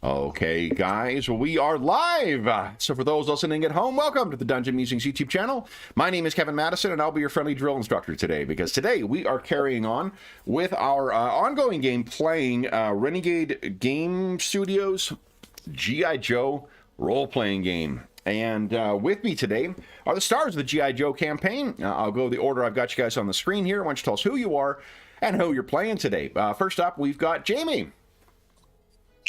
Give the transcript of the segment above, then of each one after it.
Okay, guys, we are live. So for those listening at home, welcome to the Dungeon Musings YouTube channel. My name is Kevin Madison, and I'll be your friendly drill instructor today, because today we are carrying on with our ongoing game playing Renegade Game Studios GI JOE Roleplaying Game. And with me today are the stars of the GI Joe campaign. I'll go the order I've got you guys on the screen here. Why don't you tell us who you are and who you're playing today. First up, we've got Jamie.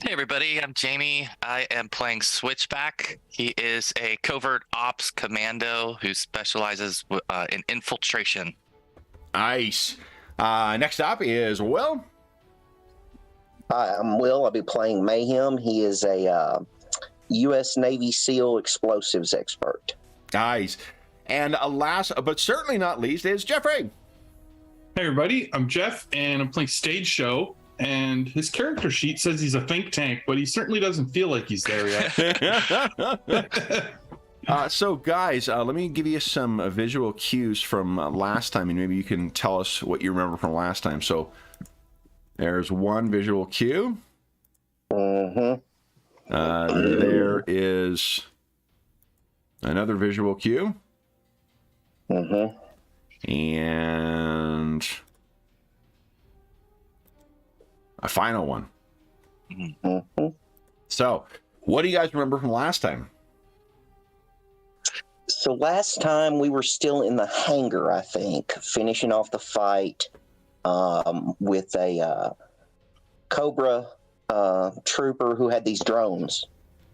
Hey everybody, I'm Jamie. I am playing Switchback. He is a covert ops commando who specializes in infiltration. Nice. Next up is Will. Hi, I'm Will. I'll be playing Mayhem. He is a U.S. Navy SEAL explosives expert. Nice. And last, but certainly not least, is Jeffrey. Hey everybody, I'm Jeff, and I'm playing Stage Show. And his character sheet says he's a think tank, but he certainly doesn't feel like he's there yet. So guys, let me give you some visual cues from last time, and maybe you can tell us what you remember from last time. So there's one visual cue. There is another visual cue. And a final one. So, what do you guys remember from last time? So last time we were still in the hangar, I think, finishing off the fight with a Cobra trooper who had these drones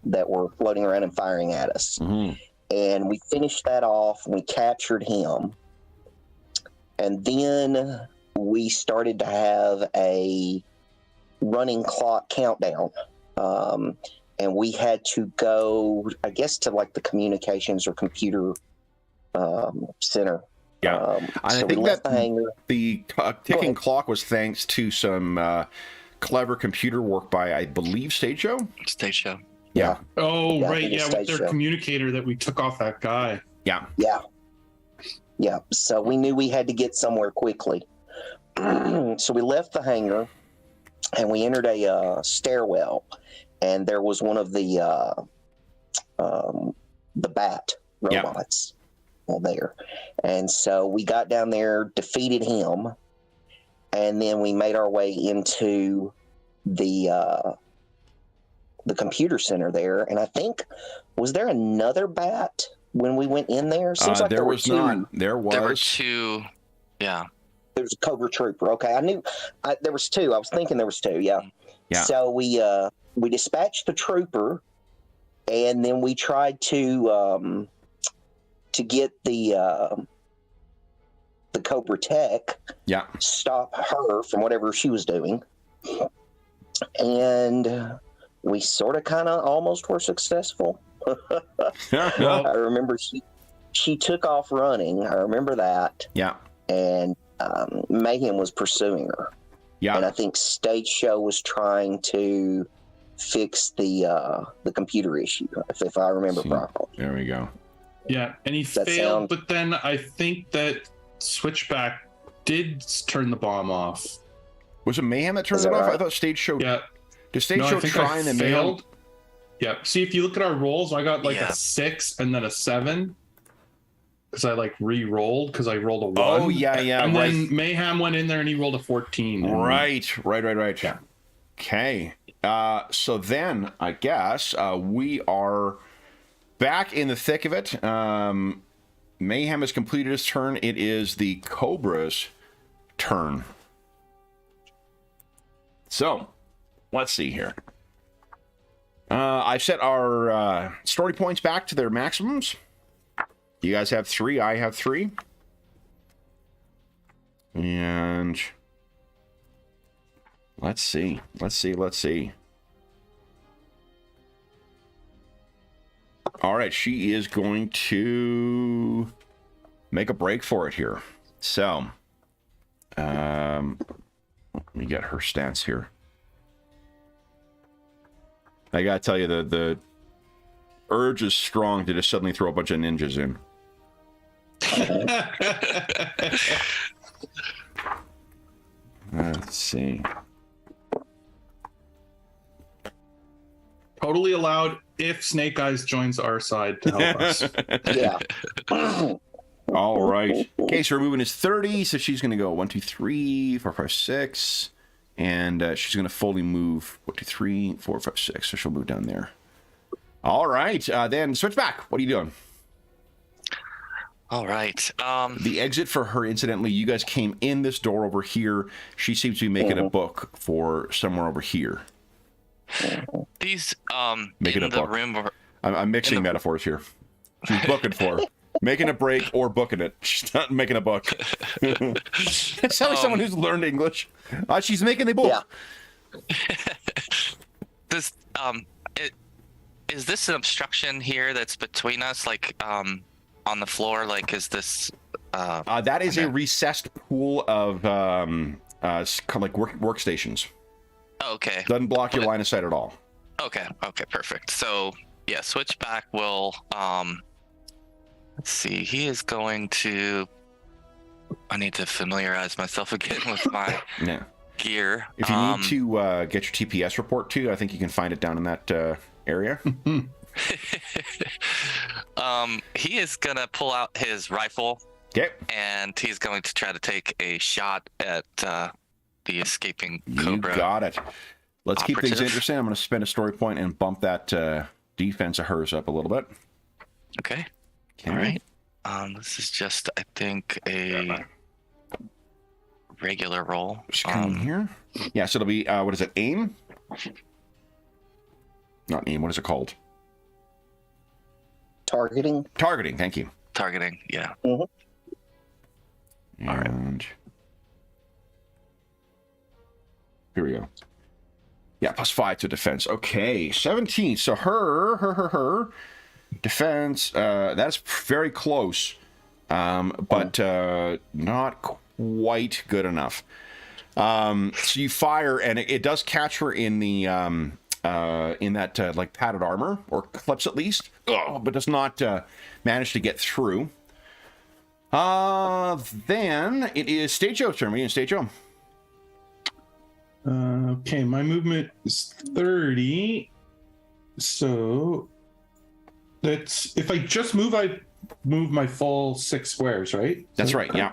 that were floating around and firing at us. And we finished that off, and we captured him. And then we started to have a running clock countdown, and we had to go, I guess, to like the communications or computer center. Yeah, I so think we left that the hangar. The ticking clock was thanks to some clever computer work by, I believe, Stage Show. Stage Show. Yeah. Oh, Yeah, right, yeah, with their communicator that we took off that guy. Yeah. So we knew we had to get somewhere quickly. So we left the hangar, and we entered a stairwell, and there was one of the bat robots there. And so we got down there, defeated him, and then we made our way into the computer center there. And I think, was there another bat when we went in there? Seems like there was two. not. There was. There were two. Yeah. There's a Cobra trooper. Okay, I knew there was two. I was thinking there was two. Yeah. So we dispatched the trooper, and then we tried to get the Cobra tech. Stop her from whatever she was doing, and we sort of, kind of, almost were successful. I remember she took off running. I remember that. And Mayhem was pursuing her. And I think Stage Show was trying to fix the computer issue, if I remember properly. There we go. Yeah, and he failed, but then I think that Switchback did turn the bomb off. Was it Mayhem that turned it off? I thought Stage Show... Yeah. Did Stage Show try and then failed? Yeah. See, if you look at our rolls, I got like a 6 and then a 7. Because I like re-rolled because I rolled a 1. Oh, yeah. And then Mayhem went in there and he rolled a 14. Right. Yeah. Okay. So then, I guess, we are back in the thick of it. Mayhem has completed his turn. It is the Cobra's turn. So, let's see here. I've set our story points back to their maximums. You guys have 3. I have 3. And let's see. All right, she is going to make a break for it here. So, let me get her stats here. I gotta tell you, the urge is strong to just suddenly throw a bunch of ninjas in. Let's see. Totally allowed if Snake Eyes joins our side to help us. Yeah. All right. Okay, so her movement is 30, so she's going to go 1, 2, 3, 4, 5, 6. And she's going to fully move 1, 2, 3, 4, 5, 6. So she'll move down there. All right. Then switch back. What are you doing? All right. The exit for her, incidentally, you guys came in this door over here. She seems to be making a book for somewhere over here. These Making in a the book. room. I'm mixing metaphors here. She's booking for making a break or booking it. She's not making a book. It sounds like someone who's learned English. She's making a book. Yeah. This is this an obstruction here that's between us, like on the floor? Like, is this? That is a recessed pool of kind of like workstations. Okay. Doesn't block your line of sight at all. Okay. Okay. Perfect. So yeah, Switchback will. Let's see. He is going to. I need to familiarize myself again with my Yeah. gear. If you need to get your TPS report too, I think you can find it down in that area. He is gonna pull out his rifle. Okay. And he's going to try to take a shot at the escaping Cobra. You got it. Let's keep things operative. interesting. I'm going to spend a story point and bump that defense of hers up a little bit. Okay. Okay. All right. This is just, I think, a regular roll. Just come in here. Yeah, so it'll be, what is it, aim? Not aim, what is it called? Targeting. Targeting, thank you. Targeting, yeah. Mhm. And here we go. Yeah, +5 to defense. Okay, 17. So her defense, that's very close, but not quite good enough. So you fire, and it does catch her in the in that like padded armor, or clips at least, but does not manage to get through. Then it is Stage Joe's turn. What are you in, Stage Joe? Okay, my movement is 30. So that's if I just move, I move my full 6 squares, right? That's So- right, yeah.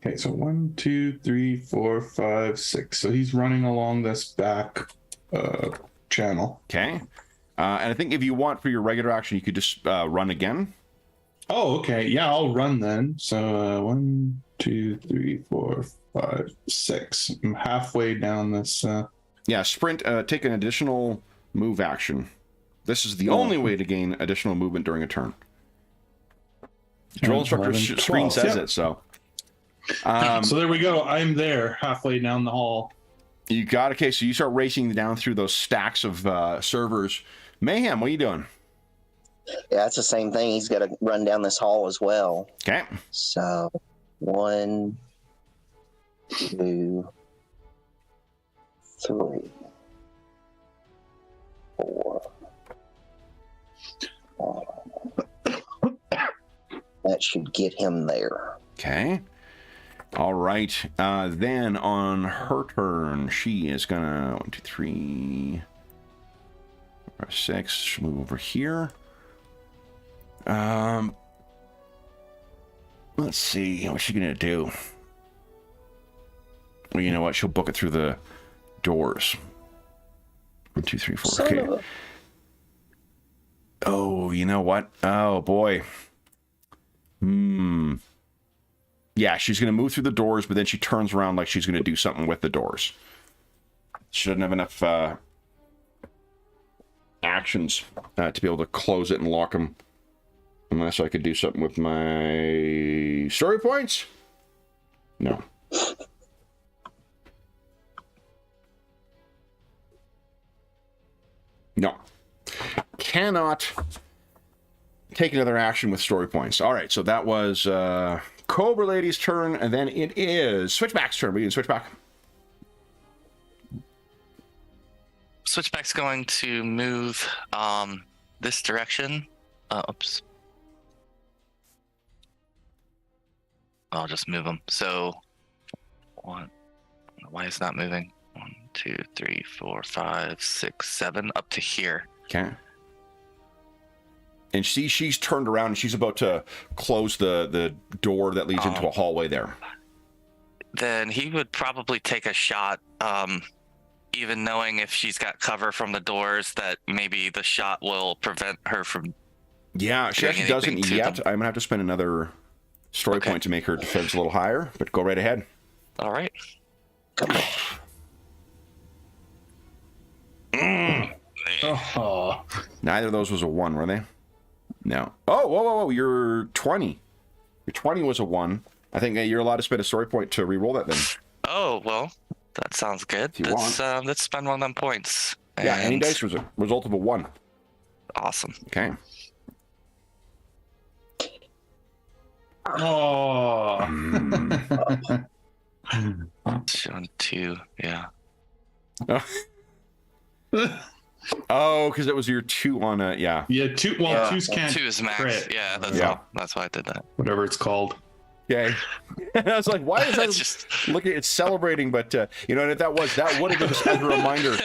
Okay, so 1, 2, 3, 4, 5, 6. So he's running along this back channel. Okay. And I think if you want for your regular action, you could just run again. Oh, okay. Yeah, I'll run then. So 1, 2, 3, 4, 5, 6. I'm halfway down this. Yeah, sprint, take an additional move action. This is the only way to gain additional movement during a turn. Drill instructor's 11, screen 12, says yep. it, so. So there we go. I'm there, halfway down the hall. You got it. Okay, so you start racing down through those stacks of servers. Mayhem, what are you doing? Yeah, it's the same thing. He's got to run down this hall as well. Okay. So 1, 2, 3, 4. That should get him there. Okay. All right. Then on her turn, she is gonna 1, 2, 3, 4, 6. She'll move over here. Let's see. What's she gonna do? Well, you know what? She'll book it through the doors. 1, 2, 3, 4. Son Okay. of a- Oh, you know what? Oh boy. Yeah, she's going to move through the doors, but then she turns around like she's going to do something with the doors. She doesn't have enough actions to be able to close it and lock them. Unless I could do something with my story points? No. No. Cannot take another action with story points. All right, so that was Cobra Lady's turn, and then it is Switchback's turn. We can Switchback. Switchback's going to move this direction. Oops. I'll just move him. So, why is it not moving? 1, 2, 3, 4, 5, 6, 7, up to here. Okay. And she's turned around and she's about to close the door that leads into a hallway there. Then he would probably take a shot, even knowing if she's got cover from the doors, that maybe the shot will prevent her from. Yeah, she actually doesn't yet. I'm gonna have to spend another story point to make her defense a little higher, but go right ahead. All right. Oh. Neither of those was a 1, were they? No. Oh, whoa. You're 20. Your 20 was a 1. I think you're allowed to spend a story point to re-roll that then. Oh, well, that sounds good. Let's spend one of them points. Yeah, any dice was a result of a 1. Awesome. Okay. Oh. 2, yeah. Oh, because it was your 2 on a, yeah. Yeah, 2. Well, 2's can't. 2 is max. crit. Yeah, that's why I did that. Whatever it's called. Okay. I was like, why is that? It's just Look, it's celebrating, but you know, and if that would have been just as a reminder,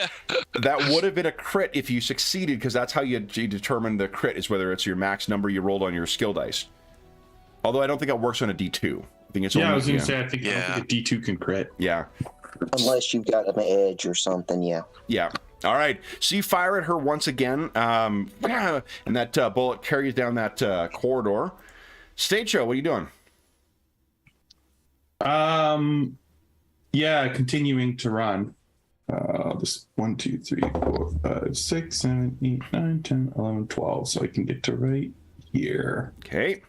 that would have been a crit if you succeeded, because that's how you determine the crit, is whether it's your max number you rolled on your skill dice. Although I don't think it works on a D2. I think it's only, I was gonna say I don't think a D2 can crit. Yeah. Unless you've got an edge or something, yeah. Yeah. All right. So you fire at her once again, and that bullet carries down that corridor. Stage show, what are you doing? Yeah, continuing to run. This 1, 2, 3, 4, 5, 6, 7, 8, 9, 10, 11, 12. So I can get to right here. Okay.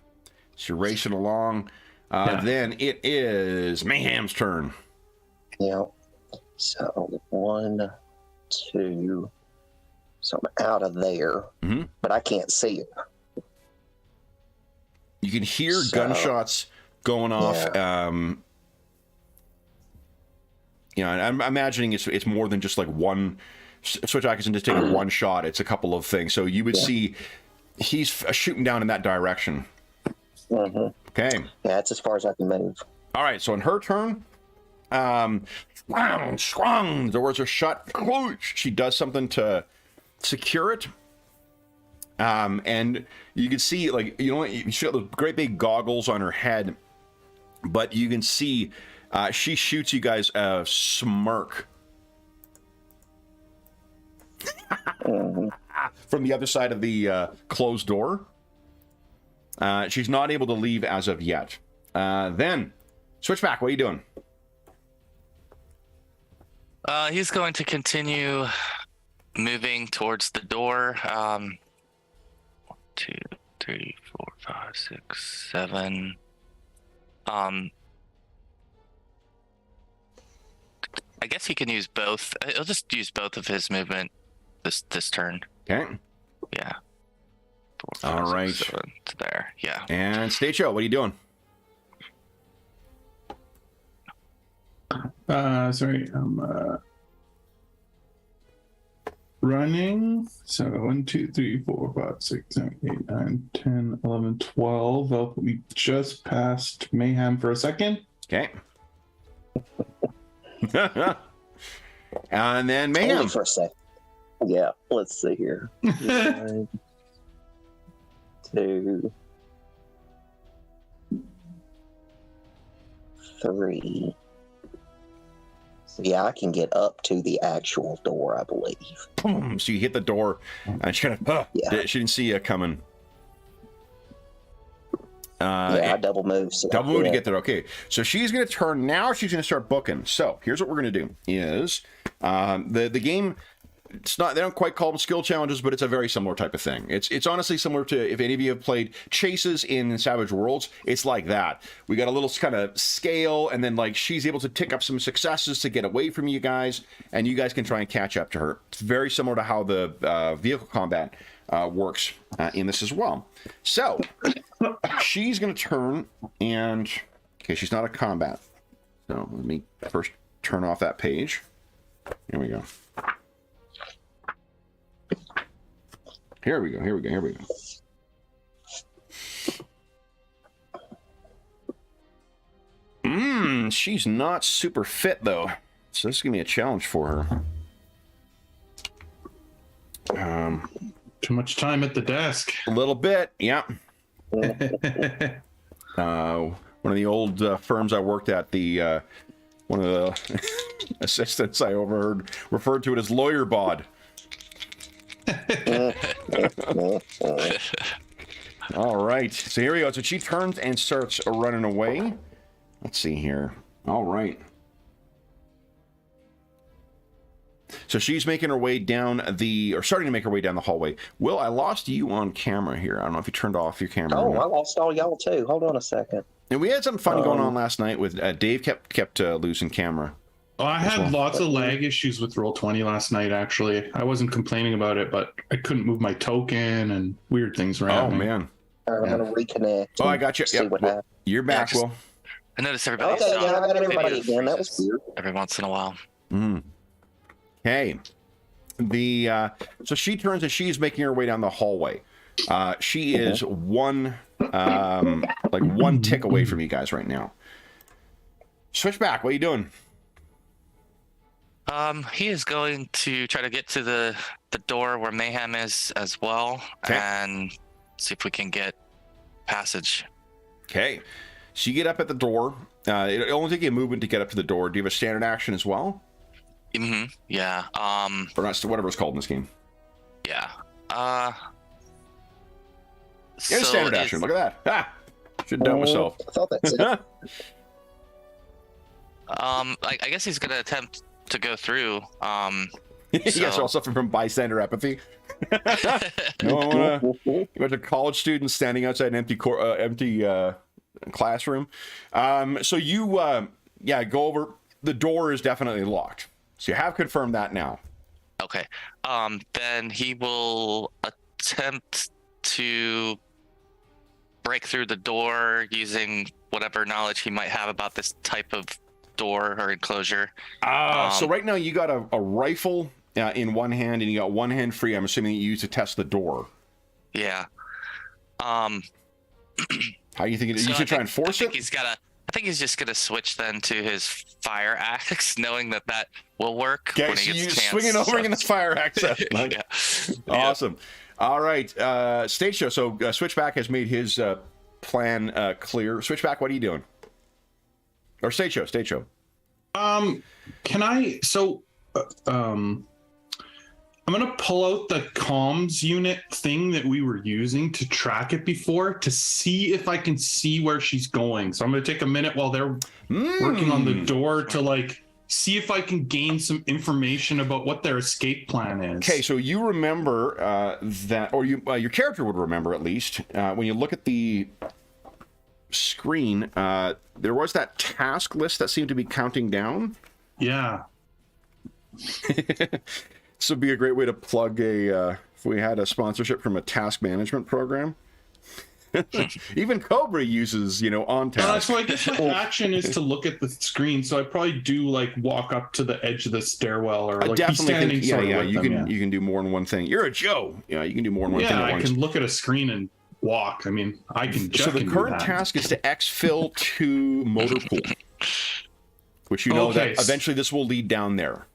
So you're racing along. Then it is Mayhem's turn. Yeah. So 1, 2. So I'm out of there, but I can't see her. You can hear gunshots going off. You know, I'm imagining it's more than just like one. Switchback isn't just taking one shot. It's a couple of things. So you would see he's shooting down in that direction. Okay. Yeah, that's as far as I can move. All right. So in her turn, the doors are shut. She does something to secure it. And you can see, like, you know, she got those great big goggles on her head, but you can see she shoots you guys a smirk from the other side of the closed door. She's not able to leave as of yet. Then, Switchback, what are you doing? He's going to continue moving towards the door. 1, 2, 3, 4, 5, 6, 7. I guess he can use both. He'll just use both of his movement this turn. Okay. Yeah. 4, 5, all 6, right. 7, to there. Yeah. And Stage Show, what are you doing? Sorry, I'm running. So 1, 2, 3, 4, 5, 6, 7, 8, 9, 10, 11, 12. Well, we just passed Mayhem for a second. Okay. And then Mayhem. Only for a second. Yeah, let's see here. 1, 2, 3. So yeah, I can get up to the actual door, I believe. Boom. So you hit the door, and she kind of, she didn't see you coming. I double move. So double move to get there. Okay, so she's going to turn now. She's going to start booking. So here's what we're going to do: is the game. It's not, they don't quite call them skill challenges, but it's a very similar type of thing. It's honestly similar to, if any of you have played chases in Savage Worlds, it's like that. We got a little kind of scale, and then like she's able to tick up some successes to get away from you guys, and you guys can try and catch up to her. It's very similar to how the vehicle combat works in this as well. So she's going to turn, and okay, she's not a combat. So let me first turn off that page. Here we go. Here we go. She's not super fit though, so this is gonna be a challenge for her. Too much time at the desk. A little bit, yeah. One of the old firms I worked at, one of the assistants I overheard referred to it as lawyer bod. All right, so here we go. So she turns and starts running away. Let's see here. All right. So she's making her way down starting to make her way down the hallway. Will, I lost you on camera here. I don't know if you turned off your camera. Oh, I lost all y'all too. Hold on a second. And we had something fun going on last night with Dave kept losing camera. Oh, I had lots of lag issues with Roll20 last night, actually. I wasn't complaining about it, but I couldn't move my token and weird things were happening. Oh, man. I'm going to reconnect. Oh, I got you. See what happens. You're back, Will. I noticed everybody. Okay, yeah, I got everybody again. That was weird. Every once in a while. Okay. So she turns and she's making her way down the hallway. She is one tick away from you guys right now. Switch back. What are you doing? He is going to try to get to the door where Mayhem is as well, and see if we can get passage. Okay. So you get up at the door. It only takes you a movement to get up to the door. Do you have a standard action as well? Mm-hmm. Yeah. Or not, whatever it's called in this game. Yeah. Get a standard action. Look at that. Should have done myself. I thought that's it. I guess he's gonna attempt to go through. You guys are all suffering from bystander apathy. No, you bunch of college students standing outside an empty classroom. So you, go over. The door is definitely locked. So you have confirmed that now. Okay. Then he will attempt to break through the door using whatever knowledge he might have about this type of door or enclosure. So right now you got a rifle in one hand and you got one hand free. I'm assuming you use to test the door. Yeah. How do you think you should try and force it? I think he's just gonna switch then to his fire axe, knowing that will work. Okay, when he so gets you a chance. swinging over in the fire axe. Yeah. Awesome. All right, Stage Show. So Switchback has made his plan clear. Switchback, what are you doing? Or Stage Show. Can I? So, I'm gonna pull out the comms unit thing that we were using to track it before to see if I can see where she's going. So I'm gonna take a minute while they're working on the door to see if I can gain some information about what their escape plan is. Okay, so you remember that, or your character would remember at least, when you look at the screen, there was that task list that seemed to be counting down. Yeah. This would be a great way to plug if we had a sponsorship from a task management program. Even Cobra uses, on task. So I guess my action is to look at the screen. So I probably do walk up to the edge of the stairwell or be standing you can do more than one thing. You're a Joe. Yeah, you can do more than one thing at once. I can look at a screen and walk. I mean, I can. So the current task is to exfil to motor pool, which that eventually this will lead down there.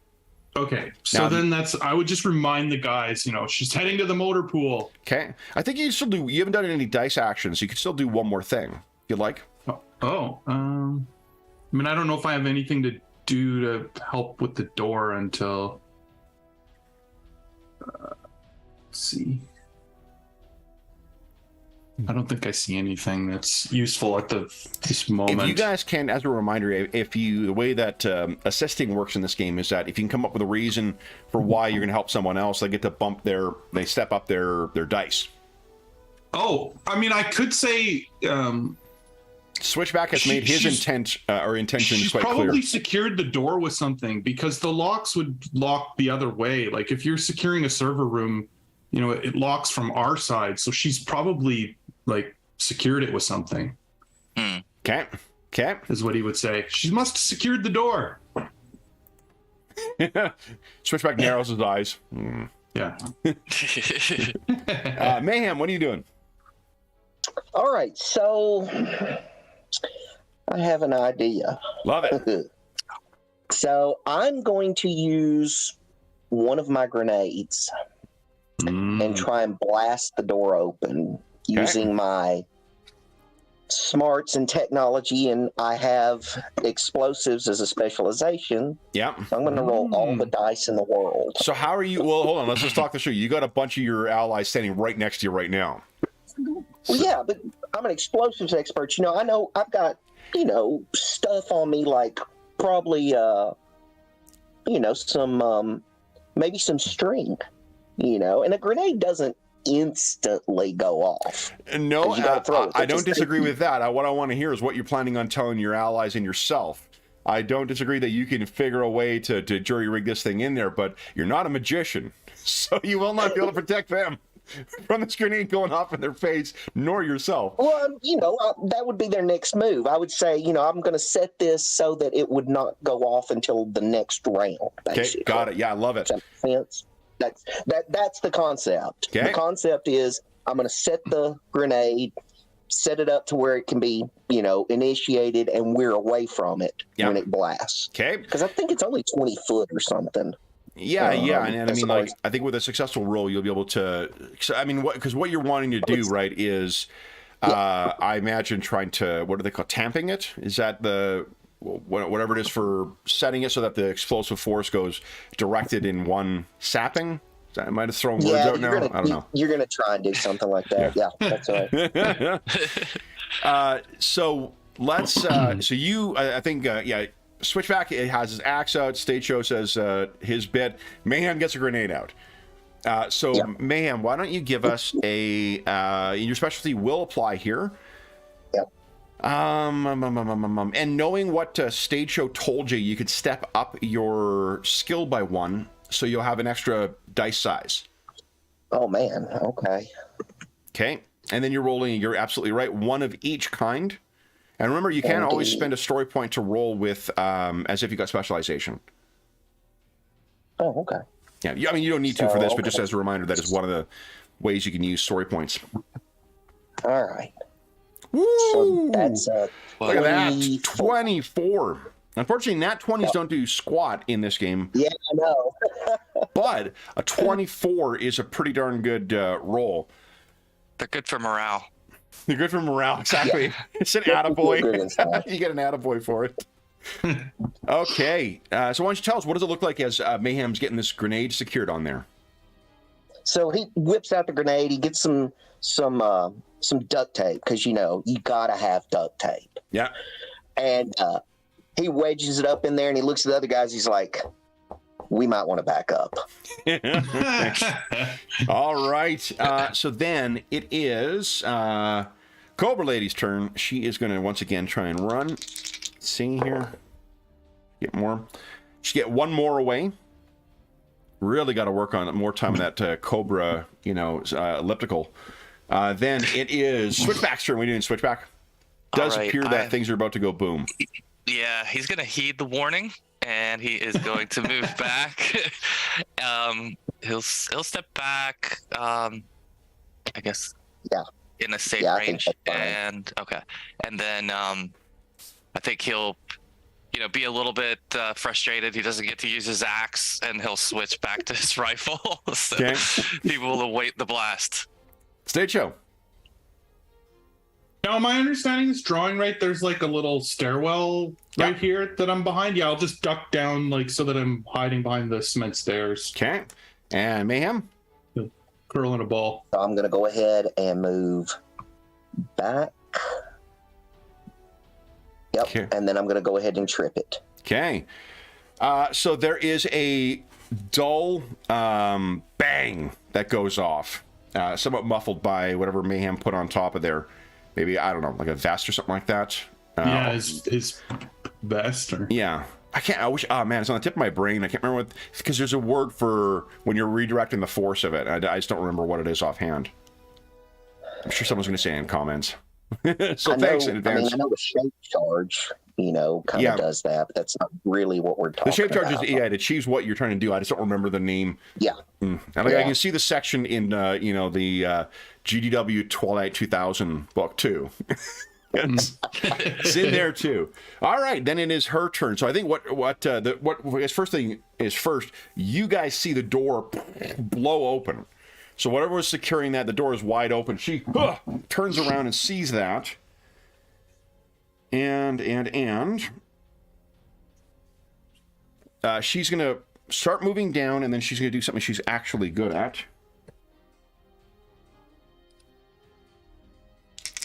Okay, so then I would just remind the guys, she's heading to the motor pool. Okay, I think you haven't done any dice actions, so you could still do one more thing, if you'd like. I don't know if I have anything to do to help with the door until, let's see. I don't think I see anything that's useful at this moment. If you guys can, as a reminder, the way that assisting works in this game is that if you can come up with a reason for why you're going to help someone else, they get to they step up their dice. Oh, I mean, I could say Switchback has made his intentions quite clear. She's probably secured the door with something because the locks would lock the other way. Like if you're securing a server room, it locks from our side, so she's probably secured it with something. Okay. Is what he would say. She must have secured the door. Switchback narrows his eyes. Yeah. Mayhem, what are you doing? All right, so I have an idea. Love it. So I'm going to use one of my grenades and try and blast the door open using my smarts and technology, and I have explosives as a specialization. Yeah. So I'm going to roll all the dice in the world. So how are you? Well, hold on. Let's just talk this through. You got a bunch of your allies standing right next to you right now. Well, yeah, but I'm an explosives expert. I know I've got, stuff on me like probably, some, maybe some string, and a grenade doesn't instantly go off. No, I don't disagree with that. What I want to hear is what you're planning on telling your allies and yourself. I don't disagree that you can figure a way to jury rig this thing in there, but you're not a magician, so you will not be able to protect them from this grenade going off in their face, nor yourself. Well, that would be their next move. I would say, I'm going to set this so that it would not go off until the next round. Basically. Okay, got it. Yeah, I love it. Does that make sense? That's the concept. Okay. The concept is I'm going to set the grenade, set it up to where it can be, initiated, and we're away from it when it blasts. Okay. Because I think it's only 20 foot or something. Yeah, and I mean, like, I think with a successful roll, you'll be able to. I mean, because what you're wanting to do, right, is, I imagine trying to, what do they call tamping it? Is that whatever it is for setting it so that the explosive force goes directed in one sapping? I might have thrown words out now. I don't know. You're going to try and do something like that. Yeah, that's right. So let's. So you, I think, Switchback has his axe out. Stage Show says his bit. Mayhem gets a grenade out. Mayhem, why don't you give us your specialty will apply here. Yep. And knowing what Stage Show told you, you could step up your skill by 1, so you'll have an extra dice size. Oh man. Okay. Okay. And then you're absolutely right, 1 of each kind. And remember, you can't always spend a story point to roll with as if you got specialization. Oh, okay. Yeah, I mean, you don't need to for this, but just as a reminder, that is one of the ways you can use story points. All right. Woo! So that's look at that, 24. Unfortunately, nat 20s don't do squat in this game. Yeah, I know. But a 24 is a pretty darn good roll. They're good for morale. They're good for morale, exactly. Yeah. It's an attaboy. You get an attaboy for it. Okay, so why don't you tell us, what does it look like as Mayhem's getting this grenade secured on there? So he whips out the grenade. He gets some duct tape, because you gotta have duct tape. Yeah. And he wedges it up in there, and he looks at the other guys. He's like, "We might want to back up." All right. So then it is Cobra Lady's turn. She is going to once again try and run. Let's see here. Get more. She get 1 more away. Really got to work on it. More time on that Cobra, elliptical. Then it is Switchback's turn. We doing Switchback? Does appear that things are about to go boom. Yeah, he's going to heed the warning, and he is going to move back. He'll step back. I guess. Yeah. In a safe range, and then I think he'll, be a little bit frustrated. He doesn't get to use his axe, and he'll switch back to his rifle. So he will await the blast. Stage Show. Now, my understanding is drawing right. There's like a little stairwell right here that I'm behind. Yeah, I'll just duck down so that I'm hiding behind the cement stairs. Okay. And Mayhem? Curl in a ball. So I'm going to go ahead and move back. Yep. Okay. And then I'm going to go ahead and trip it. Okay. So there is a dull bang that goes off, somewhat muffled by whatever Mayhem put on top of there. Maybe, I don't know, like a vest or something like that. Yeah, his vest. Yeah. I wish, man, it's on the tip of my brain. I can't remember because there's a word for when you're redirecting the force of it. I just don't remember what it is offhand. I'm sure someone's going to say it in comments. So thanks in advance. I know the shape charge, kind of does that, but that's not really what we're talking about. The shape charge is, it achieves what you're trying to do. I just don't remember the name. Yeah. And I can see the section in, the GDW Twilight 2000 book too. It's in there too. All right, then it is her turn. So I think what I guess first thing is first, you guys see the door blow open. So whatever was securing that, the door is wide open. She turns around and sees that. And she's going to start moving down, and then she's going to do something she's actually good at.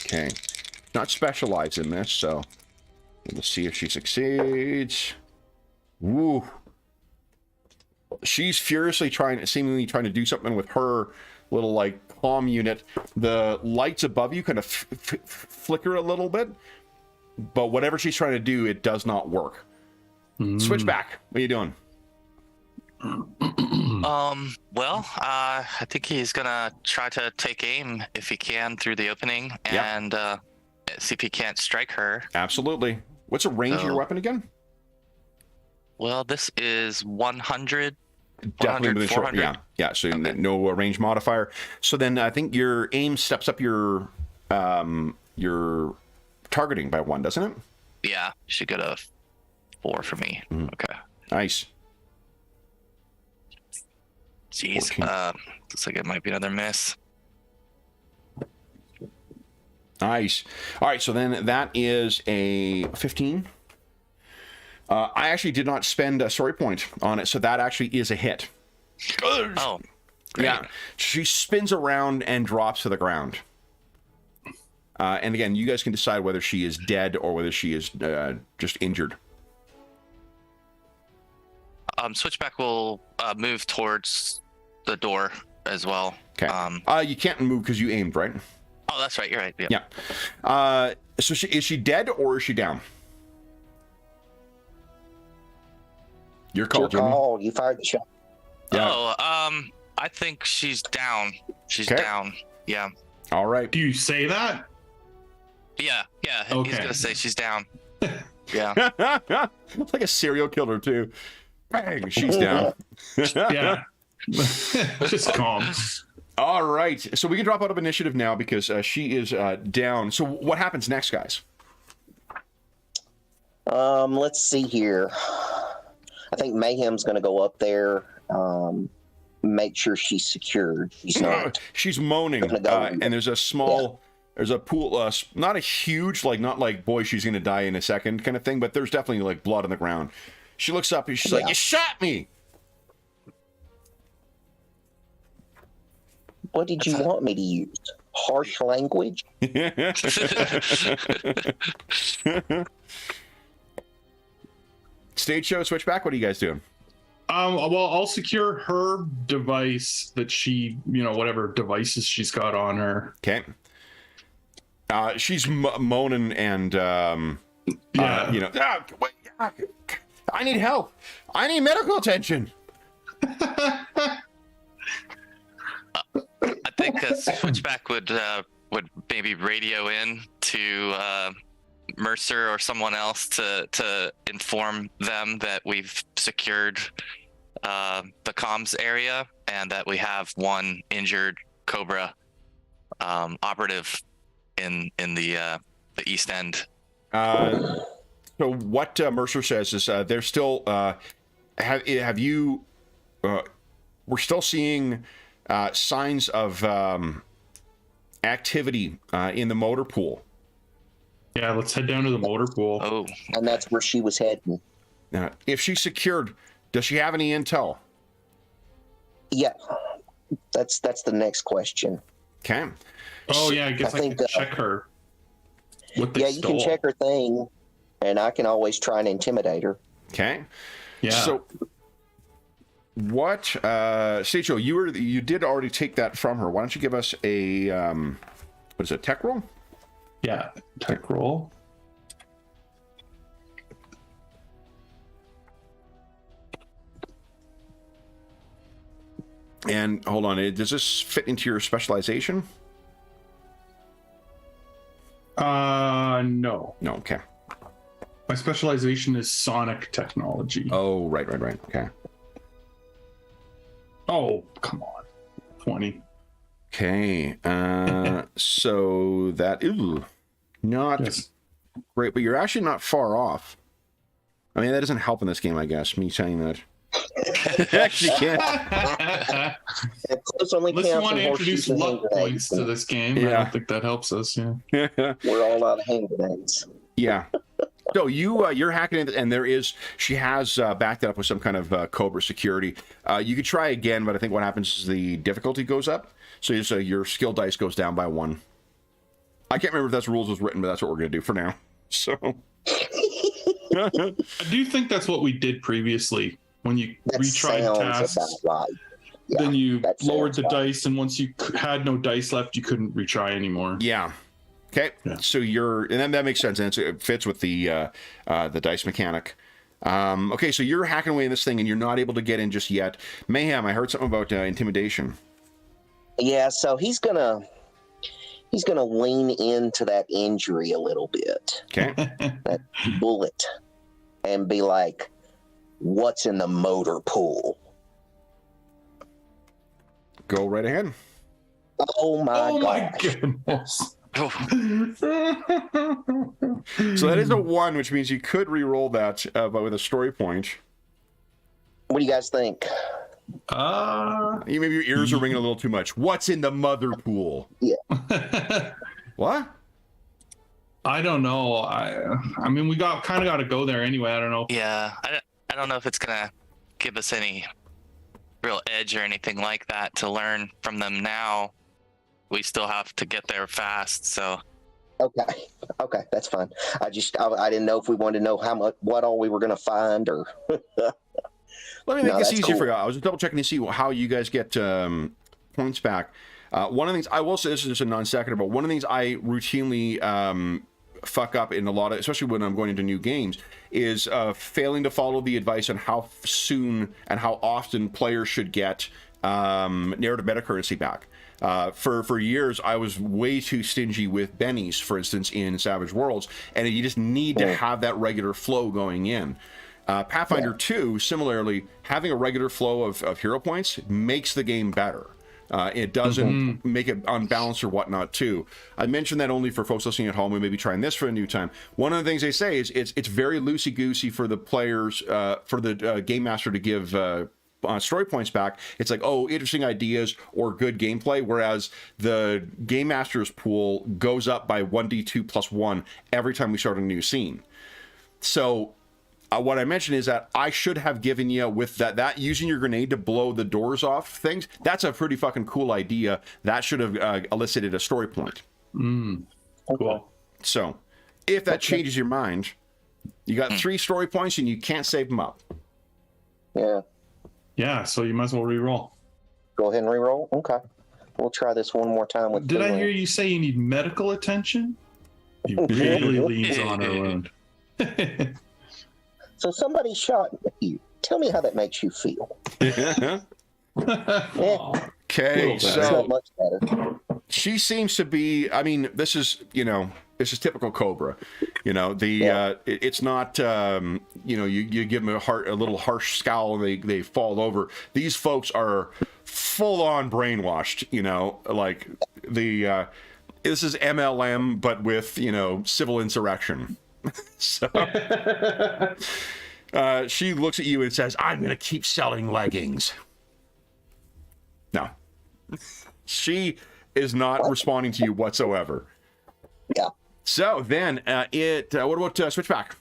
Okay. Not specialized in this, so let's see if she succeeds. Woo. She's furiously seemingly trying to do something with her little, like, comm unit. The lights above you kind of flicker a little bit, but whatever she's trying to do, it does not work. Switch back. What are you doing? Well, I think he's gonna try to take aim if he can through the opening and see if he can't strike her. Absolutely. What's the range of your weapon again? Well, this is 100. Definitely within short. 400. Yeah. So no range modifier. So then I think your aim steps up your targeting by 1, doesn't it? Yeah, you should get a 4 for me. Okay. Nice. Jeez. 14. Looks like it might be another miss. Nice. All right. So then that is a 15. I actually did not spend a story point on it, so that actually is a hit. Oh, great. Yeah. She spins around and drops to the ground. And again, you guys can decide whether she is dead or whether she is just injured. Switchback will move towards the door as well. Okay. You can't move because you aimed, right? Oh, that's right. You're right. Yeah. So is she dead or is she down? Your call, Jimmy. You fired the shot. Yeah. Oh, I think she's down. She's down. Yeah. All right. Do you say that? Yeah. Okay. He's gonna say she's down. Yeah. Like a serial killer too. Bang, she's down. Yeah. Just calm. All right. So we can drop out of initiative now because she is down. So what happens next, guys? Let's see here. I think Mayhem's going to go up there, make sure she's secured. She's not. She's moaning, and there's a small, there's a pool, not a huge, like, not like, boy, she's going to die in a second kind of thing, but there's definitely, like, blood on the ground. She looks up and she's like, you shot me! What did you want me to use? Harsh language? Stage show, switchback. What are you guys doing? Well, I'll secure her device that she, whatever devices she's got on her. Okay. She's moaning and, wait, I need help. I need medical attention. I think Switchback would maybe radio in to Mercer or someone else to inform them that we've secured the comms area and that we have one injured Cobra operative in the East End. So what Mercer says is they're still have you we're still seeing signs of activity in the motor pool. Yeah, let's head down to the motor pool. Oh, And that's where she was heading. If she's secured, does she have any intel? Yeah, that's the next question. Okay. Oh yeah, I guess I think, can check her. What they Yeah, you can stole. check her thing, and I can always try and intimidate her. Okay. Yeah. So what Stage, you did already take that from her. Why don't you give us a what is it, tech roll? Yeah, tech roll. And hold on, does this fit into your specialization? No. No, okay. My specialization is sonic technology. Oh, right. Okay. Oh, come on. 20. Okay. So that not Yes. great, but you're actually not far off. I mean, that doesn't help in this game, I guess, me saying that. Actually can't. Close only Unless you counts want in to introduce horseshoes and hand luck points grenades. to this game, I Yeah. don't think that helps us. Yeah. We're all out of hand grenades. Yeah. So you're hacking it, and she has backed it up with some kind of Cobra security. You could try again, but I think what happens is the difficulty goes up. So your skill dice goes down by 1. I can't remember if that's rules was written, but that's what we're going to do for now. So I do think that's what we did previously when you That retried sounds tasks. about right. Yeah, Then you that lowered the sounds right. dice, and once you had no dice left, you couldn't retry anymore. yeah. Okay. Yeah. So and then that makes sense, and it fits with the dice mechanic. Okay, so you're hacking away in this thing, and you're not able to get in just yet. Mayhem, I heard something about intimidation. Yeah, so he's gonna lean into that injury a little bit, Okay. that bullet, and be like, "What's in the motor pool?" Go right ahead. Oh my Oh my gosh! goodness. So that is a 1, which means you could re-roll that, but with a story point. What do you guys think? Maybe your ears are ringing a little too much. What's in the mother pool? What? I don't know. I mean, we got to go there anyway. I don't know. Yeah, I don't know if it's gonna give us any real edge or anything like that to learn from them now. We still have to get there fast, so. Okay, that's fine. I didn't know if we wanted to know what all we were gonna find, or. Let me make this that's easier for cool. you. I was double checking to see how you guys get points back. One of the things I will say, this is just a non-sequitur, but one of the things I routinely fuck up in a lot of, especially when I'm going into new games, is failing to follow the advice on how soon and how often players should get narrative meta currency back. For years, I was way too stingy with bennies, for instance, in Savage Worlds, and you just need to have that regular flow going in. Pathfinder 2, similarly, having a regular flow of hero points makes the game better. It doesn't make it unbalanced or whatnot, too. I mentioned that only for folks listening at home and maybe trying this for a new time. One of the things they say is it's very loosey-goosey for the players, for the game master to give story points back. It's like, oh, interesting ideas or good gameplay, whereas the game master's pool goes up by 1d2 plus 1 every time we start a new scene. So what I mentioned is that I should have given you, with that using your grenade to blow the doors off things, that's a pretty fucking cool idea. That should have elicited a story point. Cool. So if that changes your mind, you got 3 story points and you can't save them up. Yeah. Yeah, so you might as well re-roll. Go ahead and re-roll. Okay. We'll try this one more time with. Did I feeling. hear you say you need medical attention? He really leans on her wound. So somebody shot you. Tell me how that makes you feel. Okay, It's not so much better. she seems to be, I mean, this is typical Cobra. It's not, you give them a little harsh scowl and they fall over. These folks are full on brainwashed, like this is MLM, but with, civil insurrection. So she looks at you and says, I'm going to keep selling leggings. No. She is not responding to you whatsoever. Yeah. So then, what about Switchback?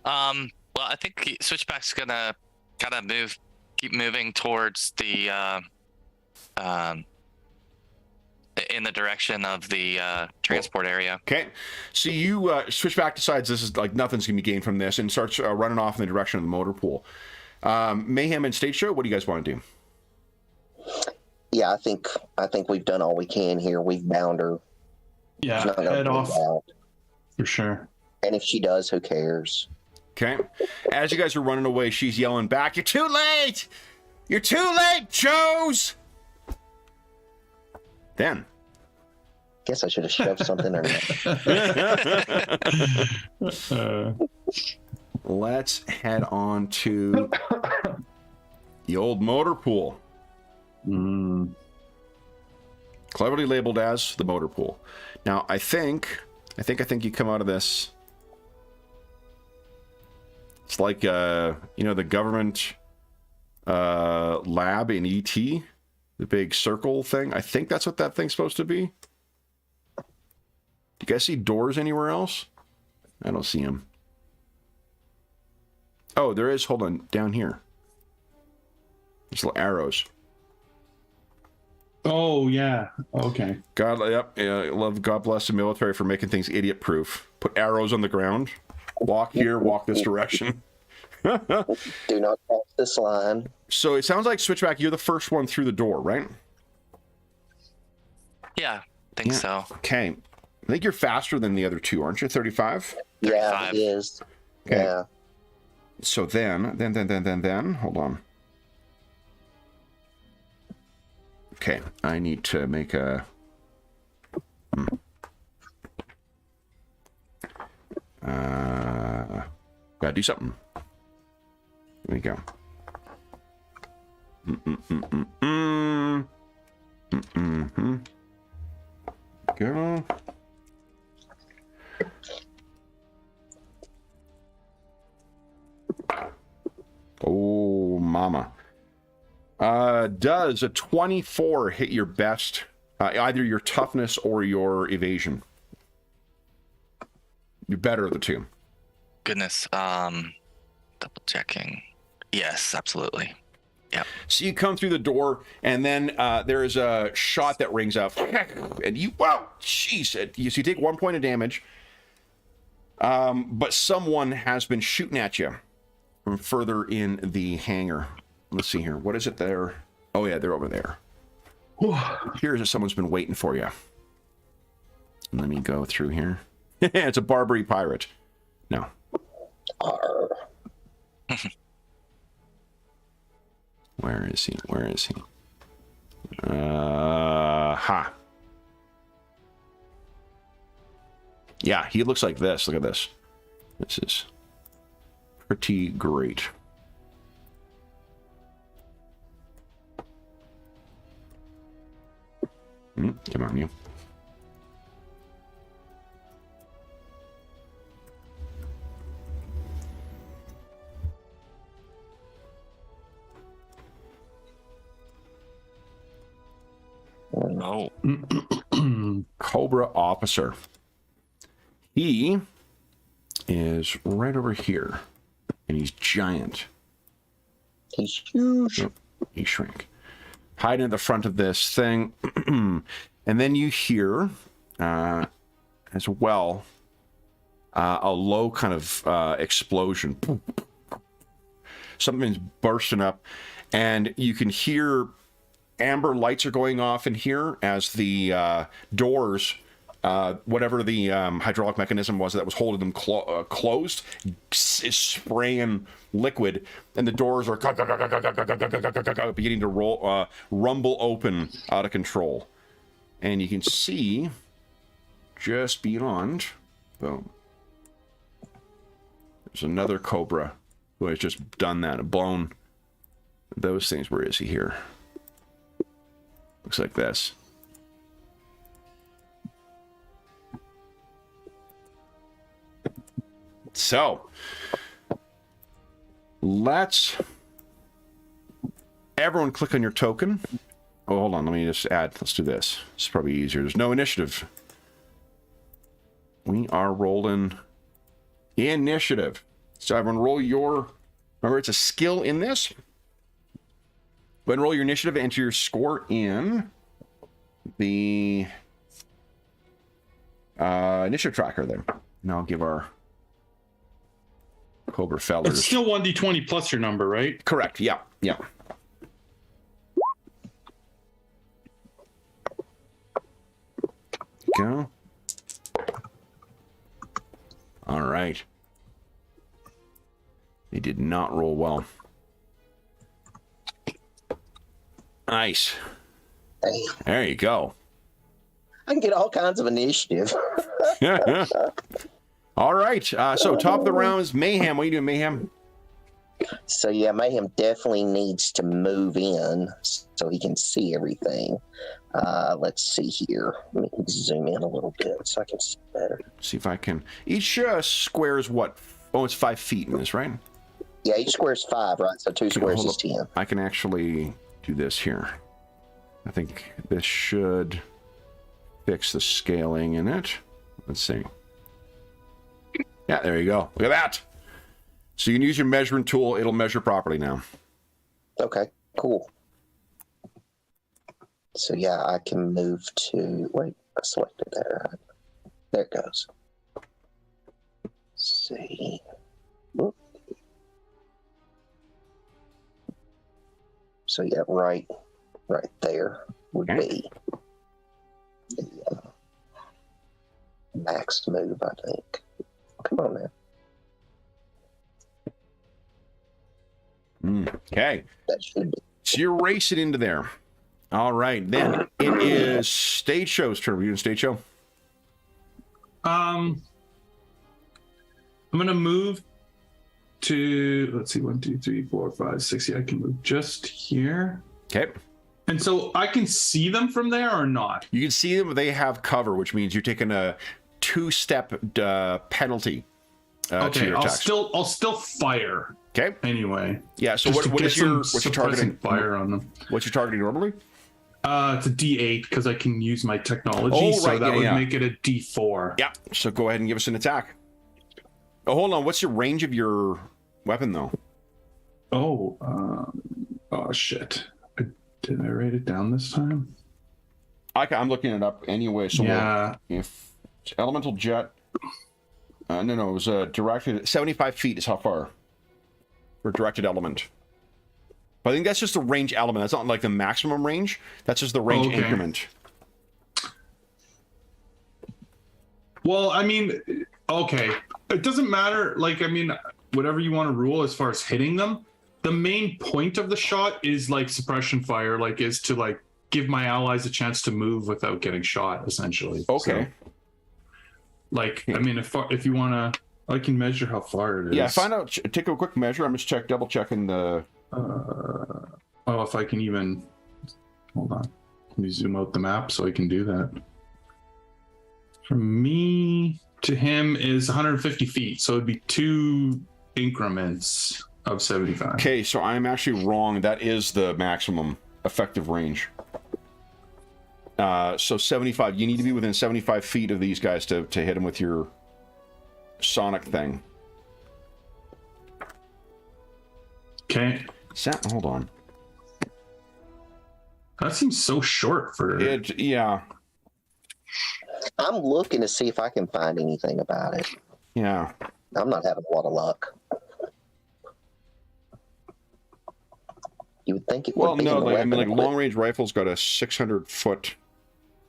Well, I think Switchback's gonna keep moving towards the in the direction of the transport area. Okay. So you, Switchback decides this is like nothing's going to be gained from this and starts running off in the direction of the motor pool. Mayhem and Stage Show, what do you guys want to do? Yeah, I think we've done all we can here. We've bound her. She's Yeah, not gonna head bleed off out. for sure. And if she does, who cares? Okay. As you guys are running away, she's yelling back, "You're too late! You're too late, Joes!" Then. Guess I should have shoved something in her. Let's head on to the old motor pool. Cleverly labeled as the motor pool. Now, I think you come out of this. It's like, the government lab in ET, the big circle thing. I think that's what that thing's supposed to be. Do you guys see doors anywhere else? I don't see them. Oh, there is. Hold on, down here. There's little arrows. Oh yeah. Okay. God, yep. Yeah, God bless the military for making things idiot-proof. Put arrows on the ground. Walk here. Walk this direction. Do not cross this line. So it sounds like Switchback, you're the first one through the door, right? Yeah, I think so. Okay. I think you're faster than the other two, aren't you? 35? Yeah, 35. it is. Okay. Yeah. So then, hold on. Okay, I need to make a... Gotta do something. There we go. Go. Oh, mama. Does a 24 hit your best, either your toughness or your evasion? You're better of the two. Goodness. Double checking. Yes, absolutely. Yep. So you come through the door, and then there is a shot that rings out, and you, wow, jeez, so you take 1 point of damage, but someone has been shooting at you from further in the hangar. Let's see here. What is it there? Oh, yeah, they're over there. Here's if someone's been waiting for you. Let me go through here. It's a Barbary pirate. No. Where is he? Where is he? Ha. Yeah, he looks like this. Look at this. This is pretty great. Come on, you. Oh. Cobra officer. He is right over here, and he's giant. He's huge. Yep, he shrank. Hiding at the front of this thing, and then you hear, as well, a low kind of explosion. Something's bursting up, and you can hear amber lights are going off in here as the doors, whatever the hydraulic mechanism was that was holding them closed, is spraying liquid, and the doors are beginning to rumble open out of control. And you can see just beyond, boom, there's another Cobra who has just done that and blown those things. Where is he here? Looks like this. So, let's everyone click on your token. Oh, hold on. Let me just add. Let's do this. It's probably easier. There's no initiative. We are rolling initiative. So everyone roll your... Remember, it's a skill in this. Go ahead and roll your initiative. Enter your score in the initiative tracker there. And I'll give our Cobra fellers. It's still 1d20 plus your number, right? Correct. Yeah. Yeah. Go. All right. They did not roll well. Nice. There you go. I can get all kinds of initiative. All right. So top of the round is Mayhem. What are you doing, Mayhem? So yeah, Mayhem definitely needs to move in so he can see everything. Let's see here. Let me zoom in a little bit so I can see better. See if I can. Each square is what? Oh, it's 5 feet in this, right? Yeah, each square is 5, right? So 2 squares is 10. I can actually do this here. I think this should fix the scaling in it. Let's see. Yeah, there you go. Look at that. So you can use your measuring tool. It'll measure properly now. Okay, cool. So yeah, I can move to, wait, I selected there. Right? There it goes. Let's see. Whoop. So yeah, right there would be the max move, I think. Come on now. Okay. That should be. So you're racing into there. All right, then it is Stage Show's turn. Are you in Stage Show? I'm gonna move to, let's see, 1, 2, 3, 4, 5, 6. Yeah, I can move just here. Okay. And so I can see them from there or not? You can see them. They have cover, which means you're taking a 2-step penalty to Okay, your attacks. I'll still fire. Okay. Anyway. Yeah. So Just what's your targeting? Fire on them. What's your targeting normally? It's a D8 because I can use my technology, Oh, so right, that would yeah. make it a D4. Yeah. So go ahead and give us an attack. Oh, hold on. What's your range of your weapon, though? Oh, shit. Did I write it down this time? I'm looking it up anyway. So yeah. If elemental jet, no, it was directed. 75 feet is how far for directed element. But I think that's just the range element. That's not like the maximum range. That's just the range increment. Well, I mean, okay. It doesn't matter. Like, I mean, whatever you want to rule as far as hitting them. The main point of the shot is like suppression fire, like is to like give my allies a chance to move without getting shot, essentially. Okay. So, like, I mean, if you want to, I can measure how far it is. Yeah, find out. Take a quick measure. I'm just double checking the. If I can even, hold on. Let me zoom out the map so I can do that. From me to him is 150 feet, so it'd be 2 increments of 75. Okay, so I'm actually wrong. That is the maximum effective range. So 75. You need to be within 75 feet of these guys to hit them with your sonic thing. Okay. Hold on. That seems so short for it. Yeah. I'm looking to see if I can find anything about it. Yeah. I'm not having a lot of luck. You would think it would be. Well, no, like, I mean, like long range rifles got a 600-foot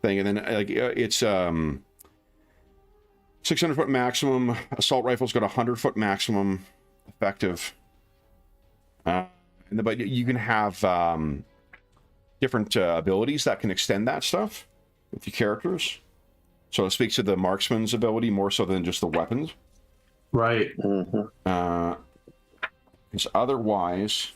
thing, and then like it's 600-foot maximum. Assault rifles got a 100-foot maximum effective. But you can have different abilities that can extend that stuff with your characters. So it speaks to the marksman's ability more so than just the weapons. Right. Mm-hmm. Because otherwise,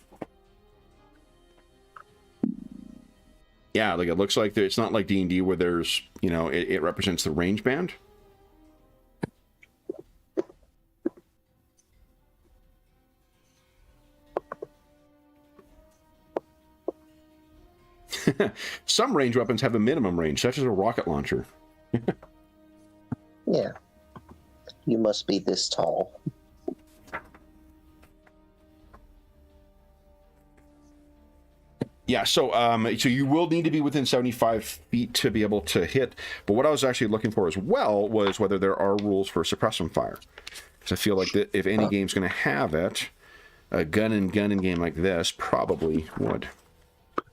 yeah, like it looks like it's not like D&D where there's, it represents the range band. Some range weapons have a minimum range, such as a rocket launcher. Yeah. You must be this tall. Yeah, so you will need to be within 75 feet to be able to hit. But what I was actually looking for as well was whether there are rules for suppression fire. Because I feel like that if any game's going to have it, a gun and game like this probably would.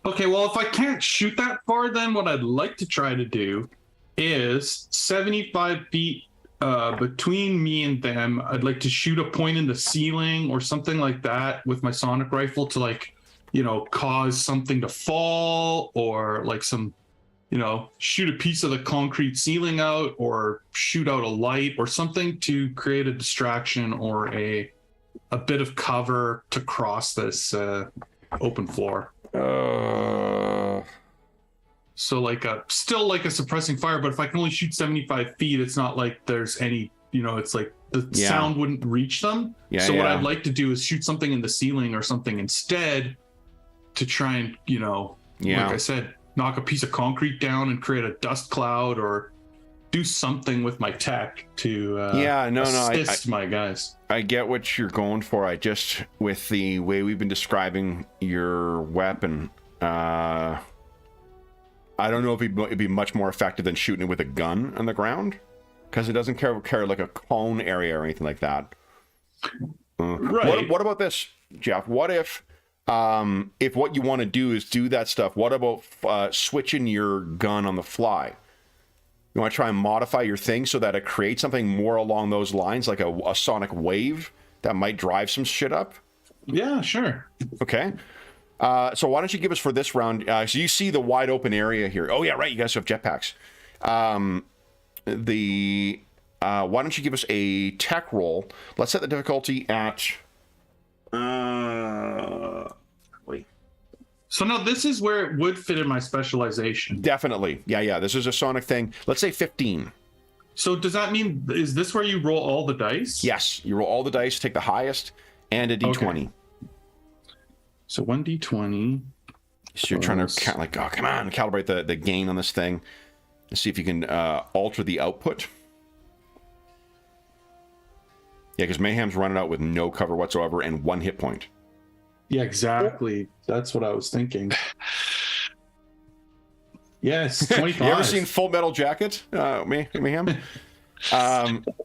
Okay, well, if I can't shoot that far, then what I'd like to try to do is 75 feet between me and them. I'd like to shoot a point in the ceiling or something like that with my sonic rifle to, like, cause something to fall, or like some, shoot a piece of the concrete ceiling out, or shoot out a light or something to create a distraction or a bit of cover to cross this open floor. So like still like a suppressing fire, but if I can only shoot 75 feet, it's not like there's any, it's like the sound wouldn't reach them. So what I'd like to do is shoot something in the ceiling or something instead to try and, like I said, knock a piece of concrete down and create a dust cloud or do something with my tech to assist my guys. I get what you're going for. I just, with the way we've been describing your weapon, I don't know if it'd be much more effective than shooting it with a gun on the ground, because it doesn't carry like a cone area or anything like that. Right. What about this, Jeff? What if what you want to do is do that stuff? What about switching your gun on the fly? You want to try and modify your thing so that it creates something more along those lines, like a sonic wave that might drive some shit up? Yeah, sure. Okay. So why don't you give us for this round? So you see the wide open area here. Oh yeah, right. You guys have jetpacks. Why don't you give us a tech roll? Let's set the difficulty at. So now this is where it would fit in my specialization. Definitely. Yeah. This is a sonic thing. Let's say 15. So does that mean, is this where you roll all the dice? Yes. You roll all the dice, take the highest, and a d20. Okay. So 1d20. So you're trying to calibrate the gain on this thing and see if you can alter the output. Yeah, because Mayhem's running out with no cover whatsoever and 1 hit point. Yeah, exactly. That's what I was thinking. Yes, 25. You ever seen Full Metal Jacket, Mayhem?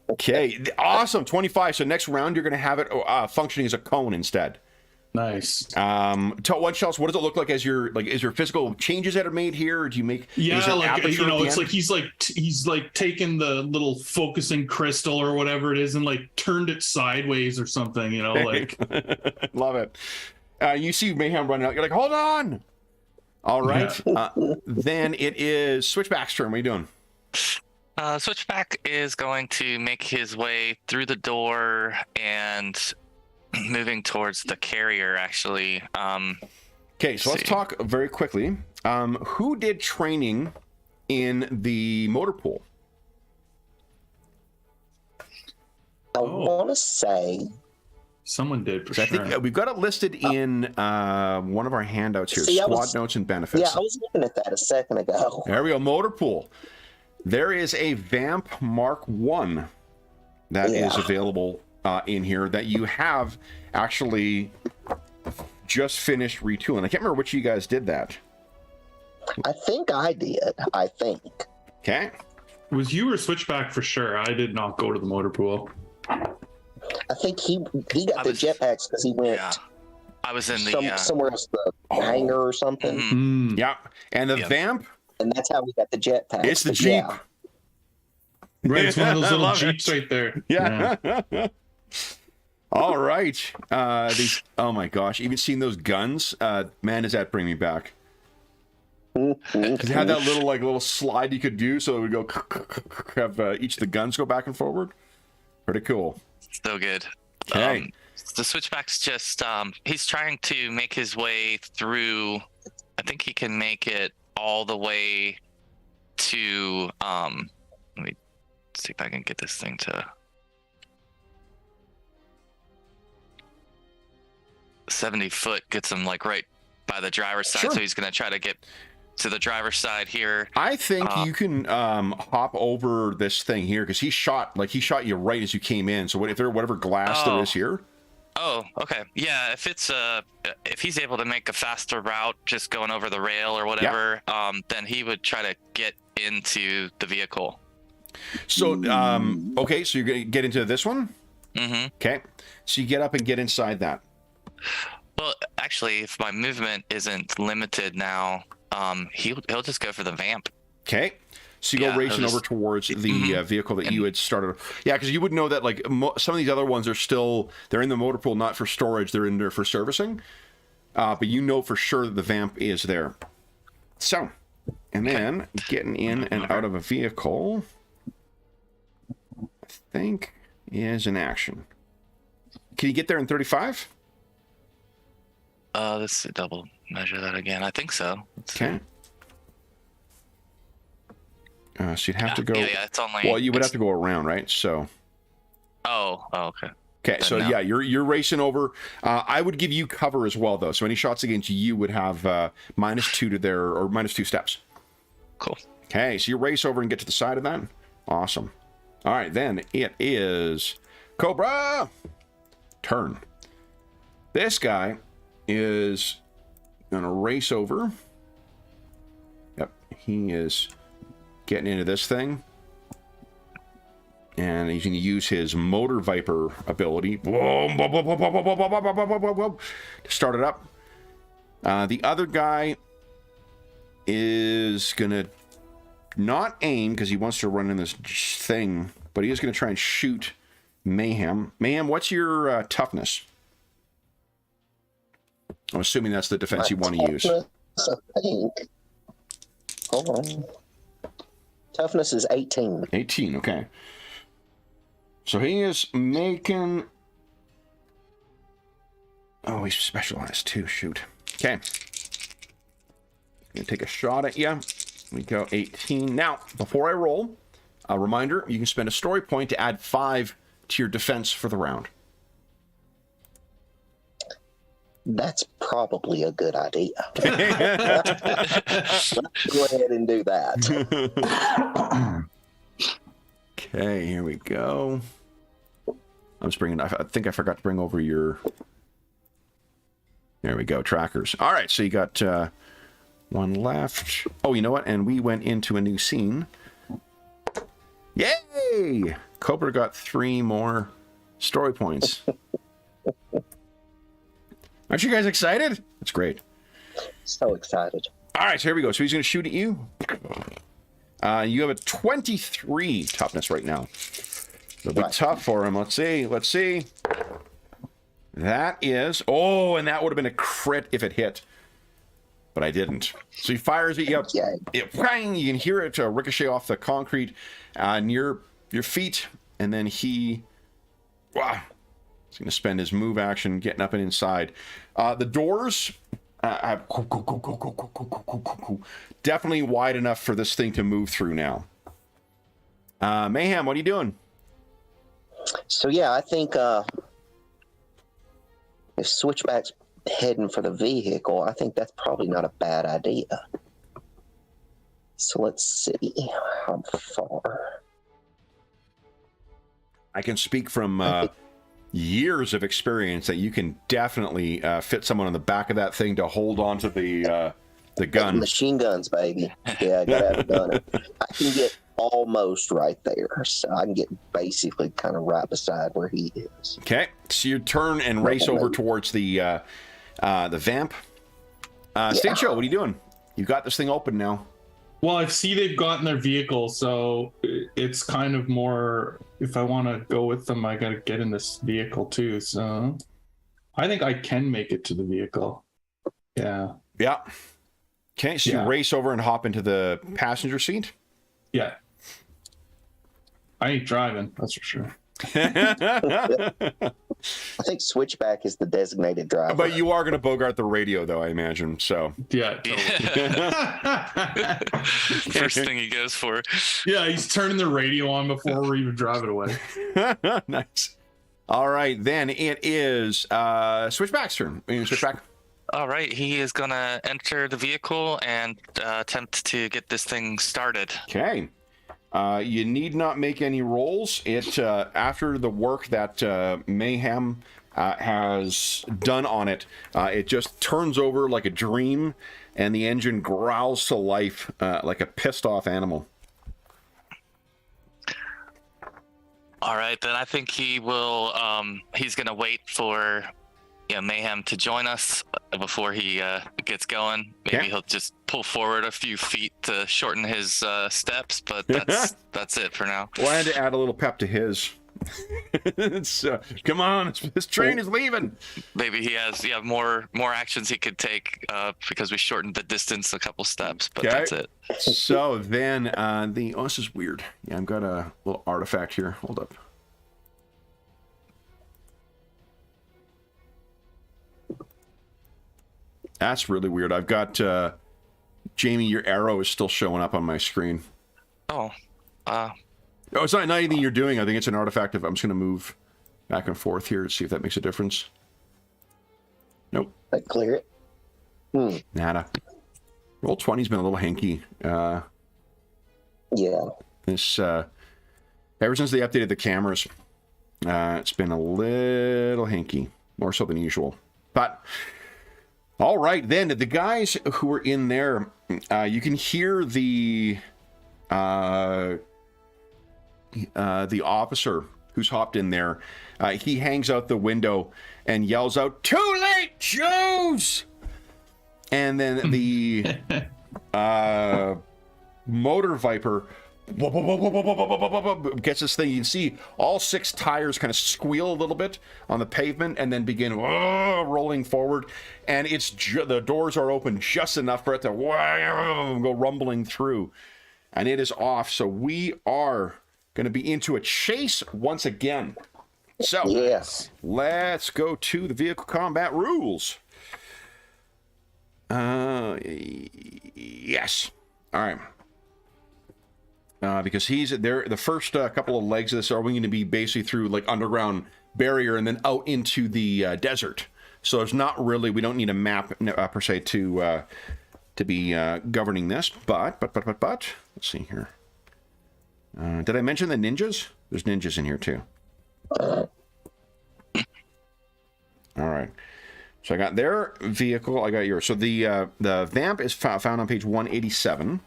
Okay, awesome, 25. So next round, you're going to have it functioning as a cone instead. Nice. What Shells? What does it look like as your is there physical changes that are made here? Or do you make it's like he's like taken the little focusing crystal or whatever it is and like turned it sideways or something, like love it. You see Mayhem running out, you're like, hold on. All right. Yeah. Then it is Switchback's turn. What are you doing? Switchback is going to make his way through the door and moving towards the carrier, actually. Okay, so let's talk very quickly. Who did training in the motor pool? I want to say someone did, for sure. I think we've got it listed in one of our handouts here, squad notes and benefits. Yeah, I was looking at that a second ago. There we go, motor pool. There is a Vamp Mark 1 that is available in here that you have actually just finished retooling. I can't remember which of you guys did that. I think I did. Okay. Was you or Switchback for sure? I did not go to the motor pool. I think he got the jetpacks because he went. Yeah. I was in the somewhere else, the hangar or something. Mm-hmm. Yeah, and the Vamp. And that's how we got the jetpacks. It's the Jeep. Yeah. Right, it's one of those little Jeeps right there. Yeah. All right. These. Oh my gosh! Even seeing those guns, man, does that bring me back? It had that little slide you could do, so it would go have each of the guns go back and forward. Pretty cool. So good. Okay. The Switchback's just he's trying to make his way through. I think he can make it all the way to let me see if I can get this thing to 70 foot, gets him like right by the driver's side. Sure. So he's going to try to get to the driver's side here. I think you can hop over this thing here because he shot you right as you came in. So if there whatever glass there is here. Oh, okay. Yeah, if he's able to make a faster route just going over the rail or whatever, then he would try to get into the vehicle. So okay, so you're going to get into this one? Mm-hmm. Okay. So you get up and get inside that. Well, actually, if my movement isn't limited now, he'll just go for the Vamp. Okay. So you go racing over towards the vehicle that you had started. Yeah, because you would know that like some of these other ones are they're in the motor pool, not for storage. They're in there for servicing. But you know for sure that the Vamp is there. So, and then getting in and out of a vehicle, I think, is an action. Can you get there in 35? Let's double measure that again. I think so. Okay. So you'd have to go. Yeah, it's only. Well, you would have to go around, right? So. Oh, okay. Okay, so no. yeah, you're racing over. I would give you cover as well, though. So any shots against you would have -2 to their, or -2 steps. Cool. Okay, so you race over and get to the side of that. Awesome. All right, then it is Cobra turn. This guy is gonna race over. Yep, he is getting into this thing. And he's going to use his Motor Viper ability to start it up. The other guy is going to not aim because he wants to run in this thing, but he is going to try and shoot Mayhem. Mayhem, what's your toughness? I'm assuming that's the defense you want to use. I think. Hold on. Toughness is 18. 18, okay. So he is making... Oh, he's specialized too. Shoot. Okay. Gonna take a shot at you. We go 18. Now, before I roll, a reminder, you can spend a story point to add 5 to your defense for the round. That's probably a good idea. Let's go ahead and do that. Okay, here we go. I'm just bringing... I think I forgot to bring over your... There we go, trackers. All right, so you got one left. Oh, you know what? And we went into a new scene. Yay! Cobra got 3 more story points. Aren't you guys excited? That's great. So excited. All right, so here we go. So he's going to shoot at you. You have a 23 toughness right now. It'll be tough for him. Let's see. Let's see. That is... Oh, and that would have been a crit if it hit. But I didn't. So he fires at you. Bang! You can hear it ricochet off the concrete near your feet. And then he... Wow. He's going to spend his move action getting up and inside. The doors... definitely wide enough for this thing to move through now. Mayhem, what are you doing? So yeah, I think if Switchback's heading for the vehicle, I think that's probably not a bad idea. So let's see how far. I can speak from years of experience that you can definitely fit someone on the back of that thing to hold on to the gun. Machine guns, baby. Yeah, I gotta have it done. I can get almost right there, so I can get basically kind of right beside where he is. Okay, so you turn and race over towards the vamp. Stage Show, what are you doing? You got this thing open now. Well, I see they've gotten their vehicle, so it's kind of more, if I want to go with them, I got to get in this vehicle too. So I think I can make it to the vehicle. Yeah. Yeah. Okay, so you race over and hop into the passenger seat? Yeah. I ain't driving, that's for sure. I think Switchback is the designated driver. But you are going to bogart the radio, though, I imagine. So yeah, totally. First thing he goes for. Yeah, he's turning the radio on before we're even driving away. Nice. All right, then it is Switchback's turn. Switchback. All right, he is gonna enter the vehicle and attempt to get this thing started. Okay. You need not make any rolls. It after the work that Mayhem has done on it, it just turns over like a dream, and the engine growls to life like a pissed off animal. All right, then I think he will. He's gonna wait for Mayhem to join us before he gets going. Maybe he'll just pull forward a few feet to shorten his steps, but that's it for now. Well, I had to add a little pep to his. Come on, this train is leaving. Maybe he has more actions he could take because we shortened the distance a couple steps, but that's it. So then this is weird. Yeah, I've got a little artifact here. Hold up. That's really weird. I've got Jamie, your arrow is still showing up on my screen. Oh, Oh, it's not anything you're doing. I think it's an artifact of... I'm just going to move back and forth here to see if that makes a difference. Nope. That clear it. Nada. Roll 20's been a little hanky. Yeah. This, ever since they updated the cameras, it's been a little hanky. More so than usual. But, all right, then, the guys who were in there, you can hear the officer who's hopped in there. He hangs out the window and yells out, "Too late, Jews!" And then the motor viper gets this thing. You can see all 6 tires kind of squeal a little bit on the pavement and then begin rolling forward. And it's the doors are open just enough for it to go rumbling through. And it is off. So we are going to be into a chase once again. So yes, let's go to the vehicle combat rules. Yes. All right. Because he's there. The first couple of legs of this are going to be basically through like underground barrier and then out into the desert. So it's not really, we don't need a map per se to be governing this. But let's see here. Did I mention the ninjas? There's ninjas in here too. All right. So I got their vehicle. I got yours. So the vamp is found on page 187.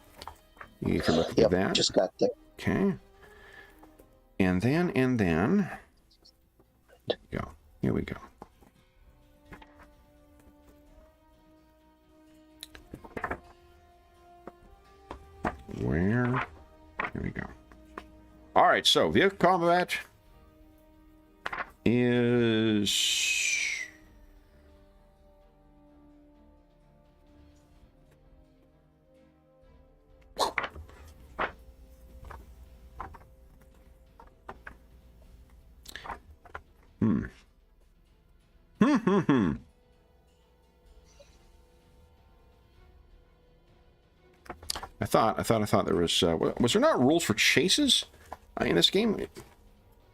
You can look at that. Just got there. Okay. And then go. Here we go. Where? Here we go. All right. So vehicle combat is. I thought there was there not rules for chases in this game?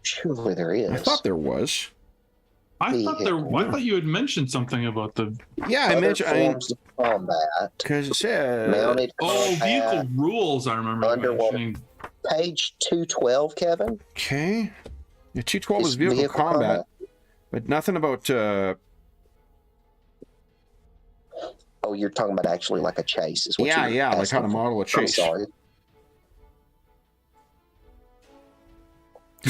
Surely there is. I thought there was. I thought you had mentioned something about the. Yeah, I mentioned. Forms of combat. Because it said Mounted vehicle rules. I remember mentioning. Page 212, Kevin. Okay. Yeah, 212 is vehicle combat, but nothing about. Oh, you're talking about actually like a chase, is what you're yeah, like how to asking for. model a chase. I'm sorry.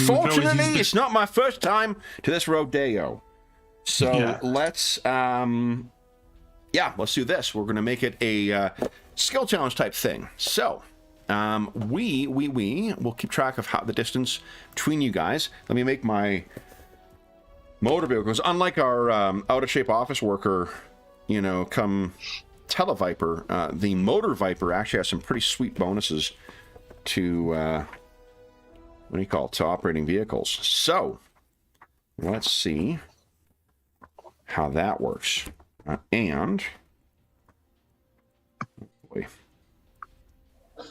Fortunately, it's not my first time to this rodeo. So let's do this. We're going to make it a skill challenge type thing. So we will keep track of how the distance between you guys. Let me make my motor vehicles. Unlike our out of shape office worker, come Televiper, the motor Viper actually has some pretty sweet bonuses to to operating vehicles. So let's see how that works.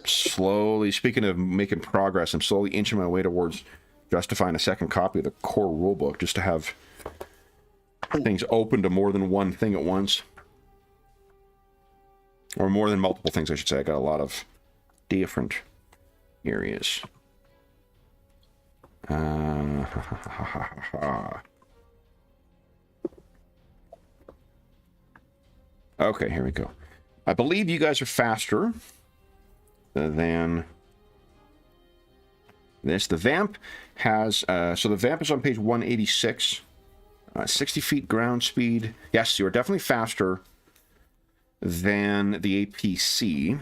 Slowly, speaking of making progress, I'm slowly inching my way towards justifying a second copy of the core rulebook just to have things open to more than one thing at once. Or more than multiple things, I should say. I got a lot of different areas. Okay, here we go. I believe you guys are faster than this. The Vamp has... so the Vamp is on page 186. 60 feet ground speed. Yes, you are definitely faster than the APC.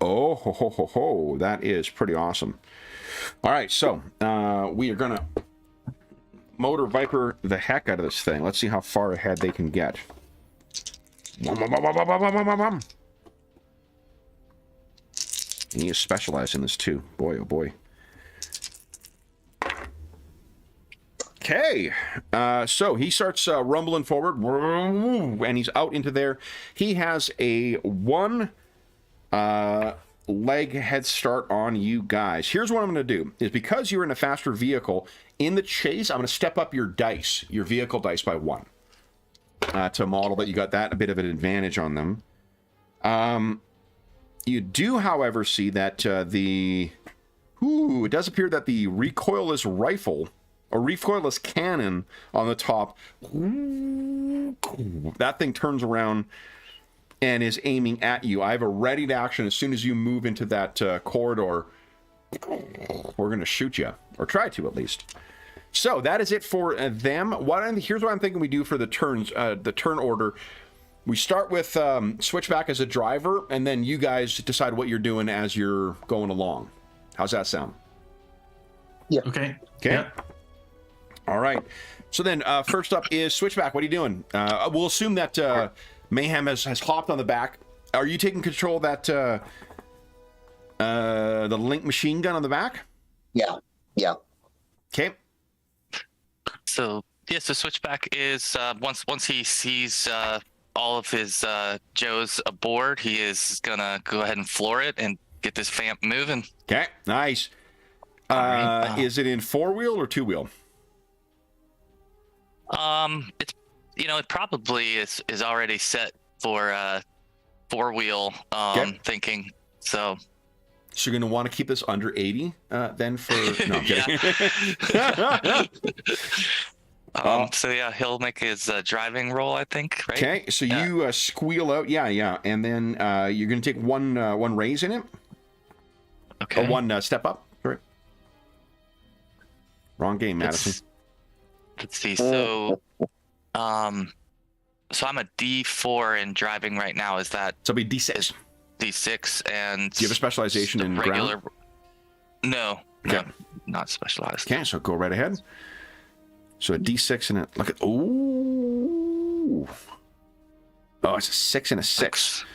Oh, ho, ho, ho, ho. That is pretty awesome. All right, so we are going to motor Viper the heck out of this thing. Let's see how far ahead they can get. You need to specialize in this too. Boy, oh boy. Okay, so he starts rumbling forward, and he's out into there. He has a one leg head start on you guys. Here's what I'm going to do, is because you're in a faster vehicle, in the chase, I'm going to step up your dice, your vehicle dice by 1. To model that you got that a bit of an advantage on them. You do, however, see that it does appear that the recoilless rifle, or recoilless cannon on the top, that thing turns around and is aiming at you. I have a ready to action as soon as you move into that corridor. We're going to shoot you, or try to at least. So that is it for them. Here's what I'm thinking we do for the turns, the turn order. We start with Switchback as a driver, and then you guys decide what you're doing as you're going along. How's that sound? Yeah. Okay. Yeah. All right. So then, first up is Switchback. What are you doing? We'll assume that Mayhem has hopped on the back. Are you taking control of that the Link machine gun on the back? Yeah. Okay. So Switchback is once he sees all of his Joes aboard, he is gonna go ahead and floor it and get this vamp moving. Okay. Nice. Right. Is it in 4-wheel or 2-wheel? It's it probably is already set for 4-wheel thinking. So you're going to want to keep this under 80 then for... No, I'm kidding. So yeah, he'll make his driving roll, I think, right? Okay, so you squeal out. Yeah. And then you're going to take one raise in it. Okay. Or one step up. Sorry. Wrong game, Madison. Let's see. So I'm a D4 in driving right now. Is that... So it'll be D6. D6, and... Do you have a specialization in regular... ground? No. Okay. No, not specialized. Okay, so go right ahead. So a D6 and a... Look at... Ooh. Oh, it's a 6 and a 6.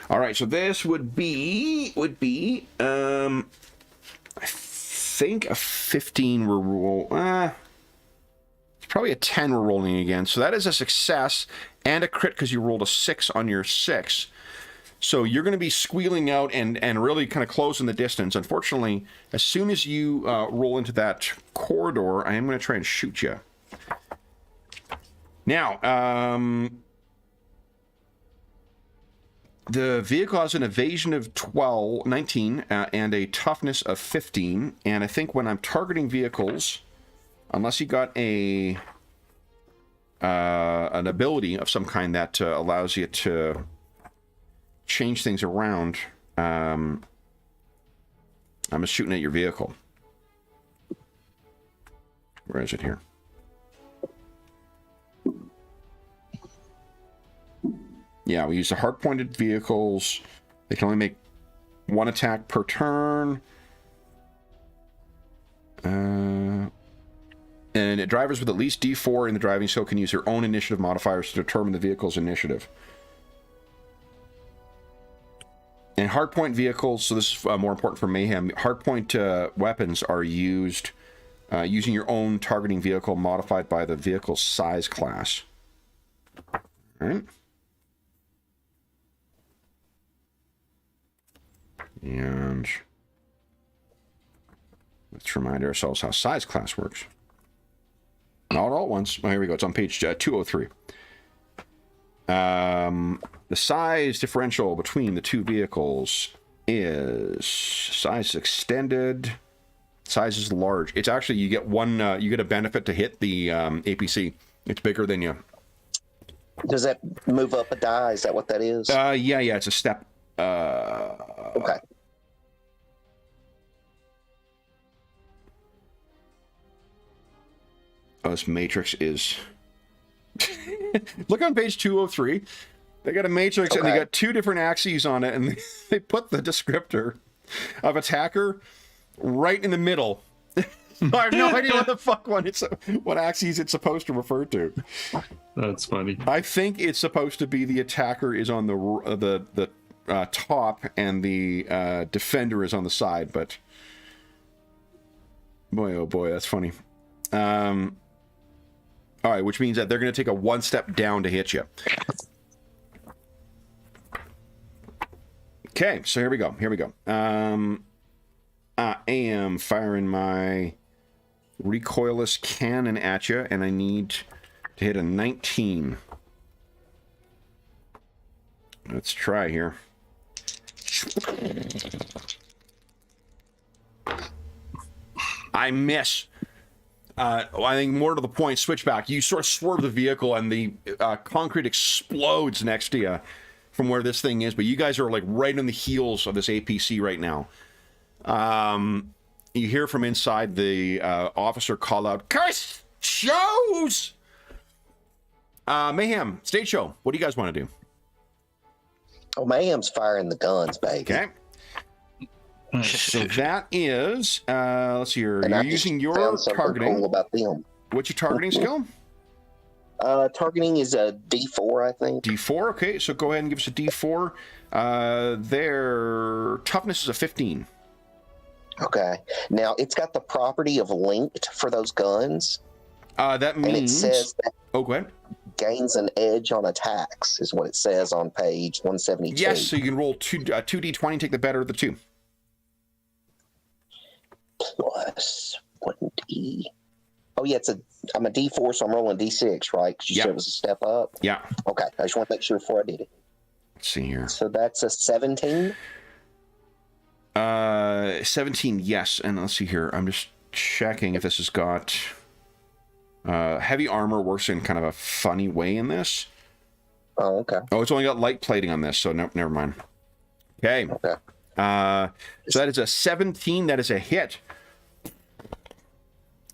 All right, so this would be I think a 15 we're roll. It's probably a 10 we're rolling again. So that is a success and a crit because you rolled a 6 on your 6. So you're going to be squealing out and really kind of closing the distance. Unfortunately, as soon as you roll into that corridor, I am going to try and shoot you. Now, the vehicle has an evasion of 19 and a toughness of 15. And I think when I'm targeting vehicles, unless you got an ability of some kind that allows you to change things around, I'm just shooting at your vehicle. Where is it here? Yeah, we use the hard-pointed vehicles. They can only make one attack per turn. And drivers with at least D4 in the driving skill can use their own initiative modifiers to determine the vehicle's initiative. And hardpoint vehicles, so this is more important for Mayhem, hardpoint weapons are used using your own targeting vehicle modified by the vehicle size class. All right. And let's remind ourselves how size class works. Not all at once. Oh, here we go. It's on page 203. The size differential between the two vehicles is size extended, size is large. It's actually, you get one, you get a benefit to hit the APC. It's bigger than you. Does that move up a die? Is that what that is? Yeah, it's a step. Okay. Oh, this matrix is... Look on page 203. They got a matrix and they got two different axes on it, and they put the descriptor of attacker right in the middle. I have no idea what the fuck what axes it's supposed to refer to. That's funny. I think it's supposed to be the attacker is on the top and the defender is on the side, but boy, oh boy, that's funny. All right, which means that they're going to take a 1 step down to hit you. Okay, so here we go. I am firing my recoilless cannon at you, and I need to hit a 19. Let's try here. I miss. I think more to the point, switchback. You sort of swerve the vehicle, and the concrete explodes next to you from where this thing is. But you guys are like right on the heels of this APC right now. You hear from inside the officer call out, "Curse shows!" Mayhem, stage show. What do you guys want to do? Oh, Mayhem's firing the guns, baby. Okay. So that is, let's see here. And You're using your targeting. Cool about them. What's your targeting skill? Targeting is a D4, I think. D4, okay. So go ahead and give us a D4. Their toughness is a 15. Okay. Now, it's got the property of linked for those guns. That means... And it says that oh, go ahead. Gains an edge on attacks, is what it says on page 172. Yes, so you can roll 2d20 and take the better of the two. Plus 1d. Oh, yeah, I'm a D4, so I'm rolling D6, right? Because you said it was a step up? Yeah. Okay, I just want to make sure before I did it. Let's see here. So that's a 17? 17, yes. And let's see here. I'm just checking if this has got... heavy armor works in kind of a funny way in this. Oh, okay. Oh, it's only got light plating on this, so no, never mind. Okay. Okay. So that is a 17. That is a hit.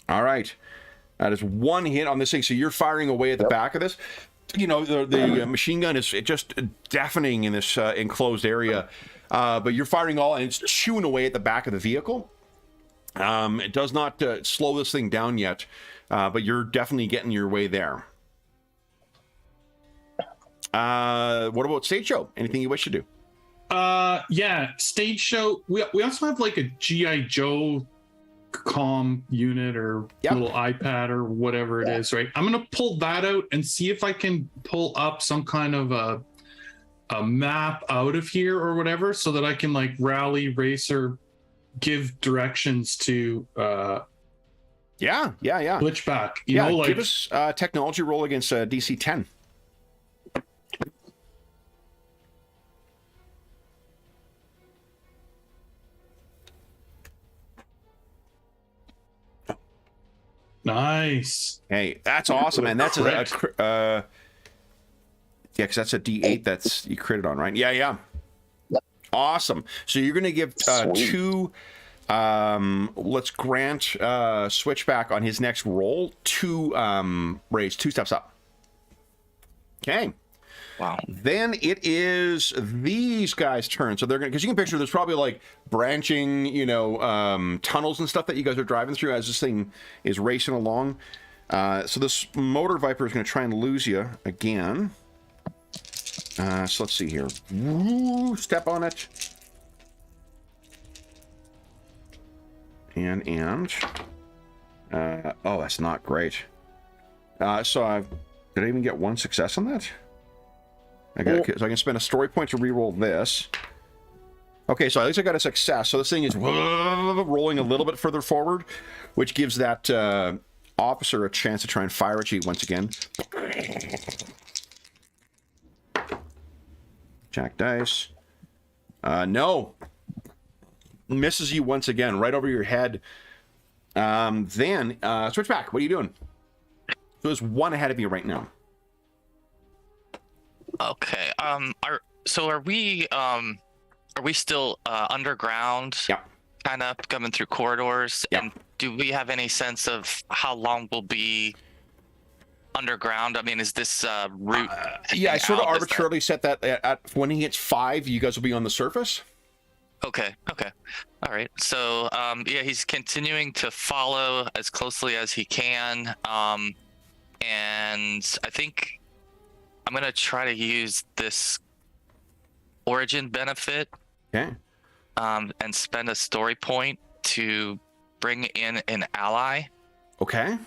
All right. That is one hit on this thing. So you're firing away at the back of this. You know, the machine gun is just deafening in this enclosed area. But you're firing all, and it's chewing away at the back of the vehicle. It does not slow this thing down yet, but you're definitely getting your way there. What about stage show? Anything you wish to do? Yeah, stage show. We also have like a GI Joe comm unit or little iPad or whatever it is, right? I'm gonna pull that out and see if I can pull up some kind of a map out of here or whatever, so that I can like rally, race, or give directions to glitch back. You know, like give us a technology roll against DC 10. Nice. Hey, that's awesome, man. That's because that's a D8 that's you critted on, right? Yeah. Awesome. So you're going to give two. Let's grant Switchback on his next roll raise 2 steps up. Okay. Wow. Then it is these guys' turn. So they're going to, because you can picture there's probably like branching, tunnels and stuff that you guys are driving through as this thing is racing along. So this motor viper is going to try and lose you again. So let's see here. Woo, step on it. And oh, that's not great. Did I even get one success on that? So I can spend a story point to reroll this. Okay, so at least I got a success. So this thing is rolling a little bit further forward, which gives that officer a chance to try and fire at you once again. Jack dice. No. Misses you once again, right over your head. Then, Switchback, what are you doing? So there's one ahead of you right now. Okay. Are we still underground? Yeah. Kind of coming through corridors. Yeah. And do we have any sense of how long we'll be underground? I mean, is this route? Yeah, I sort of arbitrarily set that at when he hits 5, you guys will be on the surface. Okay. All right. So, he's continuing to follow as closely as he can. And I think I'm going to try to use this origin benefit. Okay. And spend a story point to bring in an ally. Okay.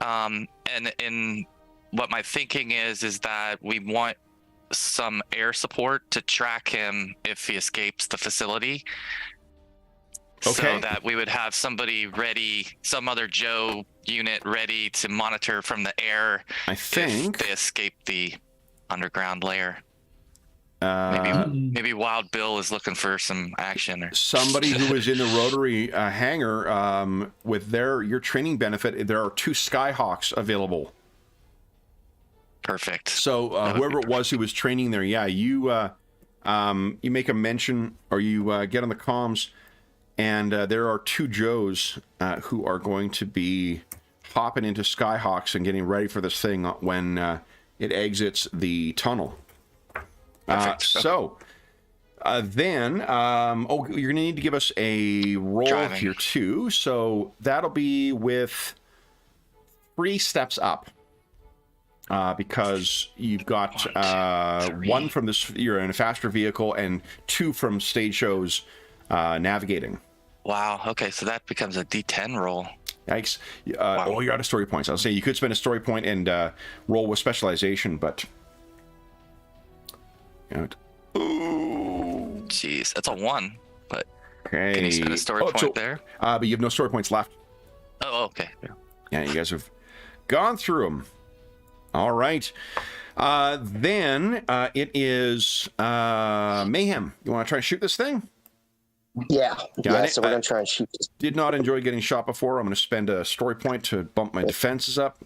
And in what my thinking is that we want some air support to track him if he escapes the facility. Okay. So that we would have somebody ready, some other Joe unit ready to monitor from the air I think if they escape the underground layer. uh, Maybe Wild Bill is looking for some action. Or somebody who is in the rotary hangar with your training benefit, there are 2 Skyhawks available. Perfect. So whoever it was who was training there, yeah, you make a mention, or you get on the comms, and there are 2 Joes who are going to be hopping into Skyhawks and getting ready for this thing when it exits the tunnel. Then, you're going to need to give us a roll Driving. here too. So that'll be with 3 steps up. Because you've got 1 from this, you're in a faster vehicle, and 2 from stage shows navigating. Wow. Okay, so that becomes a D10 roll. Yikes. Wow. You're out of story points. I'll say you could spend a story point and roll with specialization, but... Ooh. Jeez, that's a 1. But Okay. can you spend a story point there? But you have no story points left. Oh, okay. Yeah, you guys have gone through them. All right. Then it is Mayhem. You want to try and shoot this thing? Yeah. Got it. So we're going to try and shoot this. Did not enjoy getting shot before. I'm going to spend a story point to bump my defenses up.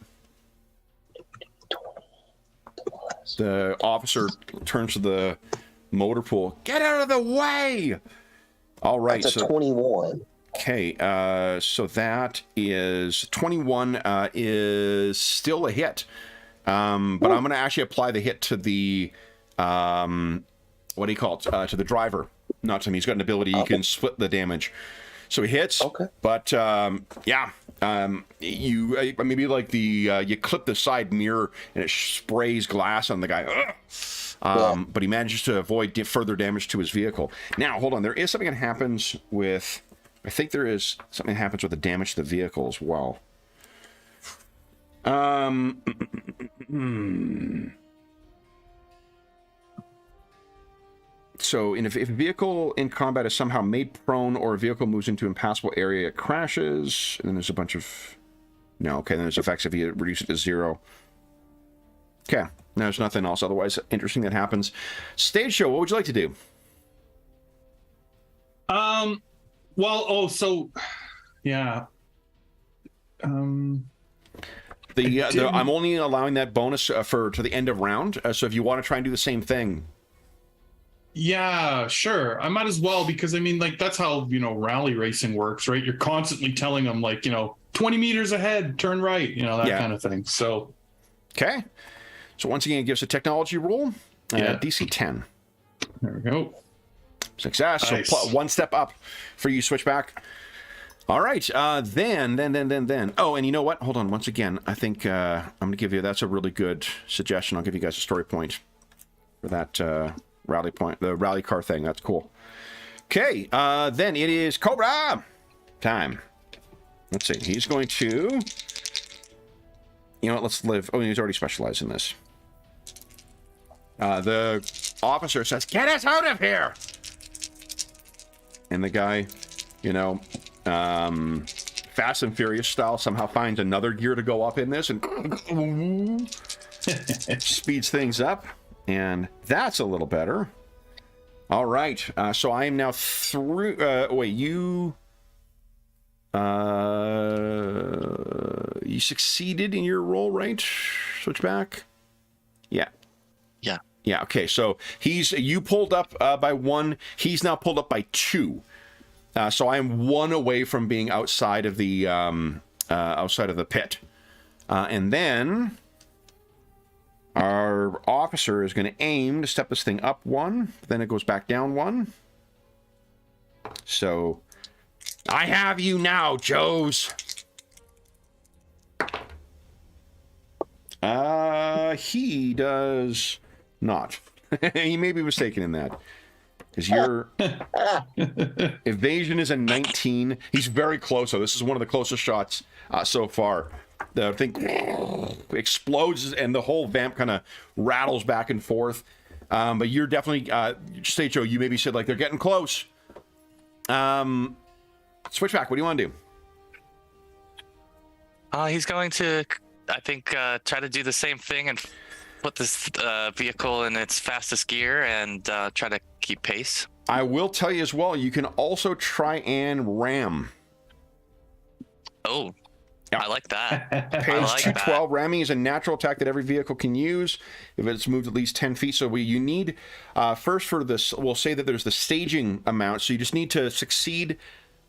The officer turns to the motor pool. Get out of the way! All right. That's a 21. Okay, so that is 21 is still a hit. But I'm going to actually apply the hit to the, what do you call it? To the driver, not to me. He's got an ability, he can split the damage. So he hits, but you maybe like you clip the side mirror and it sprays glass on the guy. But he manages to avoid further damage to his vehicle. Now, hold on, there is something that happens with... I think there is something that happens with the damage to the vehicle as well. So, if a vehicle in combat is somehow made prone or a vehicle moves into an impassable area, it crashes. And then there's a bunch of... No, okay, then there's effects if you reduce it to 0. Okay, there's nothing else otherwise interesting that happens. Stage show, what would you like to do? Well, yeah. I'm only allowing that bonus to the end of round. So if you want to try and do the same thing. Yeah, sure. I might as well, because I mean, like, that's how, rally racing works, right? You're constantly telling them, like, 20 meters ahead, turn right, that kind of thing. So. Okay. So once again, it gives a technology roll. DC 10. There we go. Success. Nice. So 1 step up for you, Switchback. All right. Then. Oh, and you know what? Hold on. Once again, I think I'm going to give you... That's a really good suggestion. I'll give you guys a story point for that rally point. The rally car thing. That's cool. Okay. Then it is Cobra time. Let's see. He's going to... let's live... Oh, he's already specialized in this. The officer says, "Get us out of here!" And the guy, Fast and Furious style, somehow finds another gear to go up in this and speeds things up. And that's a little better. All right. So I am now through... you succeeded in your roll, right? Switchback? Yeah. Yeah, okay, so you pulled up by 1. He's now pulled up by 2. So I'm 1 away from being outside of the pit. And then our officer is going to aim to step this thing up 1. Then it goes back down 1. So I have you now, Joes. He does not. He may be mistaken in that. Because your evasion is a 19. He's very close, so this is one of the closest shots so far the thing explodes and the whole vamp kind of rattles back and forth. But you're definitely, Stage Joe, you maybe said like they're getting close. Switchback, what do you want to do? He's going to, I think, try to do the same thing and put this vehicle in its fastest gear and try to keep pace. I will tell you as well, you can also try and ram. Oh, yeah. I like that. Page like 212, ramming is a natural attack that every vehicle can use if it's moved at least 10 feet. So you need, first for this, we'll say that there's the staging amount. So you just need to succeed.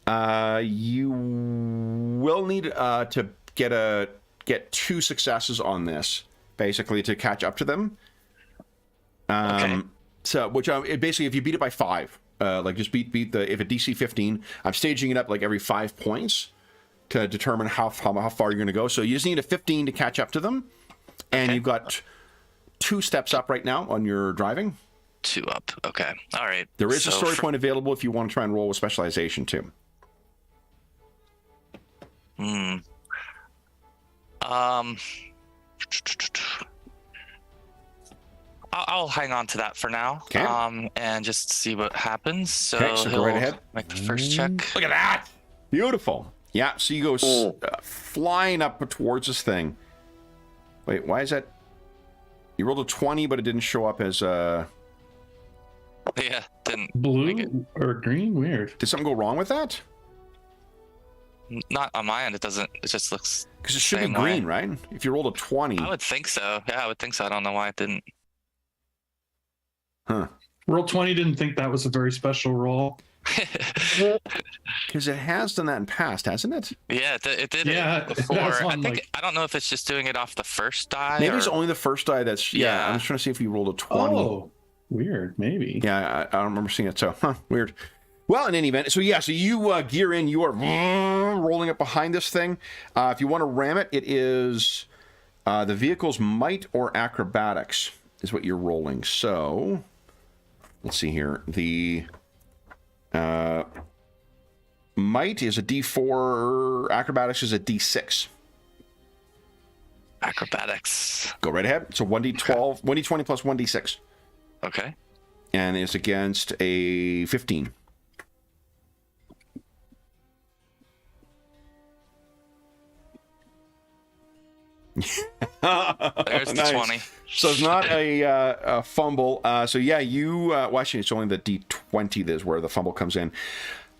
You will need to get 2 successes on this, basically, to catch up to them. Okay. So, which basically, if you beat it by 5, like just beat the, if a DC 15, I'm staging it up like every 5 points to determine how far you're going to go. So you just need a 15 to catch up to them, and you've got 2 steps up right now on your driving. 2 up. Okay. All right. There is a story point available if you want to try and roll with specialization too. I'll hang on to that for now. Okay. And just see what happens. So, okay, so go right ahead. Make the first check. Look at that. Beautiful. Yeah, so you go flying up towards this thing. Wait, why is that? You rolled a 20, but it didn't show up as Yeah, didn't Blue or green? Weird. Did something go wrong with that? Not on my end. It doesn't. It just looks. Because it should be same green, way. right? If you rolled a 20. I would think so. Yeah, I would think so. I don't know why it didn't. Huh. Roll 20 didn't think that was a very special roll. Because it has done that in past, hasn't it? Yeah, it did Yeah, it before. that's I on, think like- I don't know if it's just doing it off the first die. Maybe or... it's only the first die that's... Yeah, Yeah. I'm just trying to see if you rolled a 20. Oh, weird. Maybe. Yeah, I don't remember seeing it, so, weird. Well, in any event, so yeah, so you gear in, you are rolling up behind this thing. If you want to ram it, it is the vehicle's might or acrobatics is what you're rolling. So, let's see here. The might is a D4, acrobatics is a D6. Acrobatics. Go right ahead. So 1D12, 1D20 plus 1D6. Okay. And it's against a 15. There's the 20. So it's not a fumble. So yeah, you well, actually it's only the D20 that is where the fumble comes in.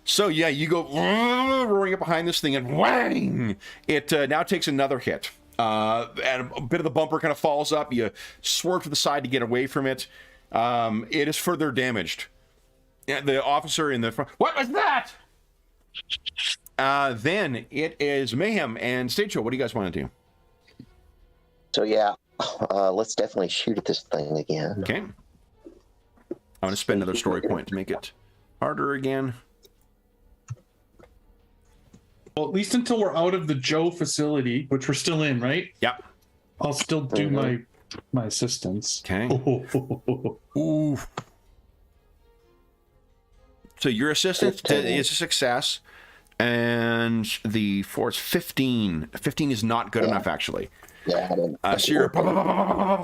So yeah, you go roaring up behind this thing and whang! It now takes another hit. And a bit of the bumper kind of falls up. You swerve to the side to get away from it. It is further damaged. Yeah, the officer in the front. What was that? Then it is Mayhem and Stage Show. What do you guys want to do? So yeah, let's definitely shoot at this thing again. Okay. I'm going to spend another story point to make it harder again. Well, at least until we're out of the Joe facility, which we're still in, right? Yep. I'll still do my assistance. Okay. Ooh. So your assistance is a success, and the force 15. 15 is not good enough, actually. Yeah, So you're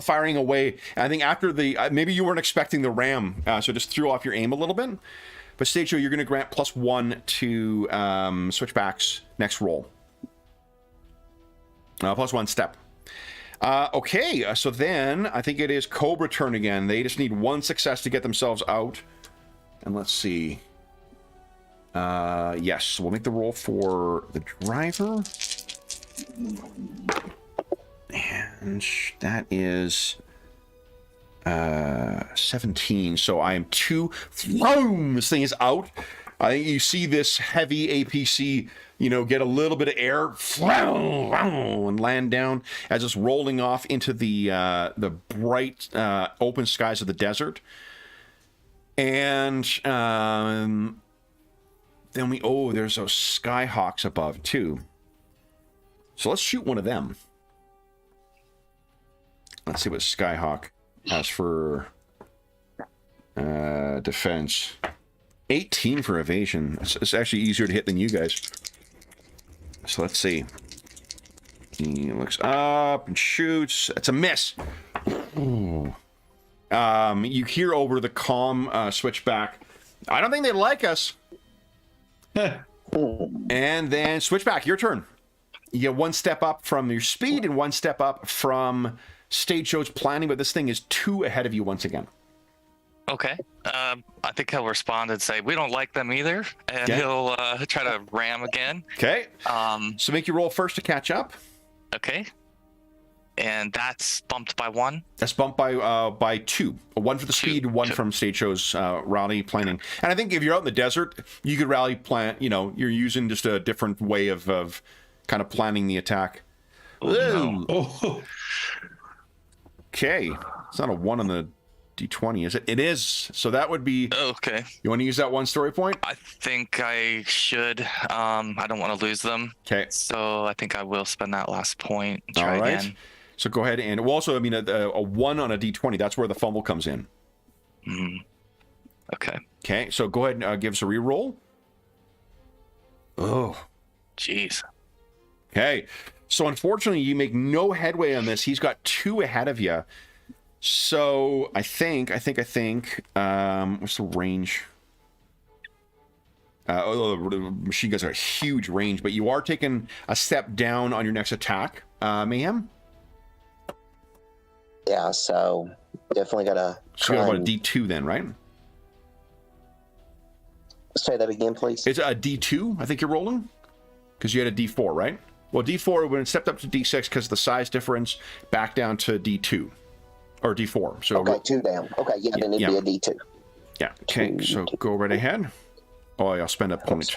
firing away. I think after the maybe you weren't expecting the ram, so just threw off your aim a little bit. But Stage Show, you're going to grant +1 to Switchback's next roll. +1 step. Okay, so then I think it is Cobra turn again. They just need 1 success to get themselves out. And let's see. Yes, so we'll make the roll for the driver. And that is 17. So I am 2. Vroom, this thing is out. I think you see this heavy APC, get a little bit of air and land down as it's rolling off into the bright open skies of the desert. And then there's those Skyhawks above too. So let's shoot one of them. Let's see what Skyhawk has for defense. 18 for evasion. It's actually easier to hit than you guys. So let's see. He looks up and shoots. It's a miss. Ooh. You hear over the comm switchback. I don't think they like us. And then switchback, your turn. You get one step up from your speed and one step up from Stage Joe's planning, but this thing is 2 ahead of you once again. Okay. I think he'll respond and say, we don't like them either. And he'll try to ram again. Okay. So make your roll first to catch up. Okay. And that's bumped by 1. That's bumped by 2. 1 for the speed, 1 from Stage Show's rally planning. And I think if you're out in the desert, you could rally plan. You know, you're using just a different way of kind of planning the attack. No. Oh. Okay. It's not a 1 on the D20, is it? It is. So that would be. Okay. You want to use that 1 story point? I think I should. I don't want to lose them. Okay. So I think I will spend that last point and try All right. again. So go ahead and also, I mean, a 1 on a D20. That's where the fumble comes in. Okay. Okay. So go ahead and give us a reroll. Oh. Jeez. Okay. So unfortunately, you make no headway on this. He's got 2 ahead of you. So I think. What's the range? Machine guns are a huge range, but you are taking a step down on your next attack, Mayhem. Yeah, so definitely gotta. So you got about a D2 then, right? Say that again, please. It's a D2. I think you're rolling because you had a D4, right? Well, D4 when it stepped up to D6 because of the size difference, back down to D2 or D4. So okay, 2 down. Okay, yeah, then it'd be a D2. Yeah. Okay, so go right ahead. Oh, yeah, I'll spend a point.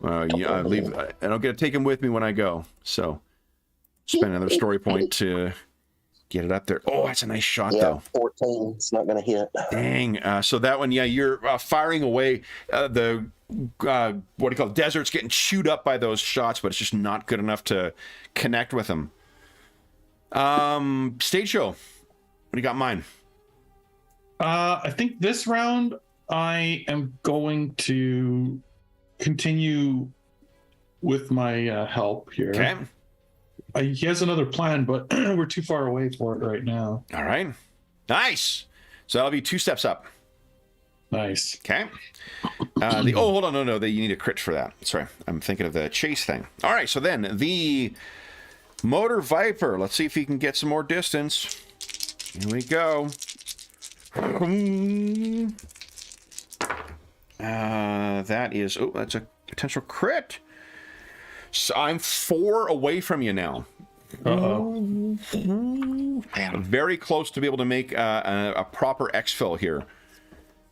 I leave. I don't get to take him with me when I go. So spend another story point to get it up there. Oh, that's a nice shot, though. 14. It's not going to hit. Dang. So that one, you're firing away. The what do you call it? Desert's getting chewed up by those shots, but it's just not good enough to connect with them. Stage Show. What do you got in mind? I think this round I am going to continue with my help here. Okay. He has another plan, but we're too far away for it right now. All right. Nice. So that'll be 2 steps up. Nice. Okay. Hold on. No. You need a crit for that. Sorry. I'm thinking of the chase thing. All right. So then the Motor Viper. Let's see if he can get some more distance. Here we go. That's a potential crit. So I'm 4 away from you now. Uh-oh. Damn. Very close to be able to make a proper exfil here.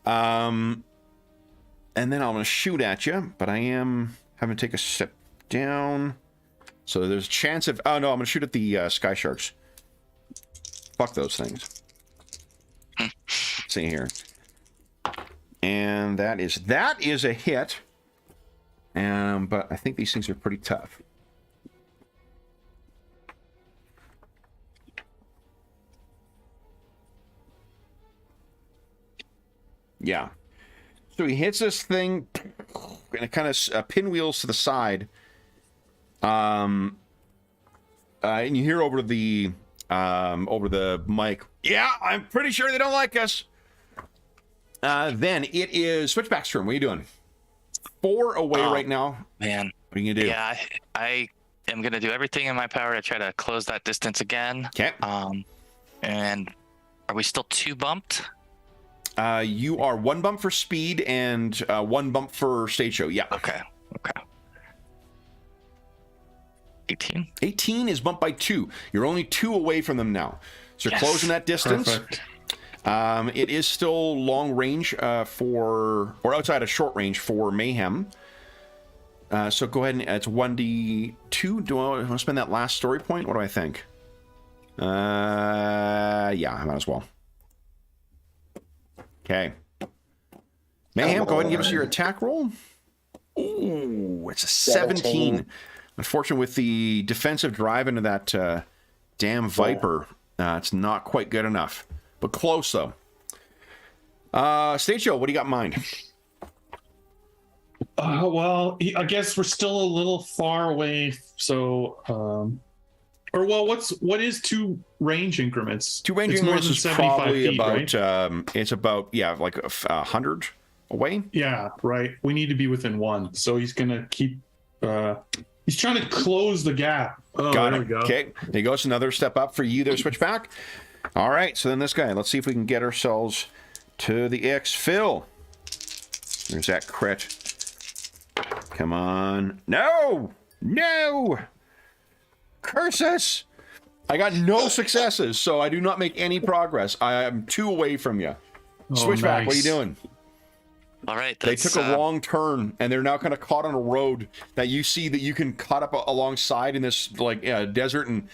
And then I'm going to shoot at you, but I am having to take a step down. So there's a chance of... Oh, no, I'm going to shoot at the Sky Sharks. Fuck those things. Let's see here. And that is a hit. But I think these things are pretty tough. Yeah. So he hits this thing, and it kind of pinwheels to the side. And you hear over the mic, yeah, I'm pretty sure they don't like us. Then it is Switchback's turn. What are you doing? 4 away right now. Man. What are you gonna do? Yeah, I am gonna do everything in my power to try to close that distance again. Okay. And are we still 2 bumped? You are 1 bump for speed and 1 bump for Stage Show. Yeah. Okay. 18. 18 is bumped by 2. You're only 2 away from them now. So you're closing that distance. Perfect. It is still long range or outside of short range for Mayhem. So go ahead and it's 1d2. Do I want to spend that last story point? What do I think? Yeah, I might as well. Okay. Mayhem, go ahead and give us your attack roll. Ooh, it's a 17. Unfortunately, with the defensive drive into that damn Viper, it's not quite good enough. But close, though. Stage Show, what do you got in mind? Well, I guess we're still a little far away. So, or well, what is 2 range increments? Two range It's increments is 75 probably feet, about right? it's about like 100 away. Yeah, right. We need to be within 1. So he's gonna keep. He's trying to close the gap. Oh, Got there it. we go. Okay, there goes another step up for you there, Switchback. All right, so then this guy, let's see if we can get ourselves to the X. Phil. There's that crit. Come on. No! No! Curses! I got no successes, so I do not make any progress. I am 2 away from you. Oh, Switchback, what are you nice. doing? All right. They That's, took a wrong turn, and they're now kind of caught on a road that you see that you can cut up alongside in this like desert and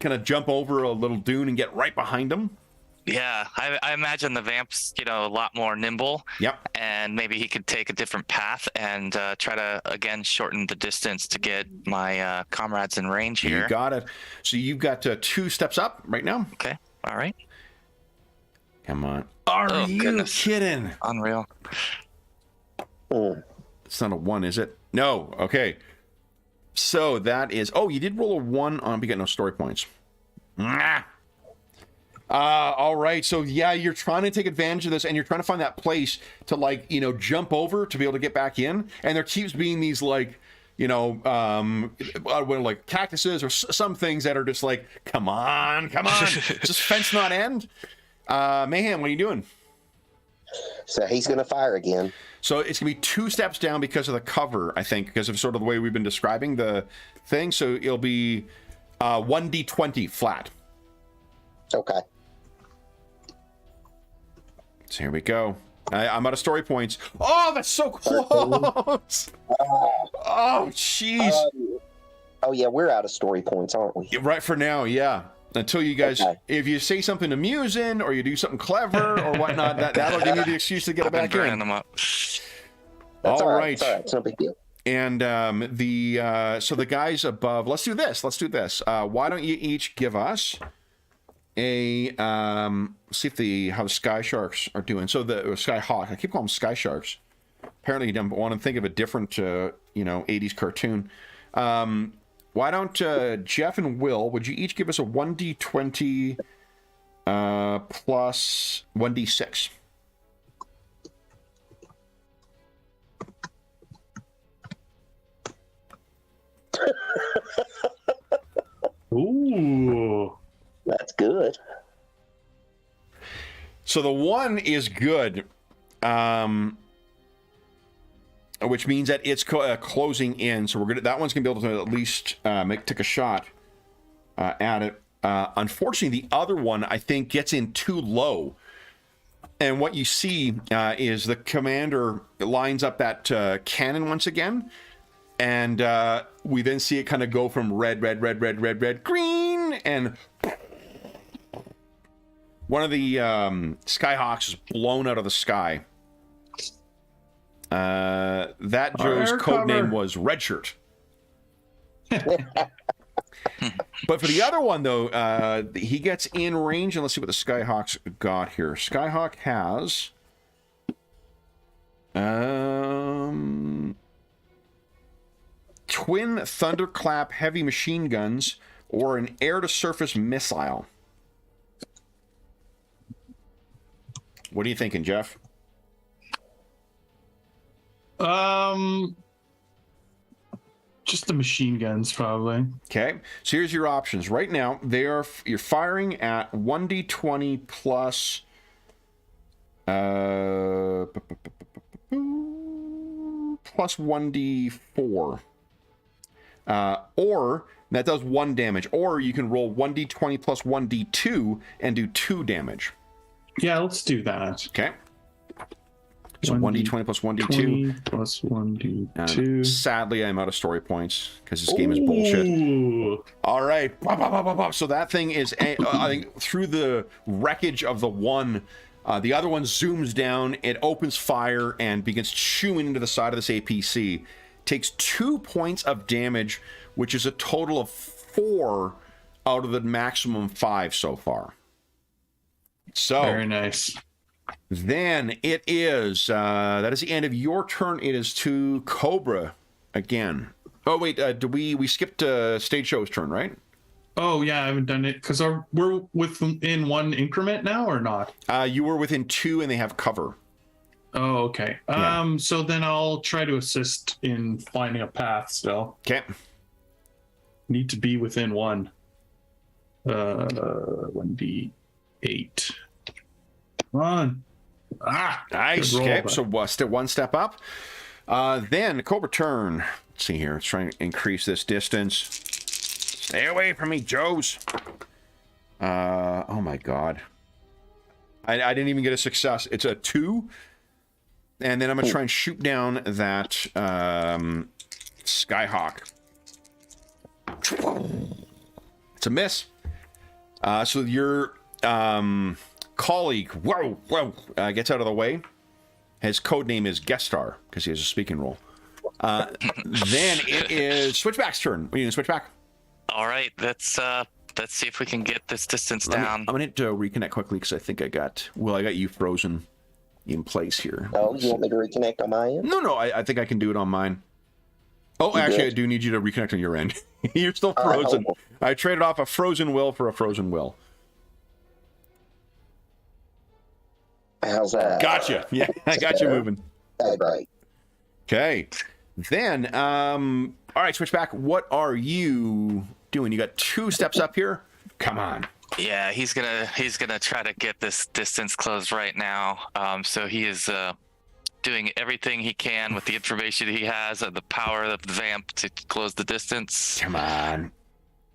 kind of jump over a little dune and get right behind them. Yeah, I imagine the vamp's, a lot more nimble. Yep. And maybe he could take a different path and try to, again, shorten the distance to get my comrades in range here. You got it. So you've got 2 steps up right now. Okay. All right. Come on. Are you goodness. kidding? Unreal. It's not a 1, is it? No. Okay. So that is... Oh, you did roll a 1 on... You got no story points. All right. So, yeah, you're trying to take advantage of this, and you're trying to find that place to, jump over to be able to get back in. And there keeps being these, like cactuses or some things that are just like, come on. Just fence not end. Mayhem, what are you doing? So he's going to fire again. So it's going to be 2 steps down because of the cover, I think, because of sort of the way we've been describing the thing. So it'll be 1d20 flat. Okay. So here we go. I'm out of story points. Oh, that's so close. Oh, jeez. Oh, yeah, we're out of story points, aren't we? Right for now, yeah. Until you guys, Okay. if you say something amusing or you do something clever or whatnot, that'll give you the excuse to get it back Burning in. them up. That's All all right. It's all right. It's no big deal. And so the guys above, let's do this. Why don't you each give us a see how the Sky Sharks are doing. So the Sky Hawk, I keep calling them Sky Sharks. Apparently you don't want to think of a different 80s cartoon. Why don't Jeff and Will, would you each give us a 1d20 plus 1d6? Ooh. That's good. So the 1 is good, which means that it's closing in. So that one's gonna be able to at least take a shot at it. Unfortunately, the other one I think gets in too low. And what you see is the commander lines up that cannon once again, and we then see it kind of go from red, green, and one of the Skyhawks is blown out of the sky. That Joe's code name was Redshirt. But for the other one, though, he gets in range, and let's see what the Skyhawks got here. Skyhawk has twin thunderclap heavy machine guns or an air-to-surface missile. What are you thinking, Jeff? Just the machine guns, probably. Okay, so here's your options. Right now, you're firing at 1d20 plus plus 1d4. Or that does 1 damage. Or you can roll 1d20 plus 1d2 and do 2 damage. Yeah, let's do that. Okay. So 1d20 plus 1d2. Plus 1d2. Sadly, I'm out of story points because this game is bullshit. Ooh. All right. So that thing is, I think, through the wreckage of the one, the other one zooms down, it opens fire and begins chewing into the side of this APC. Takes 2 points of damage, which is a total of 4 out of the maximum 5 so far. So Very nice. Then it is, that is the end of your turn. It is to Cobra again. Oh, wait, we skipped Stage Show's turn, right? Oh, yeah, I haven't done it because we're within one increment now or not? You were within 2 and they have cover. Oh, okay. Yeah. So then I'll try to assist in finding a path still. Okay. Need to be within 1. 1d8. Come on. Nice. Good roll, Okay, but- so one step up. Then Cobra turn. Let's see here. Let's try and increase this distance. Stay away from me, Joes. Oh my god. I didn't even get a success. It's a 2. And then I'm gonna try and shoot down that Skyhawk. It's a miss. So your colleague, gets out of the way. His code name is Guest Star because he has a speaking role. Then it is Switchback's turn. Are you gonna switchback? All right, let's see if we can get this distance down. I'm gonna hit reconnect quickly because I think I got you frozen in place here. Oh, you want me to reconnect on my end? No, I think I can do it on mine. Oh, You actually, good? I do need you to reconnect on your end. You're still frozen. I traded off a frozen will for a frozen will. How's that? Gotcha. Yeah, I got you moving. Right. Okay. Then, all right, Switchback, what are you doing? You got 2 steps up here. Come on. Yeah, he's gonna try to get this distance closed right now. So he is doing everything he can with the information he has and the power of the vamp to close the distance. Come on.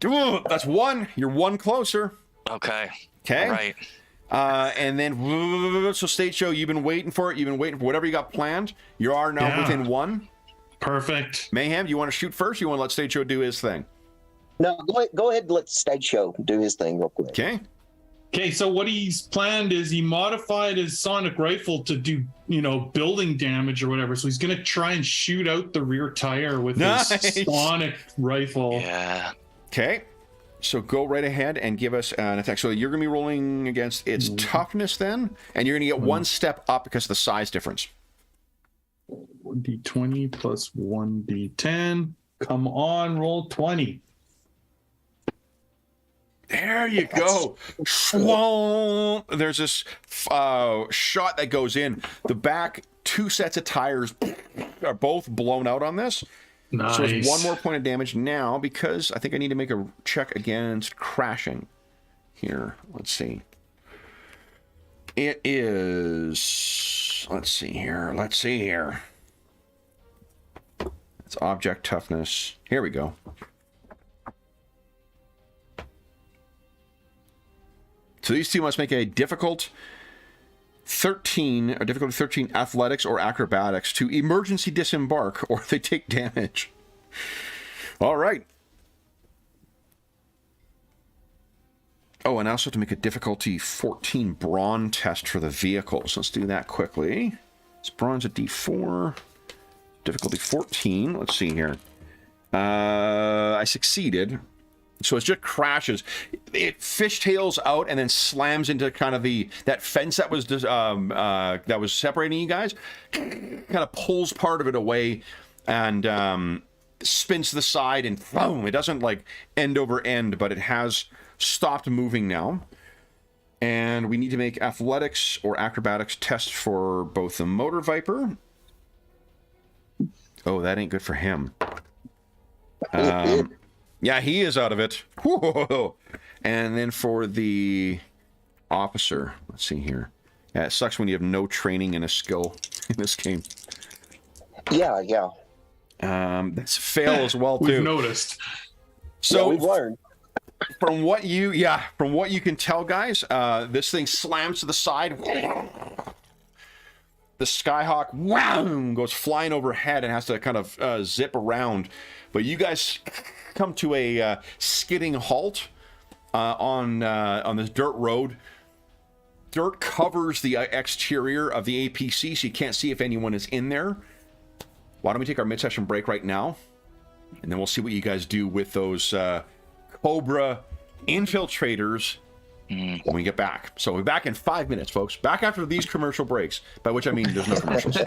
Ooh, that's 1. You're 1 closer. Okay. Okay. All right. And then, so Stage Show, you've been waiting for it. You've been waiting for whatever you got planned. You are now within 1. Perfect. Mayhem, you want to shoot first? You want to let Stage Show do his thing? No, go ahead and let Stage Show do his thing real quick. Okay. Okay, so what he's planned is he modified his sonic rifle to do, building damage or whatever. So he's going to try and shoot out the rear tire with his sonic rifle. Yeah. Okay. So go right ahead and give us an attack. So you're going to be rolling against its toughness then, and you're going to get 1 step up because of the size difference. 1d20 plus 1d10. Come on, roll 20. There you go. Swamp. There's this shot that goes in. The back 2 sets of tires are both blown out on this. Nice. So it's 1 more point of damage now because I think I need to make a check against crashing. Here, let's see. It is... Let's see here. It's object toughness. Here we go. So these 2 must make a difficult 13 or difficulty 13 athletics or acrobatics to emergency disembark or they take damage. All right. Oh, and I also have to make a difficulty 14 brawn test for the vehicles. Let's do that quickly. It's brawn's a D4. Difficulty 14. Let's see here. I succeeded. So it just crashes. It fishtails out and then slams into kind of that fence that was separating you guys. Kind of pulls part of it away and spins to the side and boom! It doesn't like end over end, but it has stopped moving now. And we need to make athletics or acrobatics tests for both the Motor Viper. Oh, that ain't good for him. Yeah, he is out of it. Whoa. And then for the officer, let's see here. Yeah, it sucks when you have no training in a skill in this game. Yeah. That's a fail as well too. We've noticed. So we've learned. From what you can tell, guys, this thing slams to the side. The Skyhawk goes flying overhead and has to kind of zip around. But you guys come to a skidding halt on this dirt road. Dirt covers the exterior of the APC, so you can't see if anyone is in there. Why don't we take our mid-session break right now, and then we'll see what you guys do with those Cobra infiltrators when we get back. So we'll be back in 5 minutes, folks. Back after these commercial breaks, by which I mean there's no commercials.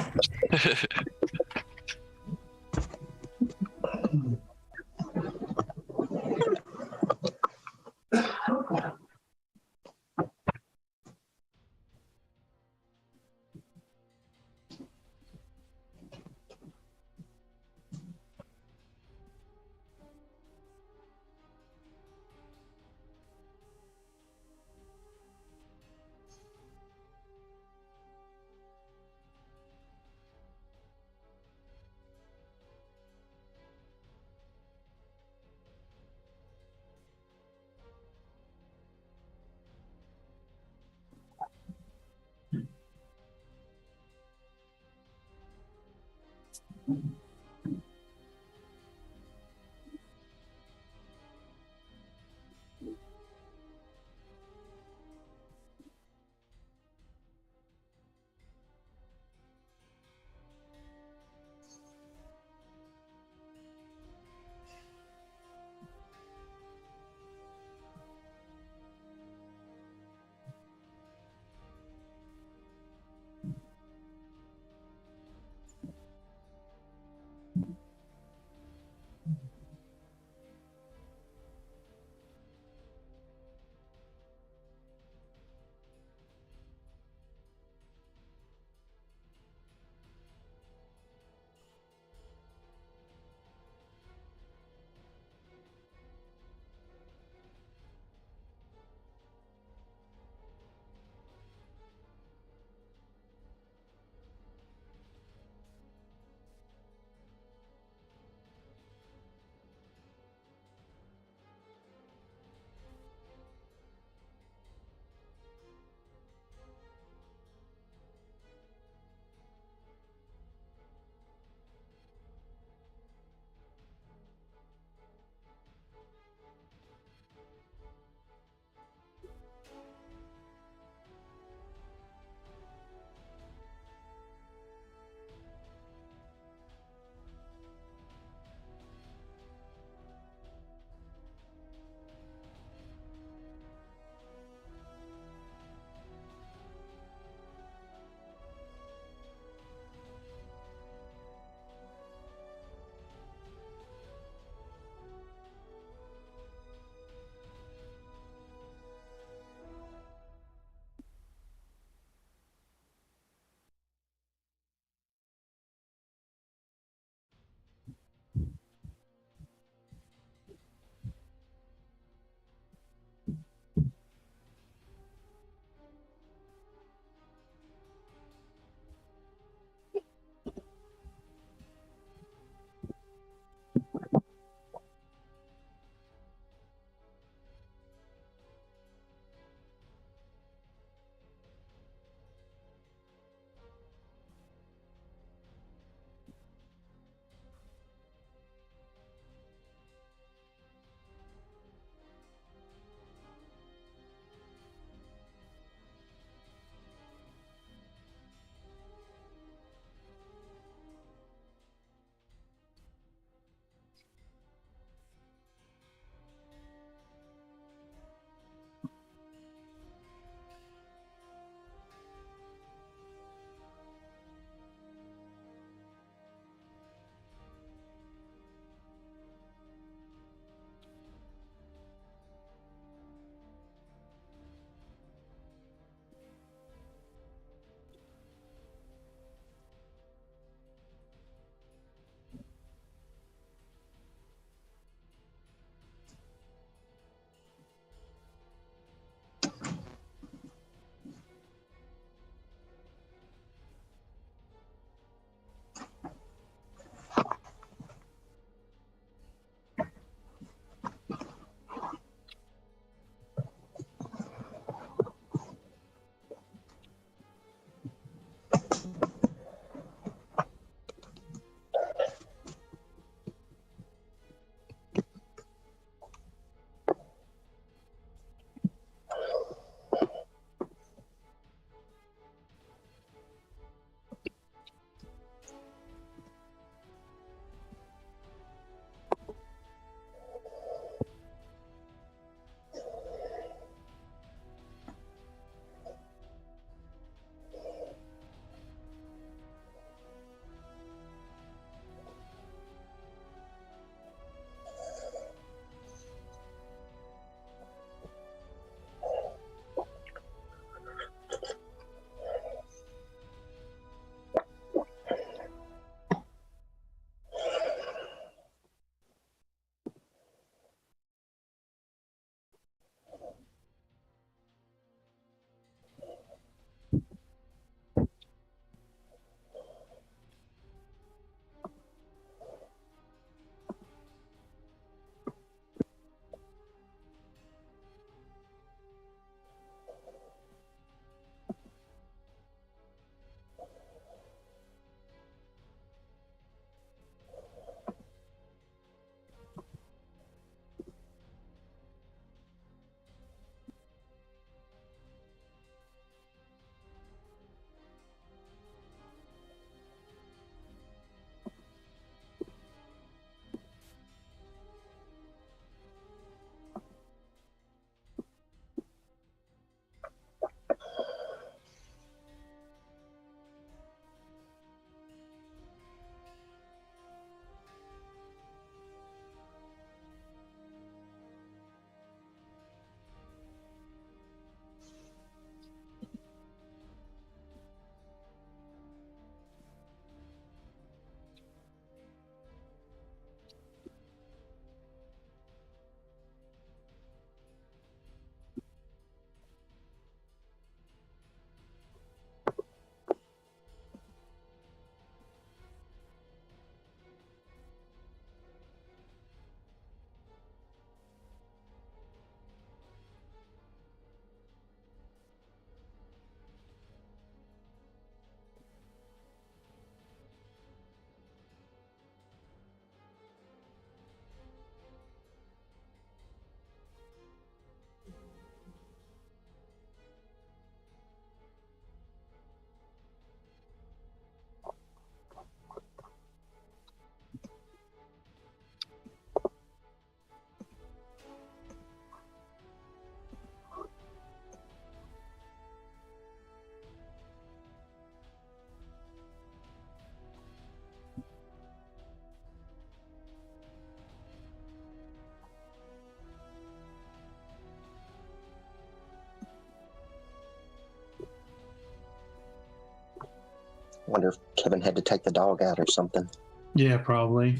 Wonder if Kevin had to take the dog out or something. Yeah, probably.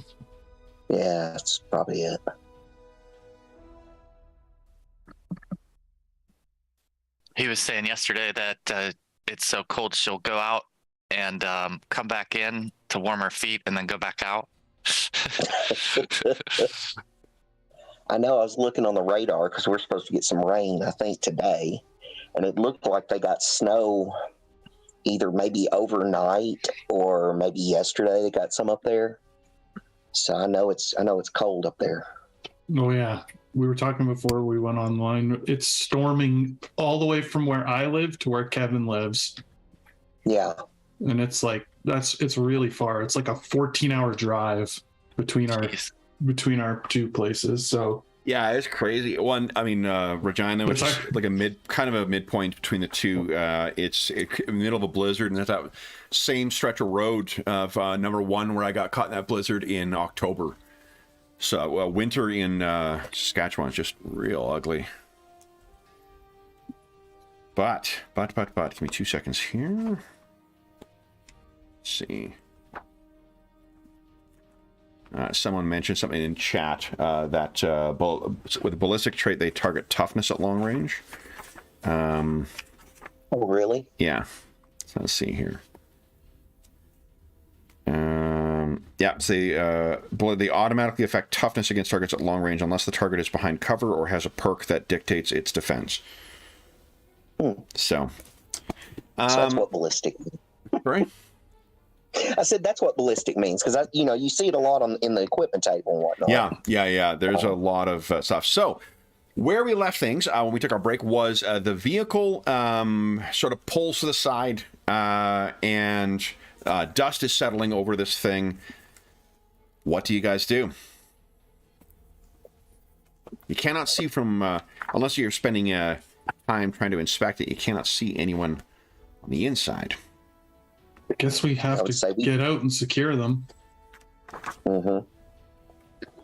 Yeah, that's probably it. He was saying yesterday that it's so cold she'll go out and come back in to warm her feet and then go back out. I know I was looking on the radar because we're supposed to get some rain, I think, today. And it looked like they got snow either maybe overnight or maybe yesterday they got some up there. So I know it's cold up there. Oh yeah, we were talking before we went online. It's storming all the way from where I live to where Kevin lives, Yeah. and it's like it's really far. It's like a 14-hour drive between Jeez. our two places. So Yeah, it's crazy. One, I mean, Regina, which is like a midpoint between the two. It's in the middle of a blizzard, and that's that same stretch of road of number one where I got caught in that blizzard in October. So winter in Saskatchewan is just real ugly. But, give me 2 seconds here. Let's see. Someone mentioned something in chat that with a ballistic trait, they target toughness at long range. Oh, really? Yeah. So let's see here. Yeah, so they automatically affect toughness against targets at long range unless the target is behind cover or has a perk that dictates its defense. So that's what ballistic means. Right? I said that's what ballistic means because you see it a lot in the equipment table and whatnot. Yeah. There's a lot of stuff. So where we left things when we took our break was the vehicle sort of pulls to the side and dust is settling over this thing. What do you guys do? You cannot see from unless you're spending time trying to inspect it. You cannot see anyone on the inside. I guess we have to get out and secure them. Mm-hmm.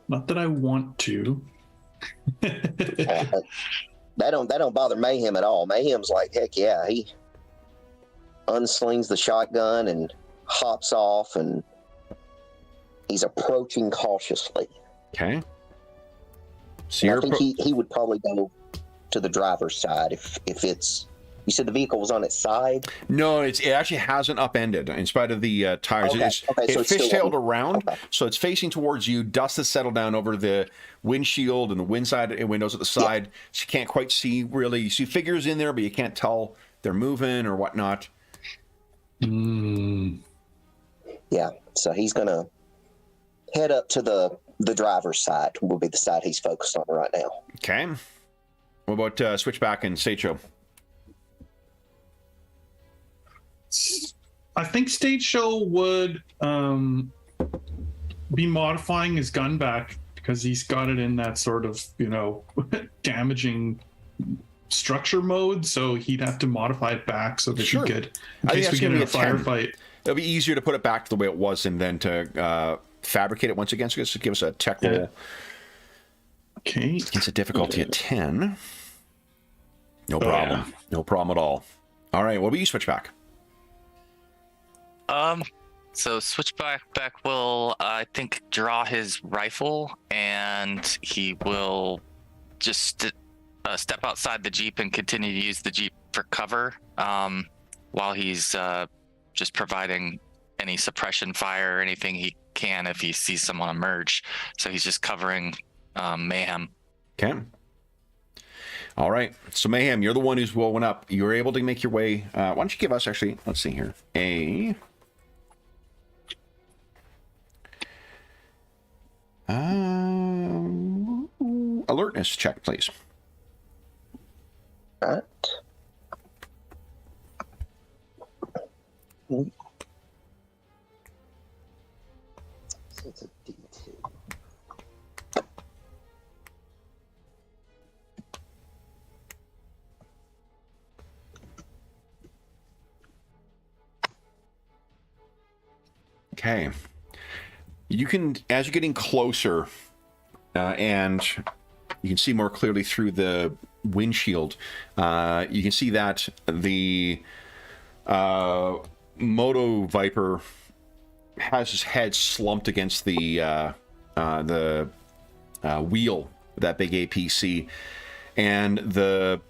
Not that I want to. That don't bother Mayhem at all. Mayhem's like, heck yeah, he unslings the shotgun and hops off, and he's approaching cautiously. Okay. So I think he would probably go to the driver's side if it's. You said the vehicle was on its side? No, it actually hasn't upended in spite of the tires. Okay. It's fishtailed around, so it's facing towards you. Dust has settled down over the windshield and the windows at the side, so you can't quite see really. You see figures in there, but you can't tell they're moving or whatnot. Mm. Yeah, so he's going to head up to the driver's side, will be the side he's focused on right now. Okay. What about Switchback and Stage Show? I think Stage Show would be modifying his gun back because he's got it in that sort of, damaging structure mode. So he'd have to modify it back so that he could, in case we get in a firefight. It'll be easier to put it back to the way it was and then to fabricate it once again. So just give us a tech roll. Okay. It's a difficulty at 10. No problem. Yeah. No problem at all. All right. What about you, Switchback? So Switchback will, I think, draw his rifle, and he will just step outside the Jeep and continue to use the Jeep for cover, while he's just providing any suppression fire or anything he can if he sees someone emerge. So he's just covering Mayhem. Okay. All right. So Mayhem, you're the one who's blowing up. You're able to make your way. Why don't you give us, actually, let's see here, a alertness check, please. All right. So it's a D2. Okay. You can, as you're getting closer, and you can see more clearly through the windshield, you can see that the Moto Viper has his head slumped against the wheel of that big APC, and the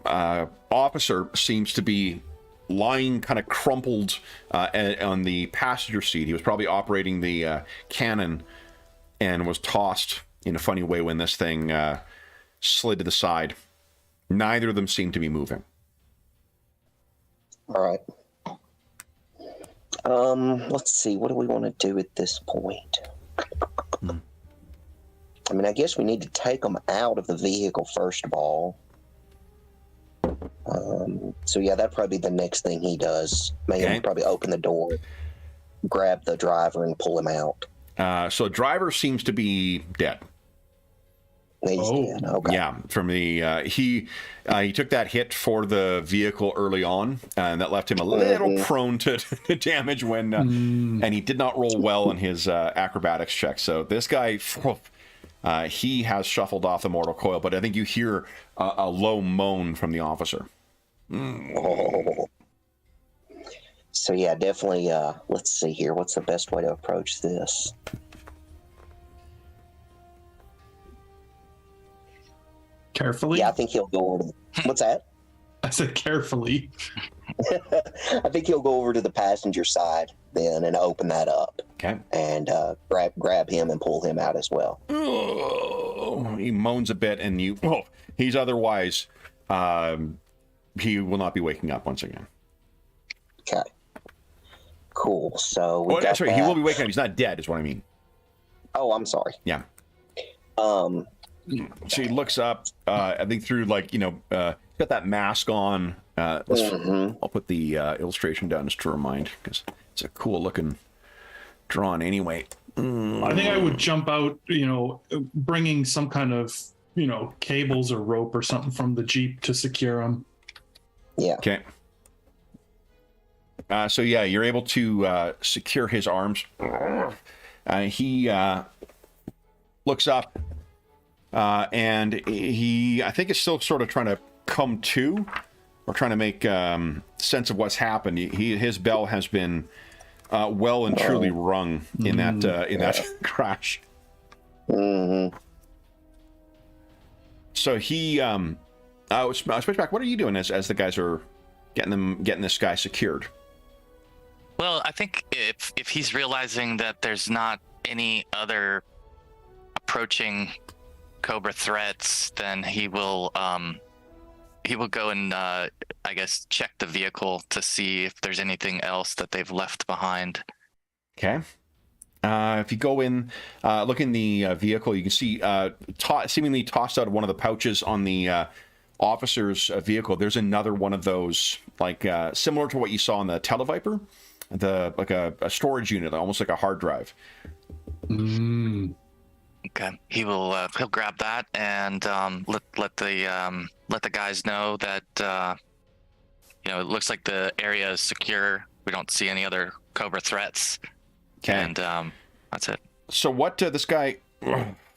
officer seems to be lying kind of crumpled on the passenger seat. He was probably operating the cannon and was tossed in a funny way when this thing slid to the side. Neither of them seem to be moving. All right. Let's see. What do we want to do at this point? I mean, I guess we need to take them out of the vehicle first of all. So yeah, that'd probably be the next thing he does. Maybe probably open the door, grab the driver, and pull him out. So the driver seems to be dead. He's dead. Okay. Yeah, from the he took that hit for the vehicle early on, and that left him a little prone to damage when, and he did not roll well on his acrobatics check. So this guy, he has shuffled off the mortal coil, but I think you hear a low moan from the officer. Oh. So yeah, definitely. Let's see here. What's the best way to approach this? Carefully? Yeah, I think he'll go over to what's that? I said carefully. I think he'll go over to the passenger side then and open that up. Okay. And grab him and pull him out as well. Oh, he moans a bit, and he's otherwise, he will not be waking up once again. Okay. Cool. So he will be waking up. He's not dead, is what I mean. Oh, I'm sorry. Yeah. She looks up, I think through got that mask on. I'll put the illustration down just to remind, because it's a cool looking drawing anyway. I think I would jump out, bringing some kind of, cables or rope or something from the Jeep to secure him. Yeah. Okay. So yeah, you're able to secure his arms. He looks up, and he, I think, is still sort of trying to come to, or trying to make sense of what's happened. His bell has been well and truly rung in that crash. Mm-hmm. So he, Switchback, what are you doing as the guys are getting this guy secured? Well, I think if he's realizing that there's not any other approaching Cobra threats, then he will go and I guess check the vehicle to see if there's anything else that they've left behind. Okay. If you go in, look in the vehicle, you can see seemingly tossed out of one of the pouches on the officer's vehicle. There's another one of those, similar to what you saw on the Televiper, a storage unit, almost like a hard drive. Okay, he'll grab that and let the guys know that it looks like the area is secure. We don't see any other Cobra threats. Okay, and that's it. So what this guy,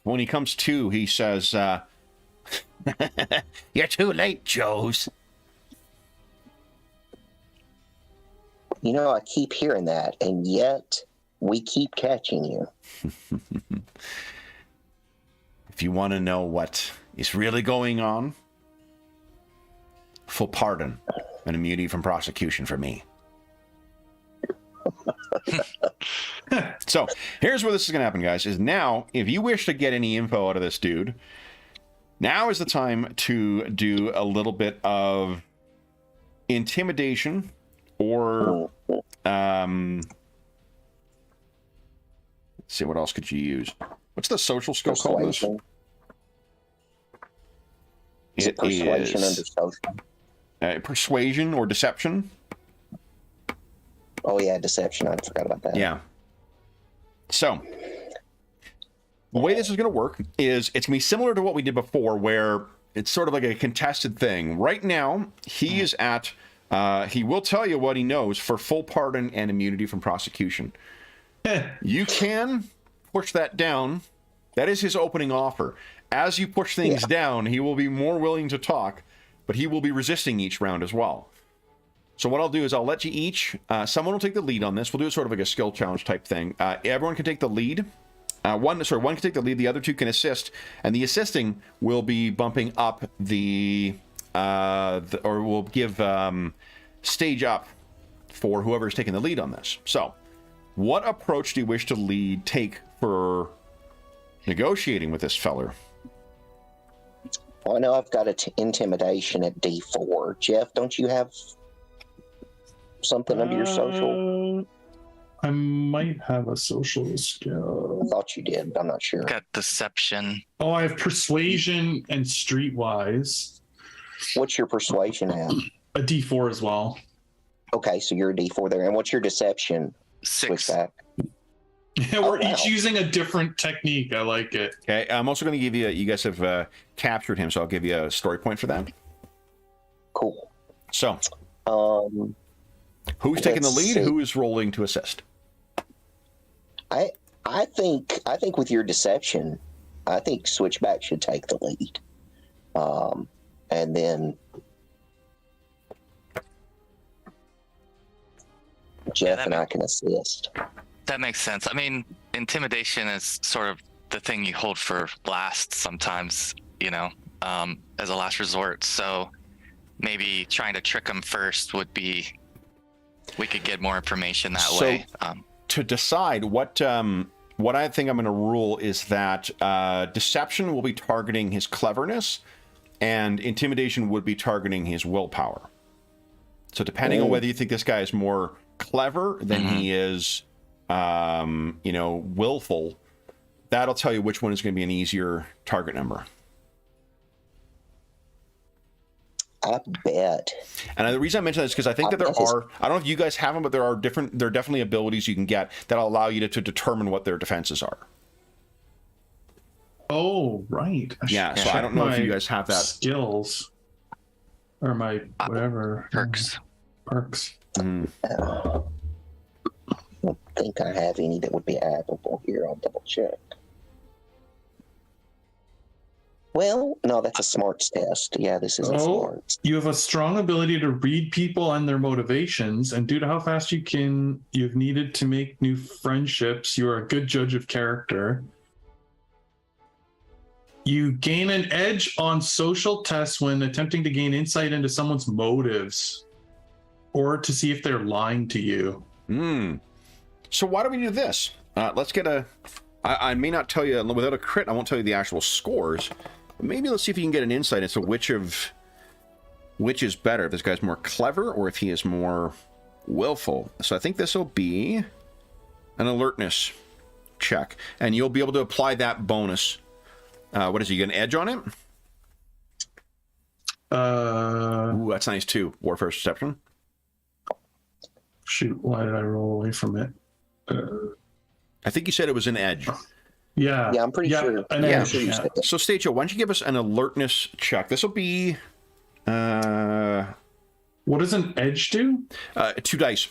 when he comes to, he says, "You're too late, Joes." I keep hearing that, and yet we keep catching you. If you want to know what is really going on, full pardon and immunity from prosecution for me. So here's where this is going to happen, guys, is now, if you wish to get any info out of this dude, now is the time to do a little bit of intimidation or let's see, what else could you use? What's the social skill called? Persuasion. Is it persuasion under social? Persuasion or deception? Oh yeah, deception. I forgot about that. Yeah. So the way this is going to work is it's going to be similar to what we did before, where it's sort of like a contested thing. Right now, he is at, he will tell you what he knows for full pardon and immunity from prosecution. You can push that down. That is his opening offer. As you push things down, he will be more willing to talk, but he will be resisting each round as well. So what I'll do is I'll let you each, someone will take the lead on this. We'll do it sort of like a skill challenge type thing. Everyone can take the lead. One can take the lead, the other two can assist, and the assisting will be bumping up or will give stage up for whoever's taking the lead on this. So, what approach do you wish to take for negotiating with this feller? Well, I know I've got intimidation at D4. Jeff, don't you have something under your social? I might have a social skill. I thought you did, but I'm not sure. Got deception. Oh, I have persuasion and streetwise. What's your persuasion at? A D4 as well. Okay, so you're a D4 there. And what's your deception? 6. Switchback. We're each using a different technique. I like it. Okay, I'm also going to give you, you guys have captured him, so I'll give you a story point for that. Cool. So, who's taking the let's lead? see. Who is rolling to assist? I think with your deception, I think Switchback should take the lead. And then Jeff and I can assist. That makes sense. I mean, intimidation is sort of the thing you hold for last sometimes, as a last resort. So maybe trying to trick them first would be, we could get more information that way. To decide what I think I'm going to rule is that deception will be targeting his cleverness, and intimidation would be targeting his willpower. So depending on whether you think this guy is more clever than he is, willful, that'll tell you which one is going to be an easier target number. I bet. And the reason I mention that is because I think that there are, I don't know if you guys have them, but there are definitely abilities you can get that'll allow you to determine what their defenses are. Oh, right. So I don't know if you guys have that. Skills. Or my whatever. Perks. Mm. I don't think I have any that would be applicable here. I'll double check. Well, no, that's a smarts test. Yeah, this isn't smarts. You have a strong ability to read people and their motivations, and due to how fast you've needed to make new friendships, you are a good judge of character. You gain an edge on social tests when attempting to gain insight into someone's motives, or to see if they're lying to you. So why don't we do this? Let's get I may not tell you, without a crit, I won't tell you the actual scores. Maybe let's see if you can get an insight into which is better, if this guy's more clever or if he is more willful. So I think this will be an alertness check, and you'll be able to apply that bonus. What is he, you get an edge on it? Ooh, that's nice too. Warfare Perception. Shoot, why did I roll away from it? I think you said it was an edge. Yeah, I'm pretty sure. An Yeah, edge, sure you yeah. said that. So Stacio, why don't you give us an alertness check? This will be What does an edge do? 2 dice.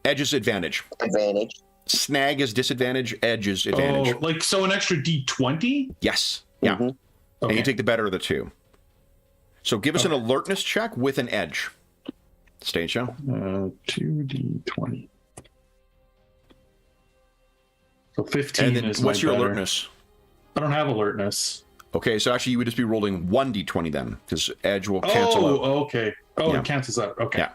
Edge is advantage. Advantage. Snag is disadvantage. Edge is advantage. Oh, like so an extra D20? Yes. Yeah. Mhm. And you Okay. take the better of the two. So give us an alertness check with an edge. Stacio. 2D20. So 15 And then is what's my your better. alertness? I don't have alertness. Okay, so actually you would just be rolling 1d20 then, because edge will cancel out. Okay. Oh, Yeah. it cancels out. Okay. Yeah.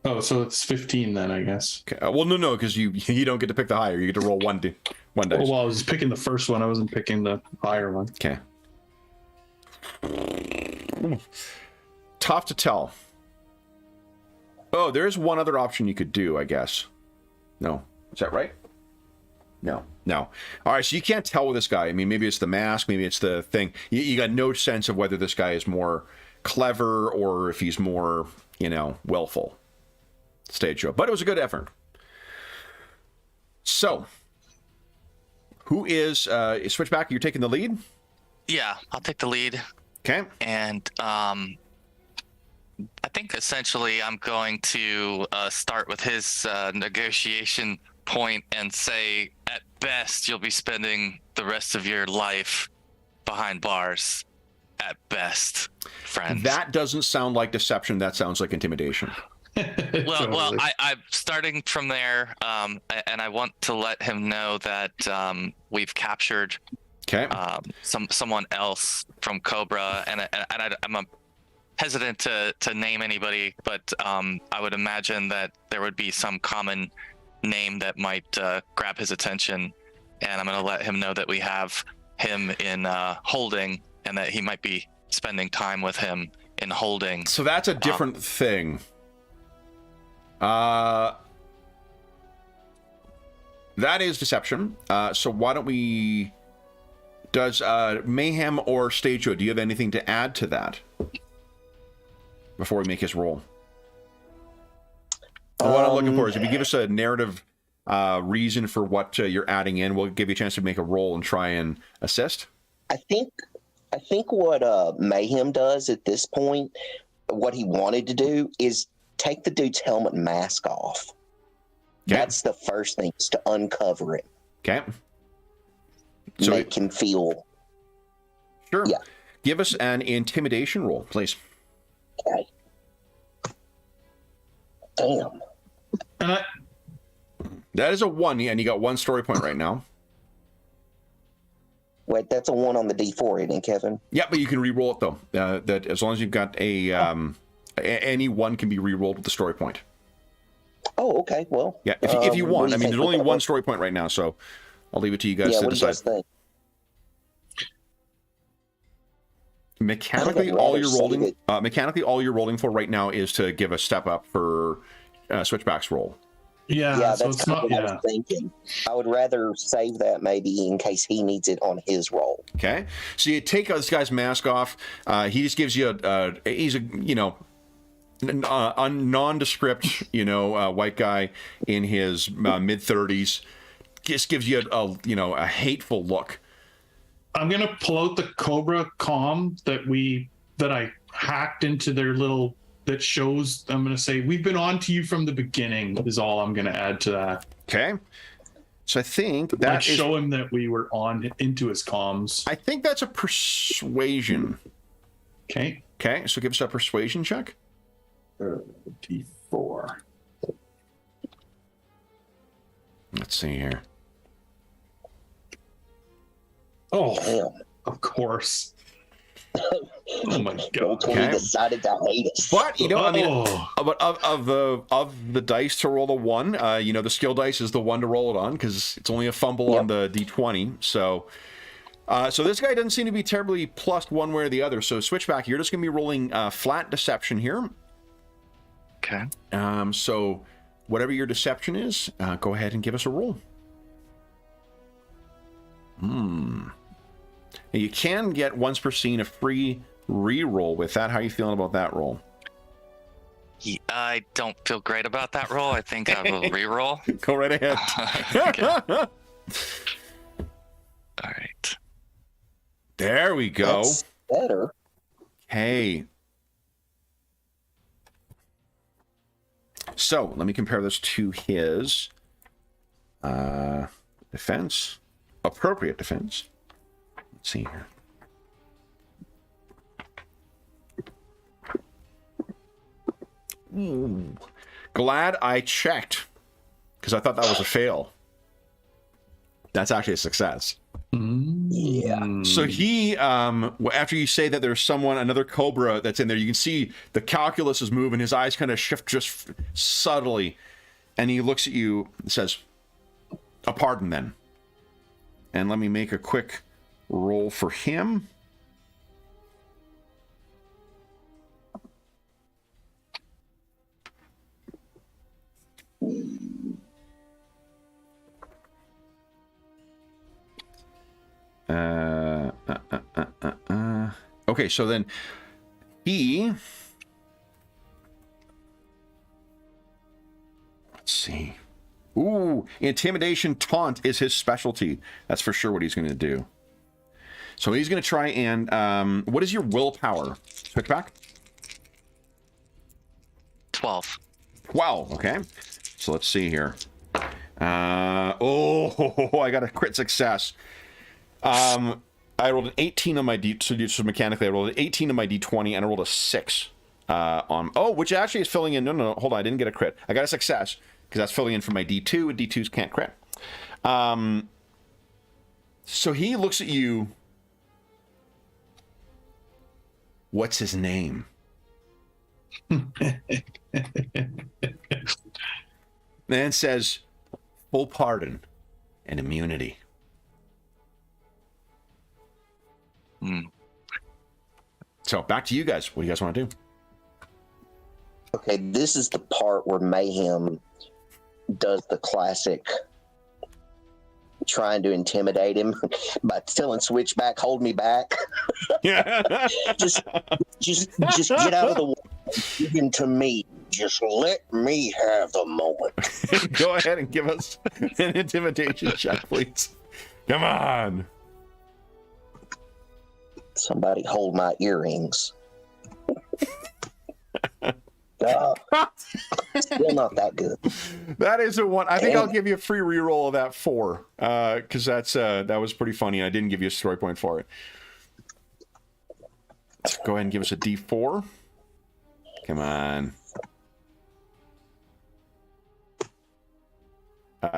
Oh, so it's 15 then, I guess. Okay. Well, no, because you don't get to pick the higher. You get to roll one dice. Oh, well, I was picking the first one. I wasn't picking the higher one. Okay. Tough to tell. Oh, there is one other option you could do, I guess. No. Is that right? No. All right, so you can't tell with this guy. I mean, maybe it's the mask, maybe it's the thing. You got no sense of whether this guy is more clever or if he's more, willful. Stage show. But it was a good effort. So, who is Switchback? You're taking the lead? Yeah, I'll take the lead. Okay. And I think essentially I'm going to start with his negotiation point and say, at best, you'll be spending the rest of your life behind bars. At best, friends. That doesn't sound like deception. That sounds like intimidation. Well, I'm starting from there, and I want to let him know that we've captured someone else from Cobra, and I'm hesitant to name anybody, but I would imagine that there would be some common name that might grab his attention, and I'm going to let him know that we have him in holding, and that he might be spending time with him in holding. So that's a different thing. That is deception. So why don't we... Does Mayhem or Stage Joe, do you have anything to add to that before we make his roll? What I'm looking for is if you give us a narrative reason for what you're adding in, we'll give you a chance to make a roll and try and assist. I think what Mayhem does at this point, what he wanted to do is take the dude's helmet and mask off. Okay. That's the first thing, is to uncover it. Okay. So make him feel. Sure. Yeah. Give us an intimidation roll, please. Okay. Damn. That is a 1, and you got 1 story point right now. Wait, that's a 1 on the D4, isn't it, Kevin? Yeah, but you can re-roll it, though. That as long as you've got any one can be re-rolled with the story point. Oh, okay. Well, yeah, if you want. I mean, there's only 1 story point right now, so I'll leave it to you guys to decide. Mechanically, all you're rolling for right now is to give a step up for Switchback's roll. Yeah, so that's kind of what I was thinking. I would rather save that maybe in case he needs it on his roll. Okay, so you take this guy's mask off. He just gives you he's a nondescript white guy in his mid-30s. Just gives you a hateful look. I'm gonna pull out the Cobra comm that I hacked into their little that shows. I'm gonna say we've been on to you from the beginning. Is all I'm gonna add to that. Okay. So I think that show him that we were on into his comms. I think that's a persuasion. Okay. Okay. So give us a persuasion check. D4. Let's see here. Oh, damn. Of course. Oh my god! Okay. Decided to hate us. But I mean, but of the dice to roll a 1, the skill dice is the one to roll it on because it's only a fumble on the D20. So this guy doesn't seem to be terribly plussed one way or the other. So Switchback, you're just gonna be rolling flat deception here. Okay. So whatever your deception is, go ahead and give us a roll. And you can get once per scene a free re-roll with that. How are you feeling about that roll? I don't feel great about that roll. I think I will re-roll. Go right ahead. All right. There we go. That's better. Hey. So let me compare this to his defense. Appropriate defense. Let's see here. Ooh. Glad I checked because I thought that was a fail. That's actually a success. Yeah. So he, after you say that there's another Cobra that's in there, you can see the calculus is moving. His eyes kind of shift just subtly, and he looks at you and says, "A pardon, then." And let me make a quick roll for him. Okay, so then he... Let's see. Ooh, intimidation taunt is his specialty. That's for sure what he's going to do. So he's going to try and... what is your willpower? Switchback? 12. 12, okay. So let's see here. I got a crit success. I rolled an 18 on my D... So mechanically, I rolled an 18 on my D20, and I rolled a 6 which actually is filling in. No, hold on. I didn't get a crit. I got a success because that's filling in for my D2, and D2s can't crit. So he looks at you. What's his name? Man says, full pardon and immunity. So back to you guys. What do you guys want to do? Okay, this is the part where Mayhem does the classic trying to intimidate him by telling Switchback, hold me back. Yeah. just get out of the way. Give him to me. Just let me have the moment. Go ahead and give us an intimidation check, please. Come on. Somebody hold my earrings. Still not that good. That is a one. I think I'll give you a free reroll of that 4, because that was pretty funny. I didn't give you a story point for it. Go ahead and give us a D4. Come on.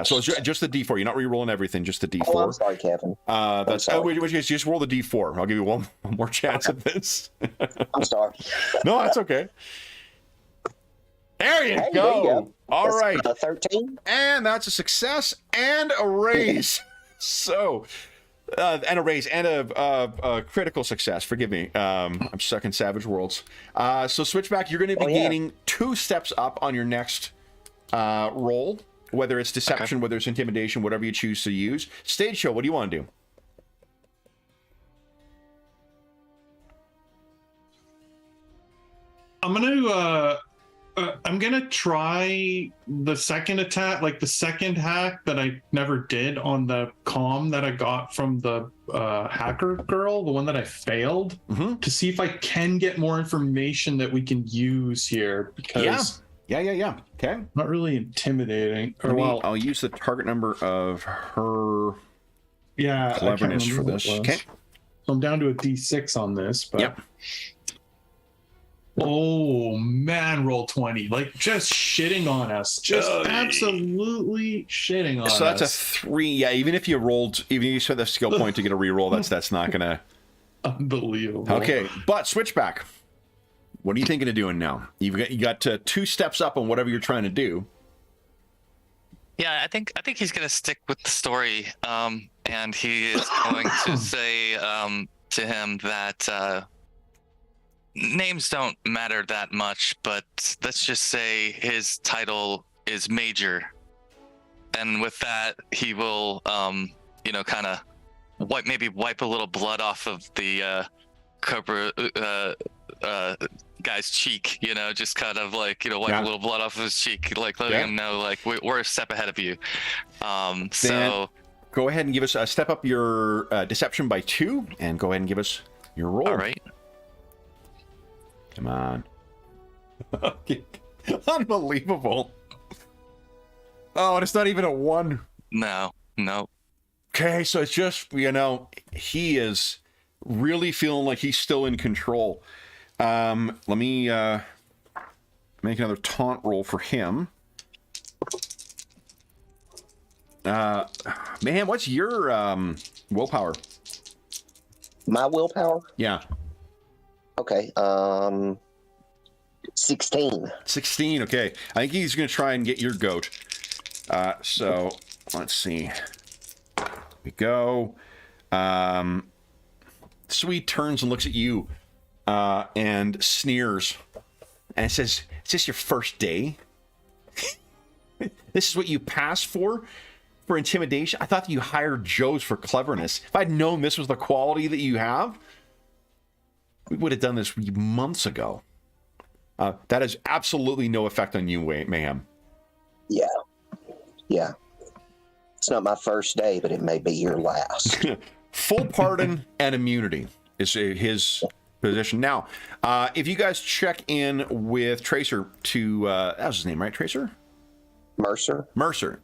So it's just the D4. You're not re-rolling everything, just the D4. Oh, I'm sorry, Kevin. That's just roll the D4. I'll give you one more chance at this. I'm sorry. No, that's okay. There you go. There you go. All right. 13. And that's a success and a raise. So, and a raise and a critical success. Forgive me. I'm stuck in Savage Worlds. So Switchback, you're going to be gaining 2 steps up on your next roll, whether it's deception, whether it's intimidation, whatever you choose to use. Stage show, what do you want to do? I'm gonna try the second attack, like the second hack that I never did on the comm that I got from the hacker girl, the one that I failed, to see if I can get more information that we can use here. Because yeah. Okay. Not really intimidating. I'll use the target number of her cleverness for this. Okay. So I'm down to a D6 on this, but yep. Oh man, roll 20. Like just shitting on us. Just absolutely shitting on us. So that's a 3. Yeah, even if you spent the skill point to get a reroll, that's not gonna unbelievable. Okay, but Switchback. What are you thinking of doing now? You got 2 steps up on whatever you're trying to do. Yeah, I think he's gonna stick with the story, and he is going to say to him that names don't matter that much, but let's just say his title is Major, and with that he will, kind of wipe a little blood off of the Cobra guy's cheek, just kind of like, wipe a little blood off of his cheek, like letting him know, like, we're a step ahead of you. So go ahead and give us a step up your deception by 2, and go ahead and give us your roll. All right. Come on. Unbelievable. Oh, and it's not even a 1. No. Okay, so it's just, he is really feeling like he's still in control. Let me make another taunt roll for him. Man, what's your willpower? My willpower? Yeah. Okay, 16. 16, okay. I think he's going to try and get your goat. So, let's see. Here we go. Sweet turns and looks at you and sneers. And says, is this your first day? This is what you passed for intimidation? I thought that you hired Joes for cleverness. If I'd known this was the quality that you have, we would have done this months ago. That has absolutely no effect on you, Mayhem. Yeah. It's not my first day, but it may be your last. Full pardon and immunity is his position. Now, if you guys check in with Tracer to... that was his name, right? Tracer? Mercer.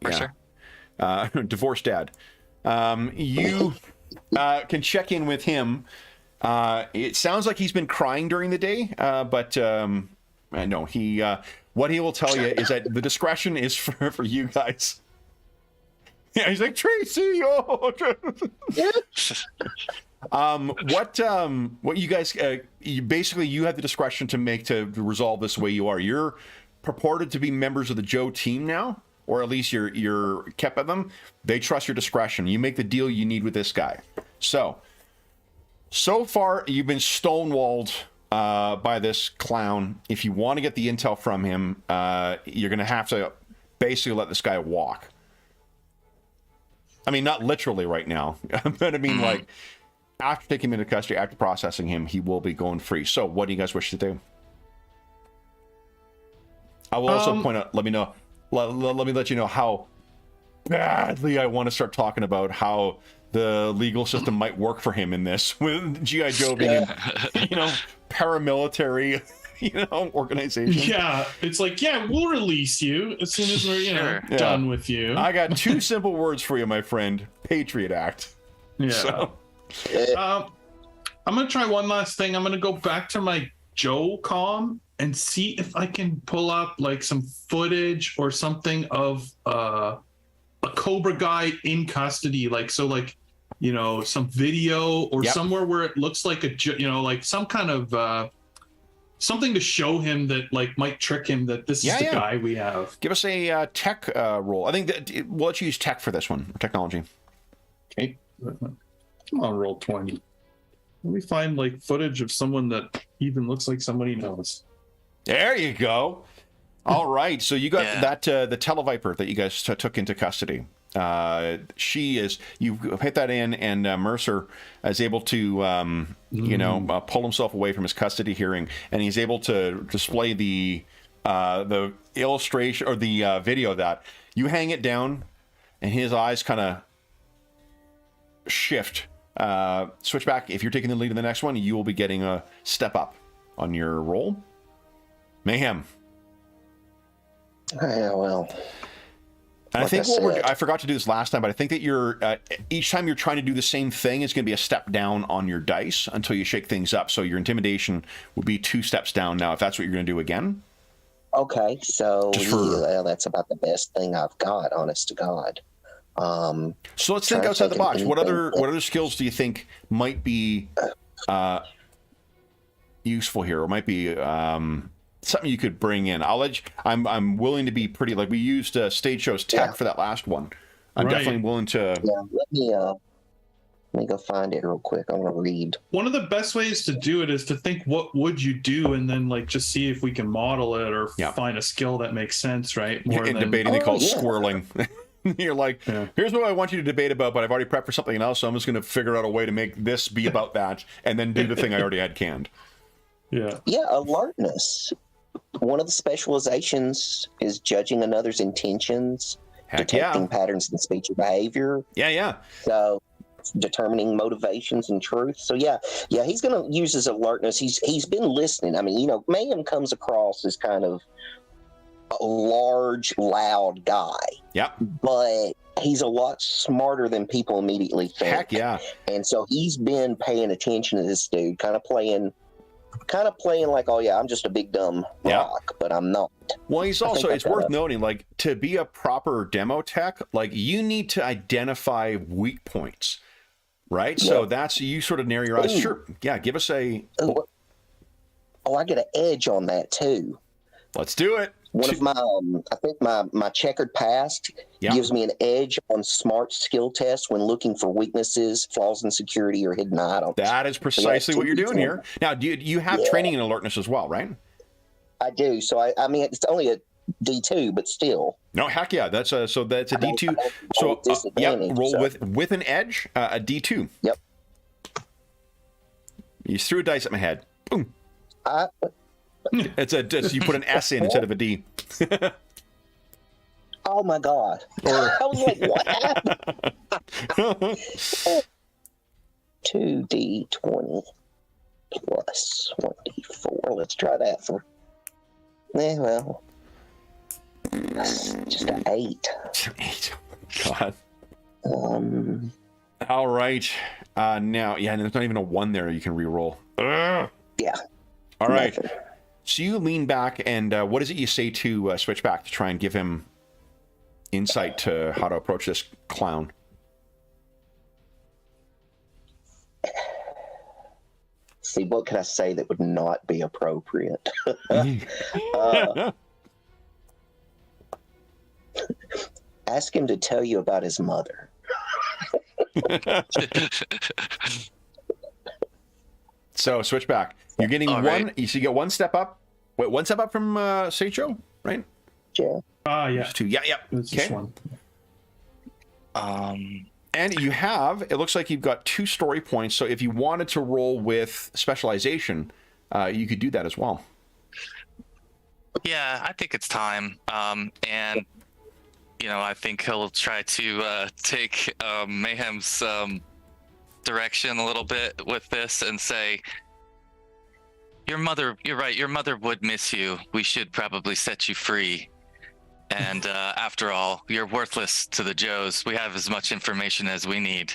Yeah. Divorced dad. You can check in with him. It sounds like he's been crying during the day, but No, he what he will tell you is that the discretion is for you guys. Yeah, he's like, Tracy, oh. What you guys you basically you have the discretion to make to resolve this the way you are. You're purported to be members of the Joe team now, or at least you're kept at them. They trust your discretion. You make the deal you need with this guy. So far you've been stonewalled by this clown. If you want to get the intel from him, you're gonna have to basically let this guy walk. I mean, not literally right now, but I mean, like, after taking him into custody, after processing him, he will be going free. So, what do you guys wish to do? I will also point out, let me let you know how badly I want to start talking about how the legal system might work for him in this, with GI Joe being, paramilitary, organization. Yeah, it's like, we'll release you as soon as we're, done with you. I got two simple words for you, my friend: Patriot Act. Yeah. So. I'm gonna try one last thing. I'm gonna go back to my Joe comm and see if I can pull up like some footage or something of a Cobra guy in custody, some video or somewhere where it looks like some kind of something to show him that might trick him that this is the guy we have. Give us a tech roll. I think that we'll let you use tech for this one, or technology. Okay. Come on, roll 20. Let me find footage of someone that even looks like somebody knows. There you go. All right, so you got that the Televiper that you guys took into custody. You hit that in, and Mercer is able to pull himself away from his custody hearing, and he's able to display the illustration or the video of that. You hang it down, and his eyes kind of shift. Switch back. If you're taking the lead in the next one, you will be getting a step up on your roll. Mayhem. Yeah, well. And I think I forgot to do this last time, but I think that you're each time you're trying to do the same thing is going to be a step down on your dice until you shake things up. So your intimidation would be 2 steps down now if that's what you're going to do again. Okay, so that's about the best thing I've got, honest to God. So let's think outside the box. What other skills do you think might be useful here, or might be something you could bring in? I'm willing to be pretty. We used Stage Show's tech for that last one. I'm definitely willing to. Yeah, let me go find it real quick. I'm gonna read. One of the best ways to do it is to think, what would you do, and then just see if we can model it or find a skill that makes sense, right? Debating, they call it squirreling. You're like, here's what I want you to debate about, but I've already prepped for something else, so I'm just going to figure out a way to make this be about that, and then do the thing I already had canned. Yeah, alertness. One of the specializations is judging another's intentions, detecting patterns in speech or behavior. Yeah. So determining motivations and truth. So he's going to use his alertness. He's been listening. I mean, Mayhem comes across as kind of a large, loud guy. Yeah. But he's a lot smarter than people immediately think. Heck yeah. And so he's been paying attention to this dude, kind of playing like, oh yeah, I'm just a big dumb rock, but I'm not. Well, it's worth noting, to be a proper demo tech, you need to identify weak points, right? Yeah. So that's, you sort of narrow your eyes. Sure. Yeah. Give us a. I get an edge on that too. Let's do it. One of my, I think my checkered past gives me an edge on smart skill tests when looking for weaknesses, flaws in security, or hidden items. That is precisely what you're doing here. Now, do you have training in alertness as well, right? I do. So I mean, it's only a D2, but still. No, heck yeah. That's a D2. So roll with an edge, a D2. Yep. You threw a dice at my head. Boom. It's you put an S in instead of a D. Oh my God. I was like, what happened? 2D20 plus 1D4. Let's try that for. Well, just an 8. 8. God. All right. Now, there's not even a 1 there you can re-roll. Yeah. All right. So you lean back, and what is it you say to Switchback to try and give him insight to how to approach this clown? See, what can I say that would not be appropriate? Ask him to tell you about his mother. So, Switchback, you're getting All one. right. You get one step up. Wait, one step up from Seicho, right? Yeah. Yeah. There's two. Yeah. It's this Okay. one. And you have. It looks like you've got 2 story points. So if you wanted to roll with specialization, you could do that as well. Yeah, I think it's time. And I think he'll try to take Mayhem's direction a little bit with this and say, you're right, your mother would miss you. We should probably set you free. And after all, you're worthless to the Joes. We have as much information as we need.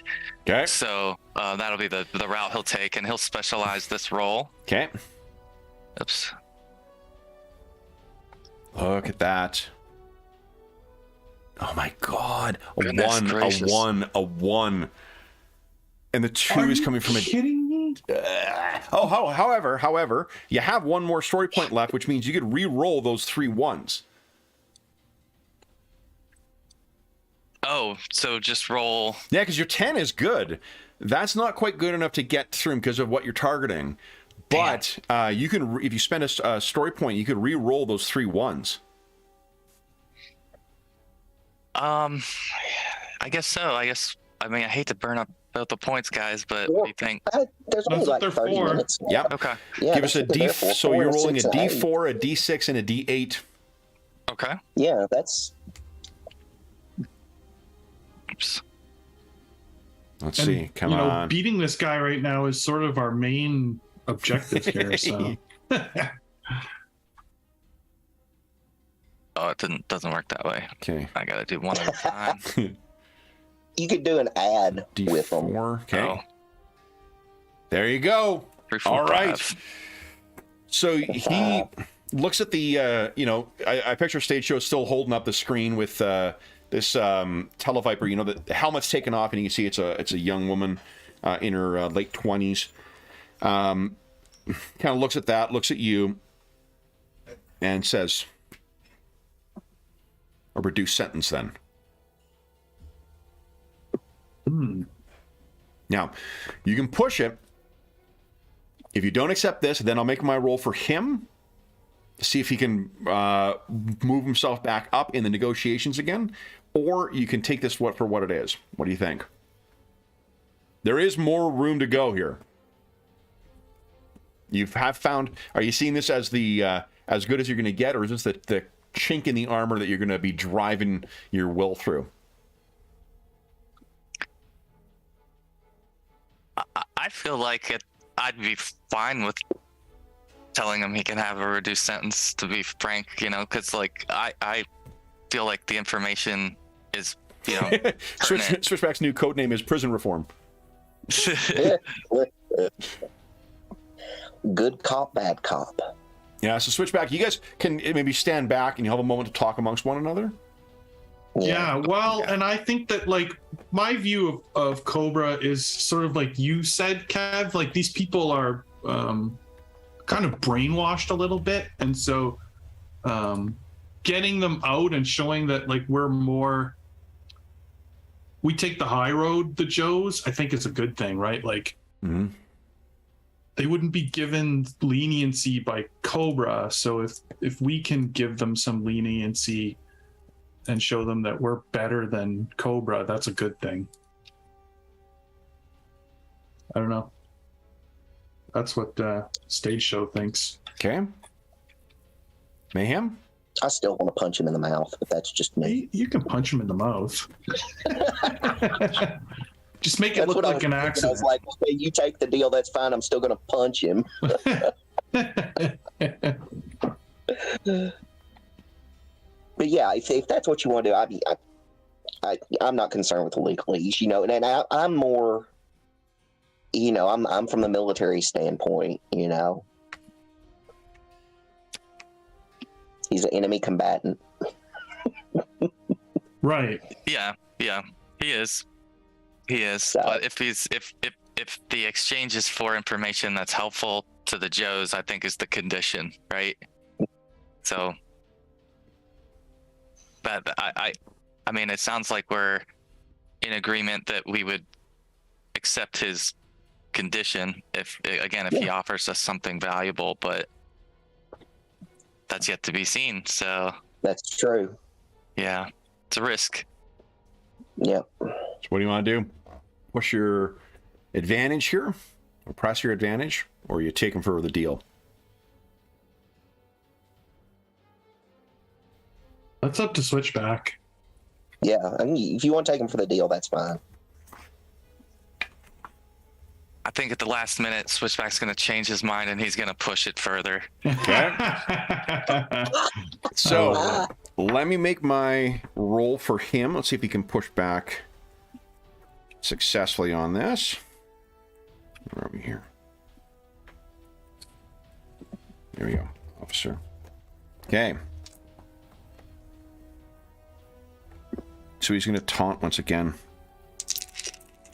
Okay. So that'll be the route he'll take, and he'll specialize this role. Okay. Oops. Look at that. Oh my God. Goodness gracious. A 1. And the 2 Are is you coming from a... kidding me? However, you have 1 more story point left, which means you could re-roll those 3 1s. Oh, so just roll. Yeah, because your 10 is good. That's not quite good enough to get through because of what you're targeting. But you can, if you spend a story point, you could re-roll those 3 1s. I guess so. I hate to burn up both the points, guys, but what do you think? There's only That's what like they're 30 for. minutes. Yep. Okay. Yeah, Give us a that's what they're for. so 4 you're and rolling a 6 and 8. D4, a D6, and a D8. Okay. Yeah, that's... Oops. Let's And, see. Come on. Beating this guy right now is sort of our main objective here. So Oh, it doesn't work that way. Okay. I gotta do one at a time. You could do an ad with them. D4. Okay. Oh. There you go. 3, 4, All right. 5. So he looks at the, I picture Stage Show still holding up the screen with this Televiper. The helmet's taken off, and you can see it's a young woman in her late 20s. Kind of looks at that, looks at you, and says, a reduced sentence then. Now, you can push it. If you don't accept this, then I'll make my roll for him. See if he can move himself back up in the negotiations again. Or you can take this for what it is. What do you think? There is more room to go here. You have found... Are you seeing this as the as good as you're going to get? Or is this the chink in the armor that you're going to be driving your will through? I feel like I'd be fine with telling him he can have a reduced sentence, to be frank, because I feel like the information is, Switchback's new code name is Prison Reform. Good cop, bad cop. Yeah, so Switchback, you guys can maybe stand back and you have a moment to talk amongst one another? yeah, well, and I think that my view of Cobra is sort of like you said, Kev. Like these people are kind of brainwashed a little bit, and so getting them out and showing that we take the high road, the Joes, I think is a good thing, right? They wouldn't be given leniency by Cobra, so if we can give them some leniency and show them that we're better than Cobra, that's a good thing. I don't know. That's what Stage Show thinks. Okay. Mayhem? I still want to punch him in the mouth, but that's just me. You can punch him in the mouth. Just make it That's look what like an I accident. was like, okay, you take the deal, that's fine. I'm still going to punch him. But yeah, if that's what you want to do, I'm not concerned with the legalese, and I'm more, I'm from the military standpoint, He's an enemy combatant. Right. Yeah, he is. So- But if the exchange is for information that's helpful to the Joes, I think is the condition, right? So that I mean, it sounds like we're in agreement that we would accept his condition if he offers us something valuable, but that's yet to be seen. So That's true. yeah, it's a risk. Yep. So what do you want to do? What's your advantage here? Or press your advantage? Or you take him for the deal? That's up to Switchback. Yeah. I mean, if you want to take him for the deal, that's fine. I think at the last minute, Switchback's going to change his mind and he's going to push it further. Okay. So let me make my roll for him. Let's see if he can push back successfully on this. Where are we here? There we go, officer. Okay. So he's going to taunt once again.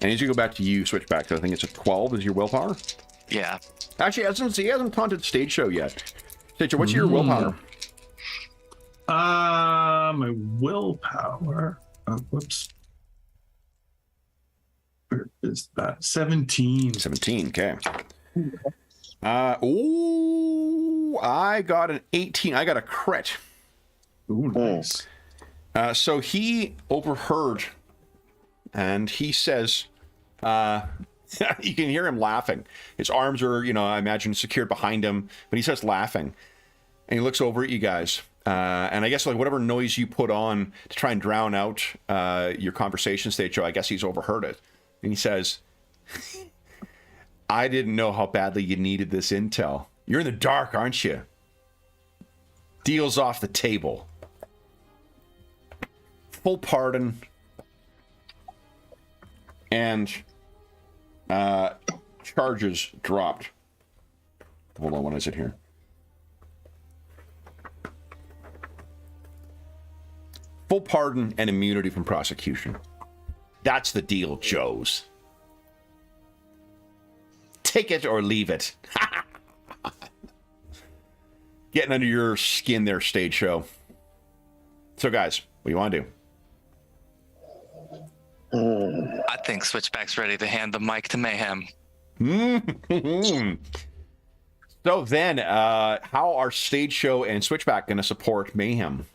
And he's going to go back to you, Switchback. So I think it's a 12 is your willpower. Yeah. Actually, he hasn't taunted Stage Show yet. Stage Show, what's your willpower? My willpower. Whoops. Where is that? 17. 17, okay. I got an 18. I got a crit. Ooh, nice. So he overheard, and he says, you can hear him laughing. His arms are, I imagine, secured behind him, but he starts laughing. And he looks over at you guys. And I guess like whatever noise you put on to try and drown out your conversation, Stage Show, I guess he's overheard it. And he says, I didn't know how badly you needed this intel. You're in the dark, aren't you? Deal's off the table. Full pardon. And charges dropped. Hold on, what is it here? Full pardon and immunity from prosecution. That's the deal, Joes. Take it or leave it. Getting under your skin there, Stage Show. So, guys, what do you want to do? I think Switchback's ready to hand the mic to Mayhem. So then, how are Stage Show and Switchback going to support Mayhem?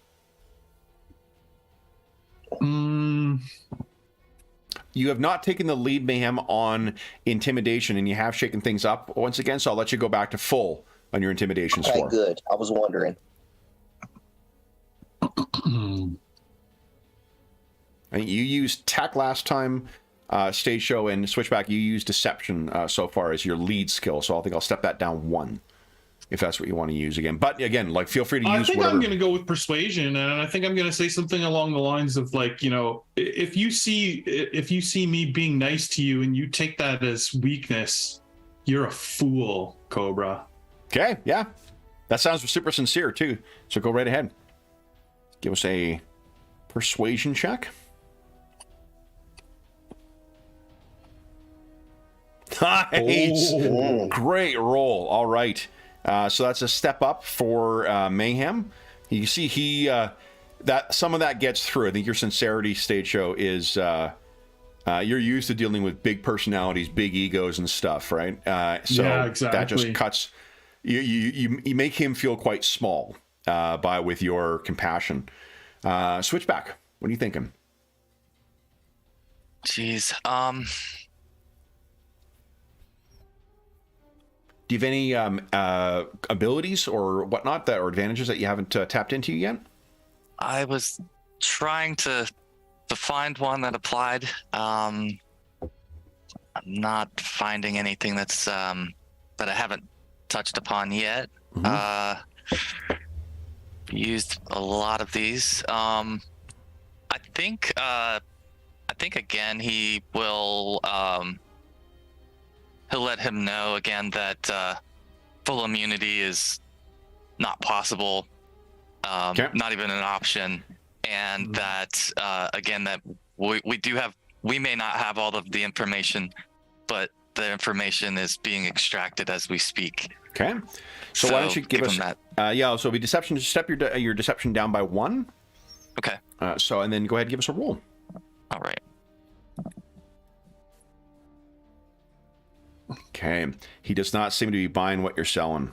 You have not taken the lead, Mayhem, on intimidation, and you have shaken things up once again, so I'll let you go back to full on your intimidation score. Okay, good. I was wondering. I think you used tech last time, Stage Show, and Switchback, you used deception so far as your lead skill, so I think I'll step that down 1, if that's what you want to use again. But again, like, feel free to use whatever. I'm going to go with persuasion, and I think I'm going to say something along the lines of, like, if you see me being nice to you and you take that as weakness, you're a fool, Cobra. Okay, yeah. That sounds super sincere, too. So go right ahead. Give us a persuasion check. Nice. Oh. Great roll. All right. So that's a step up for Mayhem. You see that some of that gets through. I think your sincerity, Stage Show, is you're used to dealing with big personalities, big egos and stuff, right? So yeah, exactly. That just cuts. You make him feel quite small with your compassion. Switchback, what are you thinking? Jeez. Do you have any abilities or whatnot or advantages that you haven't tapped into yet? I was trying to find one that applied. I'm not finding anything that's that I haven't touched upon yet. Used a lot of these. I think again he will. He'll let him know again that full immunity is not possible not even an option, and that again that we may not have all of the information, but the information is being extracted as we speak. Okay. So why don't you give us that? So it'll be deception. Step your deception down by 1. Okay. And then go ahead and give us a roll. All right. Okay. He does not seem to be buying what you're selling.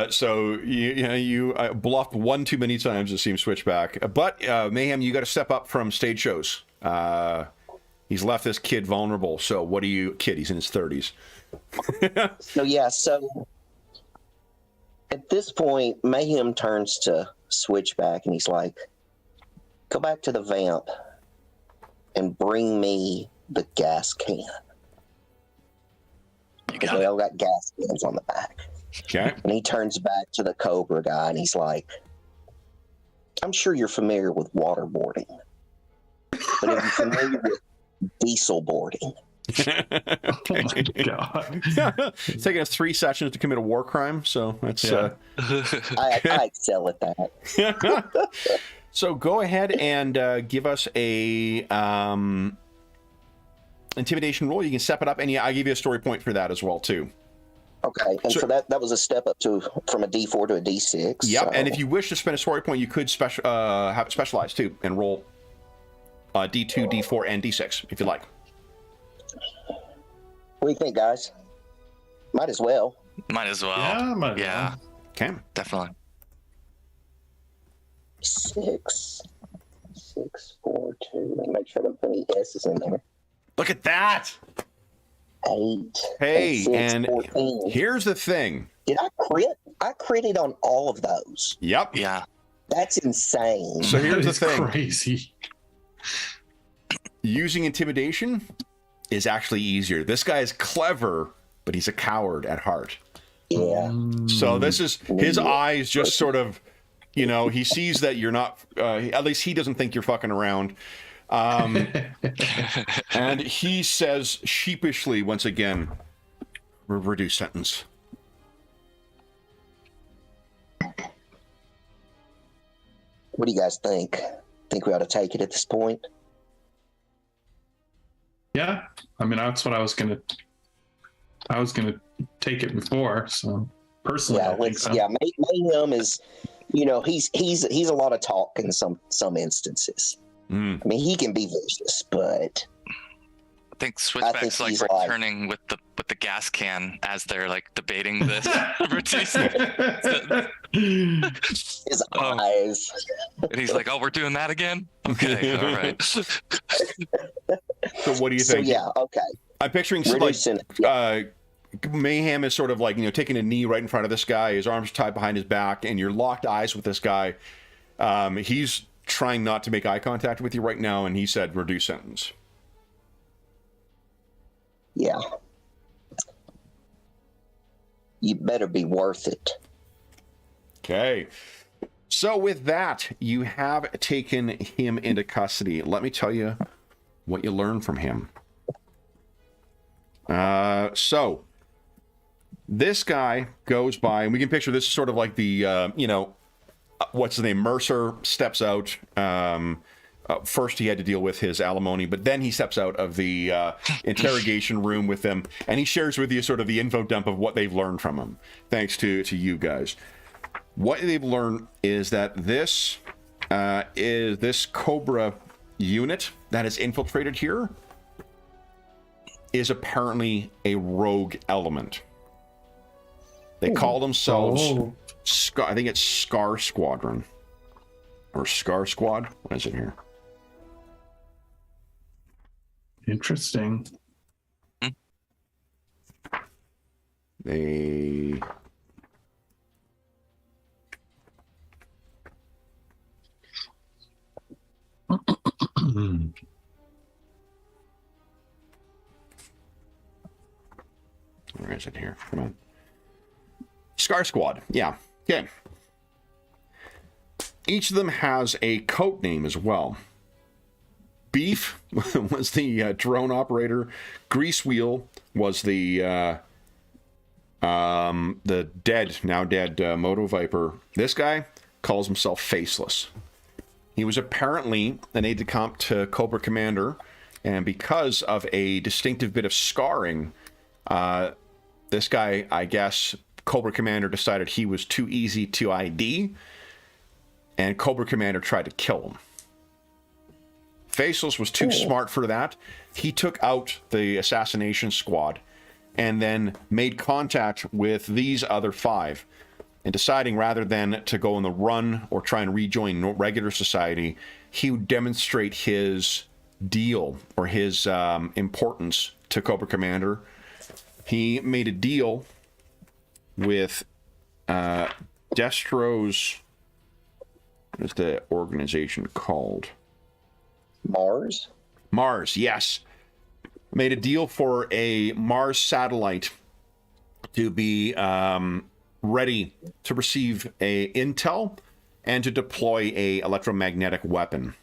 So you bluffed one too many times, it seems, switchback. But Mayhem, you got to step up from stage shows. He's left this kid vulnerable. So what do you, kid? He's in his 30s. So at this point, Mayhem turns to Switchback and he's like, "Go back to the vamp and bring me the gas can." They all got gas cans on the back. Okay. And he turns back to the Cobra guy and he's like, "I'm sure you're familiar with waterboarding, but are you familiar with diesel boarding?" Oh my god. It's taken us 3 sessions to commit a war crime, so that's I excel at that. So go ahead and give us a intimidation roll. You can step it up, and I give you a story point for that as well too. Okay, and so that was a step up from a D4 to a D6. Yep, so. and if you wish to spend a story point, you could have it specialized too and roll D2, D4, and D6 if you like. What do you think, guys? Might as well. Might as well. Yeah. Okay. Definitely. 6, 4, 2. Let me make sure I don't put any S's in there. Look at that. 8. Hey, 6, and 14. here's the thing. Did I crit? I critted on all of those. Yep. Yeah. That's insane. So here's the That is thing. crazy. Using intimidation is actually easier. This guy is clever, but he's a coward at heart. Yeah. So this is his eyes just sort of, he sees that you're not, at least he doesn't think you're fucking around. And he says sheepishly once again, reduce sentence. What do you guys think? Think we ought to take it at this point? Yeah. I mean, that's what I was gonna take it before. So personally, I think so. Yeah. Mayhem is, he's a lot of talk in some instances. I mean, he can be vicious, but I think Switchback's like he's returning with the gas can as they're like debating this. his eyes. And he's like, "Oh, we're doing that again? Okay, all right." So what do you So think? yeah, okay. I'm picturing Mayhem is sort of like, taking a knee right in front of this guy. His arms tied behind his back, and you're locked eyes with this guy. He's trying not to make eye contact with you right now, and he said, reduce sentence. Yeah. You better be worth it. Okay. So with that, you have taken him into custody. Let me tell you what you learned from him. So this guy goes by, and we can picture this is sort of like the, what's his name? Mercer steps out. First, he had to deal with his alimony, but then he steps out of the interrogation room with them, and he shares with you sort of the info dump of what they've learned from him, thanks to you guys. What they've learned is that this Cobra unit that is infiltrated here is apparently a rogue element. They call themselves, I think it's Scar Squadron. Or Scar Squad? What is it here? Interesting. They... Where is it here? Come on. Scar Squad. Yeah. Okay. Each of them has a code name as well. Beef was the drone operator. Grease Wheel was the the now dead Moto Viper. This guy calls himself Faceless. He was apparently an aide-de-camp to Cobra Commander, and because of a distinctive bit of scarring, this guy, I guess, Cobra Commander decided he was too easy to ID, and Cobra Commander tried to kill him. Faceless was too smart for that. He took out the assassination squad and then made contact with these other 5. And deciding rather than to go on the run or try and rejoin regular society, he would demonstrate his deal or his importance to Cobra Commander. He made a deal with Destro's... What is the organization called? Mars? Mars, yes. Made a deal for a Mars satellite to be... ready to receive a intel and to deploy a electromagnetic weapon.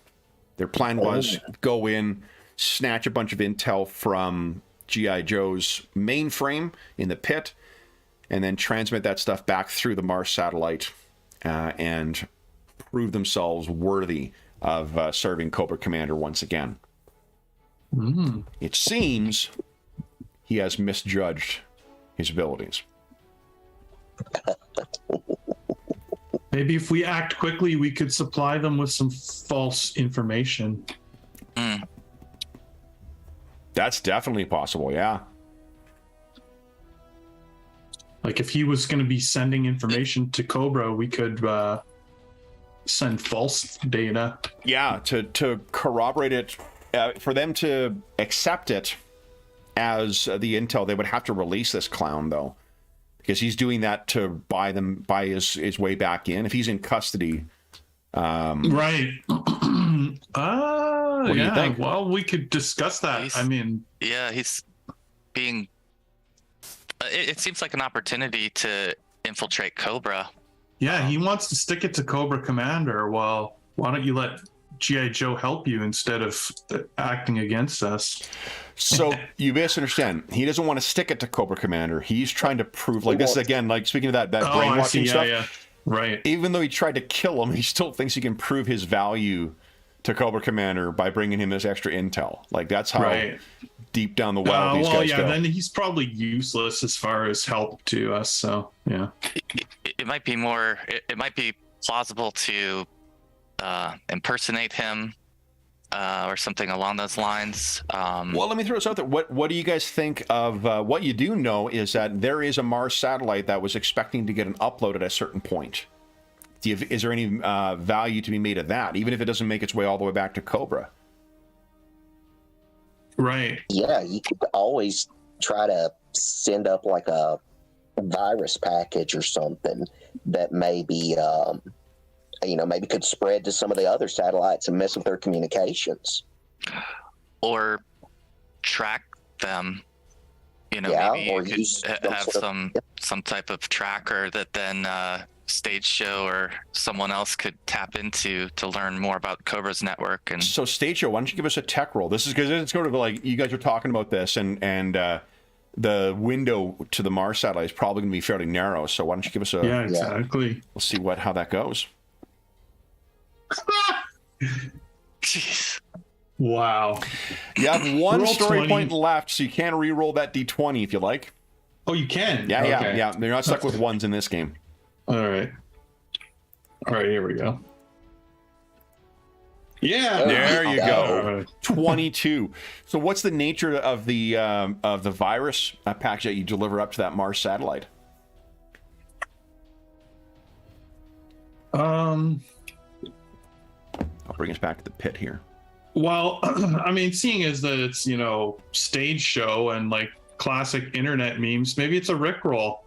Their plan was go in, snatch a bunch of intel from GI Joe's mainframe in the pit, and then transmit that stuff back through the Mars satellite and prove themselves worthy of serving Cobra Commander once again. It seems he has misjudged his abilities. Maybe if we act quickly, we could supply them with some false information. That's definitely possible, yeah. Like if he was going to be sending information to Cobra, we could send false data. Yeah, to corroborate it, for them to accept it as the intel, they would have to release this clown, though. Because he's doing that to buy his way back in. If he's in custody, right? What do you think? Well, we could discuss that. He's being. It seems like an opportunity to infiltrate Cobra. Yeah, he wants to stick it to Cobra Commander. Well, why don't you let GI Joe help you instead of acting against us? So you misunderstand. He doesn't want to stick it to Cobra Commander. He's trying to prove, like this again, like speaking of that brainwashing stuff. Yeah. Right. Even though he tried to kill him, he still thinks he can prove his value to Cobra Commander by bringing him this extra intel. Like that's how deep down the well these guys go. Then he's probably useless as far as help to us. So yeah, it might be more. It might be plausible to impersonate him. Or something along those lines. Well, let me throw this out there. What do you guys think of what you do know is that there is a Mars satellite that was expecting to get an upload at a certain point. Is there any value to be made of that, even if it doesn't make its way all the way back to Cobra? Right. Yeah, you could always try to send up like a virus package or something that maybe maybe could spread to some of the other satellites and mess with their communications. Or track them. Maybe you could have some type of tracker that then Stage Show or someone else could tap into to learn more about Cobra's network. And so Stage Show, why don't you give us a tech roll? This is because it's sort of like you guys are talking about this and the window to the Mars satellite is probably going to be fairly narrow. So why don't you give us a... Yeah, exactly. We'll see how that goes. Jeez. Wow. You have one Roll story 20. point left, so you can re-roll that D20 if you like. Oh, you can? Yeah, Okay. yeah. You're not stuck with ones in this game. All right, here we go. Yeah. There you go. All right. 22. So what's the nature of the virus package that you deliver up to that Mars satellite? I'll bring us back to the pit here. Well, seeing as that it's, Stage Show and like classic internet memes, maybe it's a Rickroll.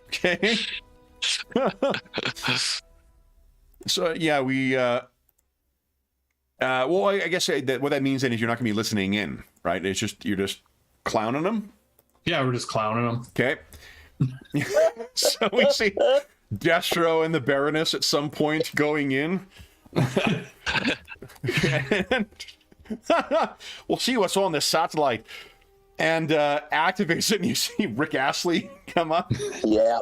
Okay. So yeah, we well, I guess that what that means then is you're not going to be listening in, right? You're just clowning them. Yeah, we're just clowning them. Okay. So we see Destro and the Baroness at some point going in. And we'll see what's on this satellite. and activates it, and you see Rick Astley come up. Yeah.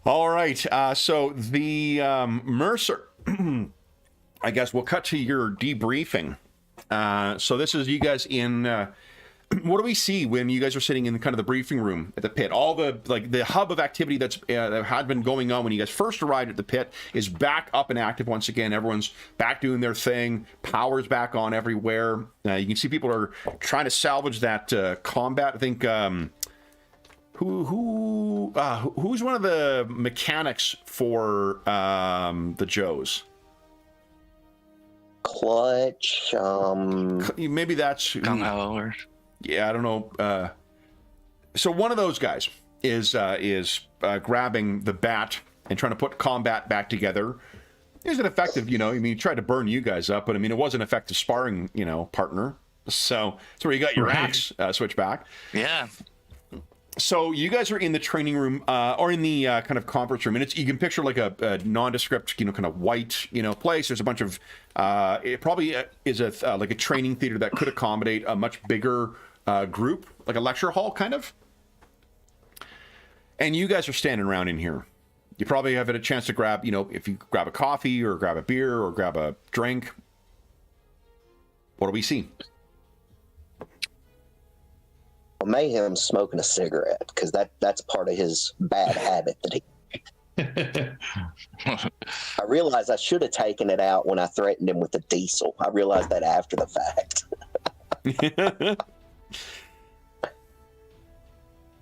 All right, so the Mercer, I guess we'll cut to your debriefing. So this is you guys in... what do we see when you guys are sitting in kind of the briefing room at the pit? All the the hub of activity that had been going on when you guys first arrived at the pit is back up and active once again. Everyone's back doing their thing. Power's back on everywhere. You can see people are trying to salvage that combat. I think who's one of the mechanics for the Joes? Clutch. Maybe that's Gung-Ho or... Yeah, I don't know. So one of those guys is grabbing the bat and trying to put combat back together. Is it effective? You know, I mean, he tried to burn you guys up, but I mean, it was an effective sparring, partner. So that's where you got your axe switchback. Yeah. So you guys are in the training room or in the kind of conference room, and you can picture like a nondescript, kind of white, place. There's a bunch of it probably is like a training theater that could accommodate a much bigger group, like a lecture hall kind of. And you guys are standing around in here. You probably have had a chance to grab, if you grab a coffee or grab a beer or grab a drink. What do we see? Well, Mayhem's smoking a cigarette because that's part of his bad habit that he. I realized I should have taken it out when I threatened him with the diesel. I realized that after the fact.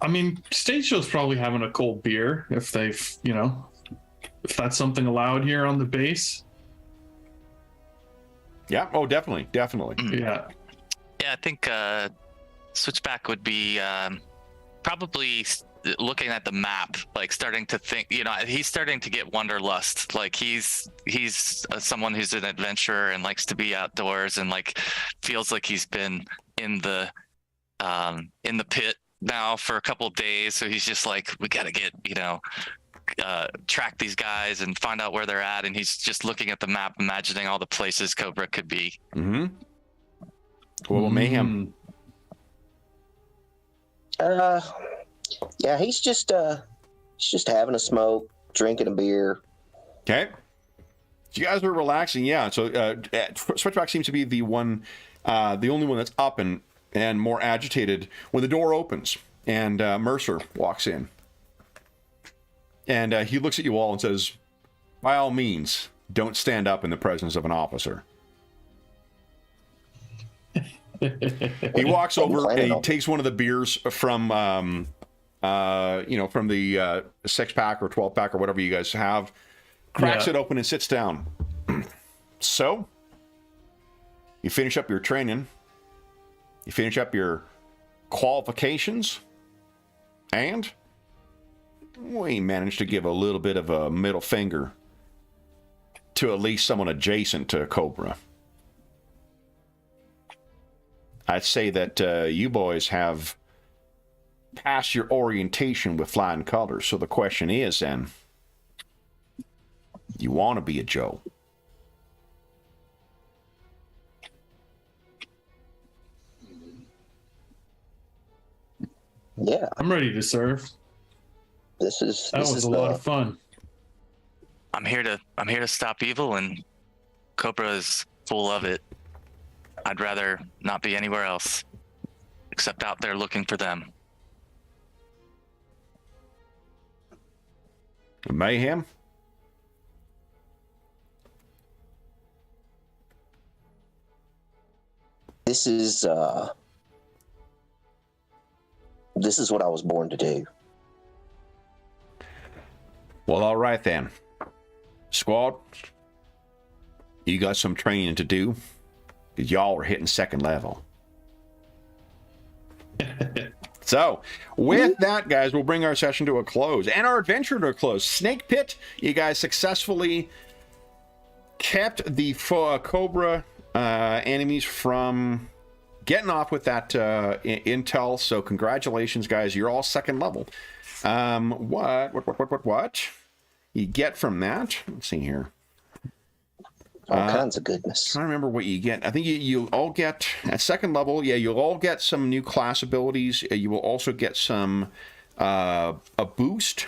I mean, stage show's probably having a cold beer if they've, if that's something allowed here on the base. Yeah. Oh, definitely. Yeah. Yeah, I think Switchback would be probably looking at the map, like starting to think, he's starting to get wanderlust. Like he's someone who's an adventurer and likes to be outdoors and like feels like he's been in the pit now for a couple of days. So he's just like, we got to get, track these guys and find out where they're at. And he's just looking at the map, imagining all the places Cobra could be. Mm-hmm. Well, Mayhem. Yeah, he's just having a smoke, drinking a beer. Okay. So you guys are relaxing, yeah. So Switchback seems to be the one, the only one that's up and more agitated when the door opens and Mercer walks in. And he looks at you all and says, by all means, don't stand up in the presence of an officer. He walks over and he takes one of the beers from, from the 6-pack or 12-pack or whatever you guys have, cracks it open and sits down. So, you finish up your training, you finish up your qualifications, and we managed to give a little bit of a middle finger to at least someone adjacent to Cobra. I'd say that you boys have passed your orientation with flying colors. So the question is then, you want to be a Joe? Yeah, I'm ready to serve. This is a lot of fun. I'm here to stop evil, and Cobra is full of it. I'd rather not be anywhere else, except out there looking for them. Mayhem? This is what I was born to do. Well, all right then. Squad, you got some training to do, because y'all are hitting second level. So, with that, guys, we'll bring our session to a close and our adventure to a close. Snake Pit, you guys successfully kept the Cobra enemies from getting off with that intel. So, congratulations, guys. You're all second level. What you get from that? Let's see here. All kinds of goodness. I don't remember what you get. I think you all get, at second level, yeah, you'll all get some new class abilities. You will also get some, a boost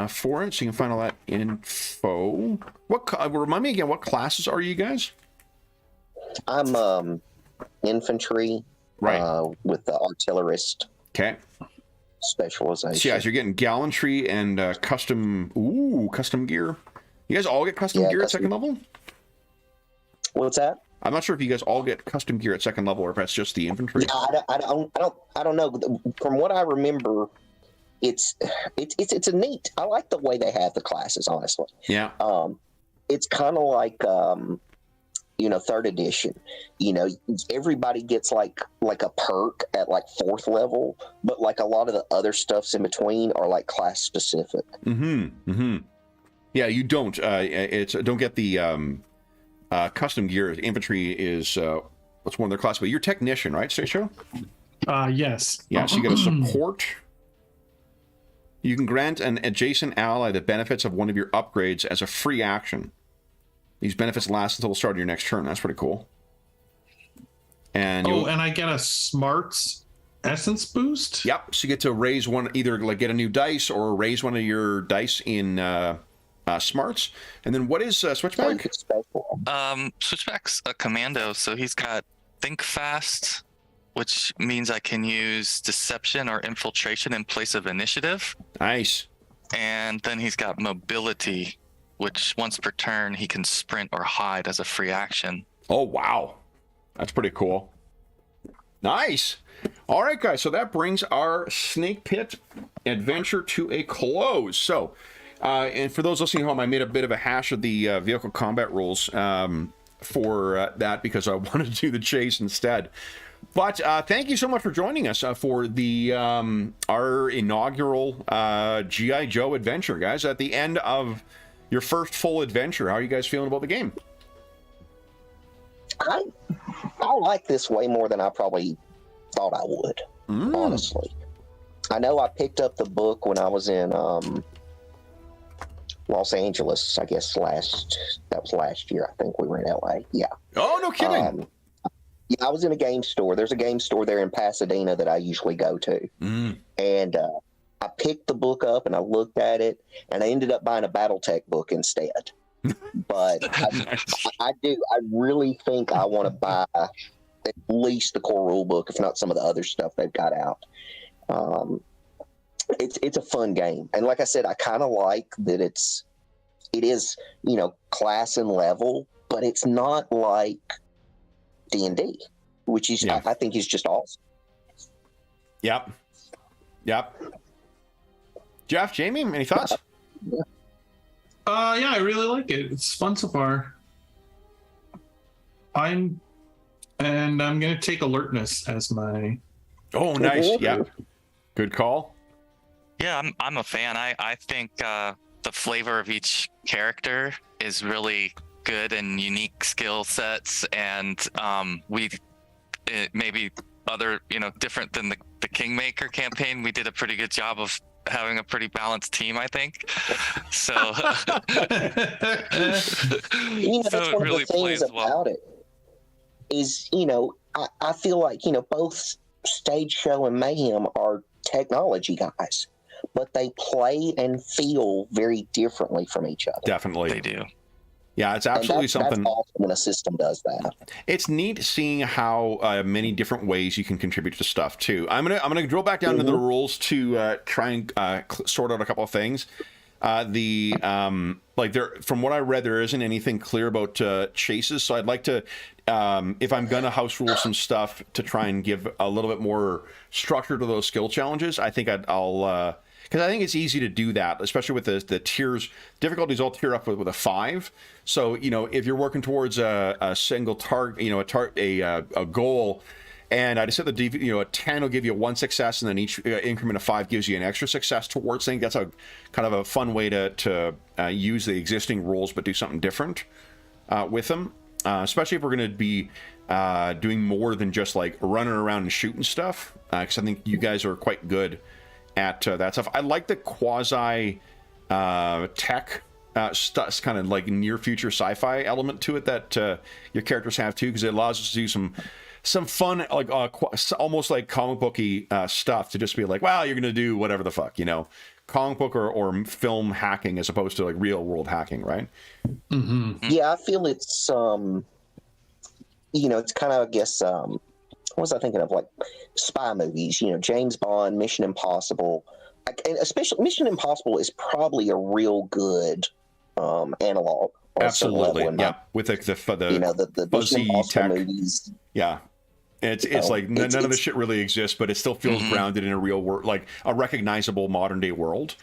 for it, so you can find all that info. Remind me again, what classes are you guys? I'm infantry, right, with the artillerist. Okay. Specialization. So, yeah, so you're getting gallantry and custom gear. You guys all get custom gear at second level? What's that? I'm not sure if you guys all get custom gear at second level or if that's just the infantry. Yeah, I don't know. From what I remember, it's a neat. I like the way they have the classes, honestly. Yeah. It's kind of like third edition. Everybody gets like a perk at like fourth level, but like a lot of the other stuffs in between are like class specific. Yeah, you don't. Don't get the custom gear. Infantry is what's one of their classes, but you're technician, right, Stacio? Yes. Yeah, so you get a support. You can grant an adjacent ally the benefits of one of your upgrades as a free action. These benefits last until the start of your next turn. That's pretty cool. And and I get a smarts essence boost? Yep. So you get to raise one, either like get a new dice or raise one of your dice in smarts. And then what is Switchback? Switchback's a commando, so he's got think fast, which means I can use deception or infiltration in place of initiative. Nice. And then he's got mobility, which once per turn he can sprint or hide as a free action. Oh, wow. That's pretty cool. Nice. All right, guys. So that brings our Snake Pit adventure to a close. So, and for those listening at home, I made a bit of a hash of the vehicle combat rules for that because I wanted to do the chase instead. But thank you so much for joining us for the our inaugural GI Joe adventure, guys. At the end of your first full adventure, how are you guys feeling about the game? I like this way more than I probably thought I would, honestly. I know I picked up the book when I was in Los Angeles, I guess that was last year. I think we were in LA. Yeah. Oh, no kidding. Yeah, I was in a game store. There's a game store there in Pasadena that I usually go to. And I picked the book up and I looked at it and I ended up buying a Battletech book instead. But I really think I want to buy at least the core rule book, if not some of the other stuff they've got out. It's a fun game. And like I said, I kind of like that it is, class and level, but it's not like D&D, which is, I think is just awesome. Yep. Jeff, Jamie, any thoughts? Yeah, I really like it. It's fun so far. I'm gonna take alertness as my. Oh, nice. Yeah, good call. Yeah, I'm a fan. I think the flavor of each character is really good and unique skill sets, and maybe other different than the Kingmaker campaign. We did a pretty good job of having a pretty balanced team, I think. So, that's one really of the things about it is, I feel like, both Stage Show and Mayhem are technology guys, but they play and feel very differently from each other. Definitely. They do. Yeah, it's absolutely something. That's awesome when a system does that. It's neat seeing how many different ways you can contribute to stuff too. I'm gonna drill back down to the rules to try and sort out a couple of things. From what I read, there isn't anything clear about chases, so I'd like to, if I'm gonna house rule some stuff to try and give a little bit more structure to those skill challenges. I think I'll. Because I think it's easy to do that, especially with the tiers. Difficulties all tier up with a 5. So, if you're working towards a single target, a goal, and I just said a 10 will give you 1 success, and then each increment of 5 gives you an extra success towards things. That's a kind of a fun way to use the existing rules, but do something different with them. Especially if we're going to be doing more than just like running around and shooting stuff. Because I think you guys are quite good at that stuff. I like the quasi tech kind of like near future sci-fi element to it that your characters have too, because it allows us to do some fun, like almost like comic booky stuff, to just be like, wow, you're gonna do whatever the fuck, comic book or film hacking as opposed to like real world hacking, right? Yeah, I feel it's it's kind of, I guess, what was I thinking of, like spy movies, James Bond, Mission Impossible, and especially Mission Impossible is probably a real good analog. Absolutely, yeah. With the the fuzzy Mission Impossible tech movies. Yeah, it's like none of the shit really exists, but it still feels grounded in a real world, like a recognizable modern day world.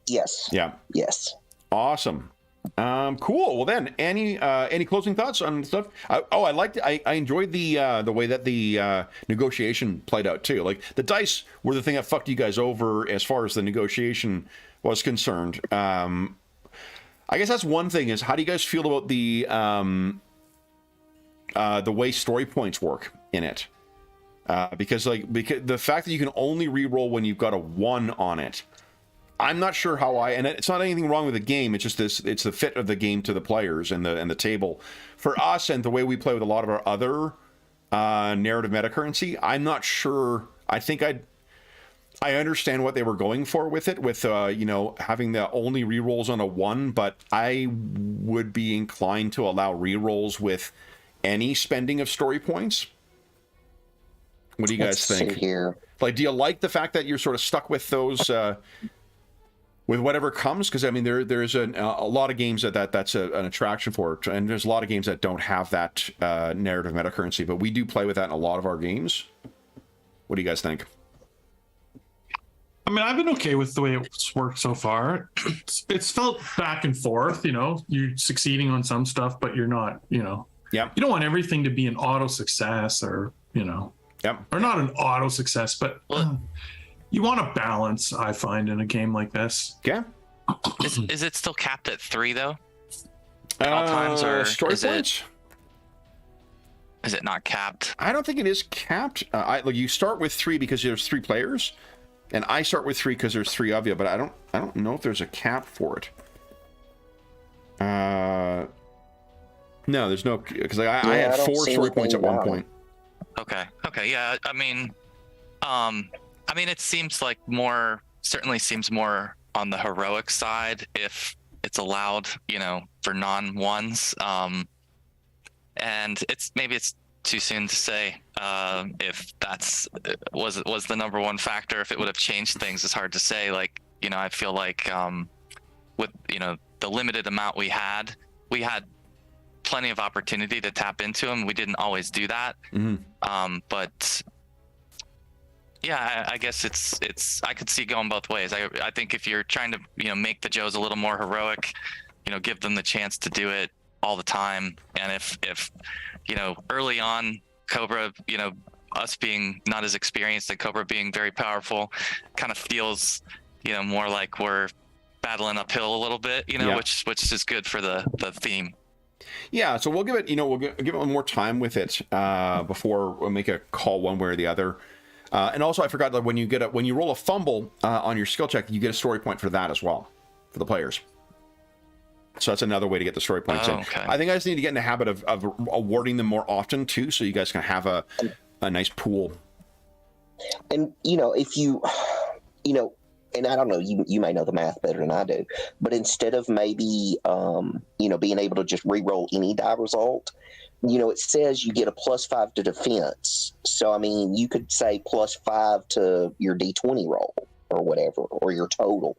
Yes. Yeah. Yes. Awesome. Cool. Well, then, any closing thoughts on stuff? I enjoyed the way that the negotiation played out too. Like the dice were the thing that fucked you guys over as far as the negotiation was concerned. I guess that's one thing. Is how do you guys feel about the way story points work in it? Because the fact that you can only re-roll when you've got a 1 on it. I'm not sure how and it's not anything wrong with the game. It's just it's the fit of the game to the players and the table. For us and the way we play with a lot of our other narrative metacurrency, I'm not sure. I think I understand what they were going for with it, with having the only rerolls on a 1, but I would be inclined to allow rerolls with any spending of story points. What do you guys think? Here. Like, do you like the fact that you're sort of stuck with those? With whatever comes, because I mean there's a lot of games that's an attraction for it, and there's a lot of games that don't have that narrative metacurrency, but we do play with that in a lot of our games. What do you guys think? I mean, I've been okay with the way it's worked so far. It's felt back and forth, you're succeeding on some stuff, but you're not, Yeah. You don't want everything to be an auto success or, Yep. Or not an auto success, but you want a balance, I find, in a game like this. Yeah. Is it still capped at 3 though? At all times, or story points? Is it not capped? I don't think it is capped. You start with 3 because there's 3 players, and I start with 3 because there's 3 of you. But I don't know if there's a cap for it. No, there's no, because I had 4 story points at one point. Okay, yeah. I mean, it seems like certainly seems more on the heroic side if it's allowed, for non-1s. And maybe it's too soon to say if that's was the number one factor. If it would have changed things, it's hard to say. Like, I feel like with the limited amount we had plenty of opportunity to tap into them. We didn't always do that. But yeah, I guess it's I could see going both ways. I think if you're trying to make the Joes a little more heroic, give them the chance to do it all the time. And if early on Cobra, us being not as experienced and Cobra being very powerful, kind of feels more like we're battling uphill a little bit, which is good for the theme. Yeah, so we'll give it, we'll give it more time with it before we make a call one way or the other. And also, I forgot that when you roll a fumble on your skill check, you get a story point for that as well, for the players. So that's another way to get the story points in. Okay. I think I just need to get in the habit of awarding them more often too, so you guys can have a nice pool. And if you, and I don't know, you may know the math better than I do, but instead of maybe being able to just re-roll any die result, it says you get a +5 to defense. So I mean, you could say +5 to your D20 roll or whatever, or your total.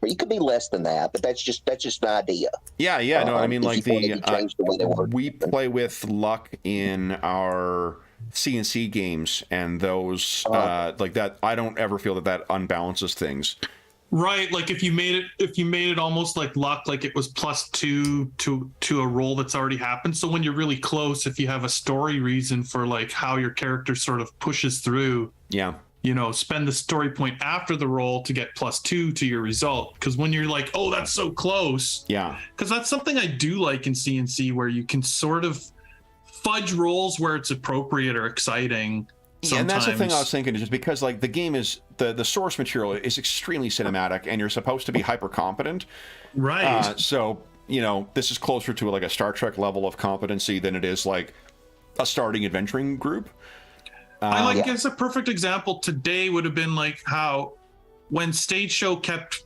Or you could be less than that, but that's just an idea. Yeah. No, I mean, like the way they work. We play with luck in our C&C games, and those like that. I don't ever feel that unbalances things. Right, like if you made it almost like luck, like it was +2 to a roll that's already happened. So when you're really close, if you have a story reason for like how your character sort of pushes through, spend the story point after the roll to get +2 to your result. Because when you're like, oh, that's so close, because that's something I do like in C&C, where you can sort of fudge rolls where it's appropriate or exciting, Yeah, and that's the thing I sometimes. was thinking, is just because like the game is the source material is extremely cinematic, and you're supposed to be hyper competent. Right. So you know, this is closer to like a Star Trek level of competency than it is like a starting adventuring group. I like Yeah. as a perfect example today would have been like how when Stage Show kept,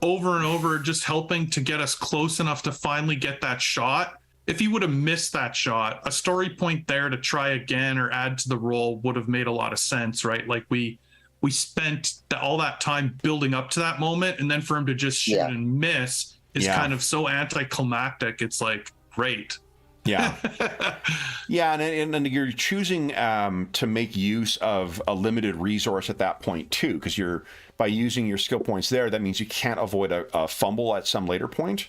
over and over just helping to get us close enough to finally get that shot. If he would have missed that shot, a story point there to try again or add to the roll would have made a lot of sense, right? Like we spent all that time building up to that moment, and then for him to just shoot Yeah. and miss is Yeah. kind of so anticlimactic. It's like, great. Yeah. Yeah, and you're choosing to make use of a limited resource at that point too, because by using your skill points there, that means you can't avoid a fumble at some later point,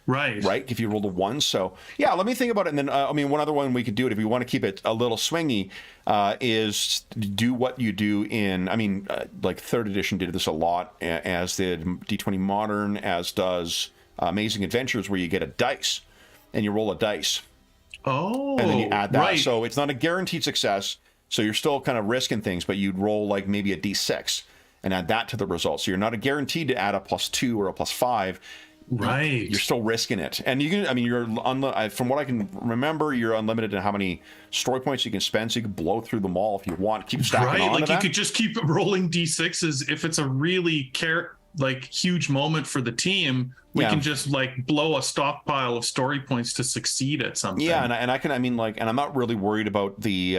Right. if you rolled a 1. So yeah, let me think about it. And then one other one we could do it if we want to keep it a little swingy, is do what you do in, like 3rd edition did this a lot, as did D20 Modern, as does Amazing Adventures, where you get a dice and you roll a dice. Oh, And then you add that. right. So it's not a guaranteed success. So you're still kind of risking things, but you'd roll like maybe a D6 and add that to the result. So you're not guaranteed to add a +2 or a +5. Right. You're still risking it. And you can, from what I can remember, you're unlimited in how many story points you can spend. So you can blow through them all if you want. Keep stacking Right. on Like to you that. could just keep rolling D6s. If it's a really huge moment for the team, we Yeah. can just like blow a stockpile of story points to succeed at something. Yeah, and I can, and I'm not really worried about the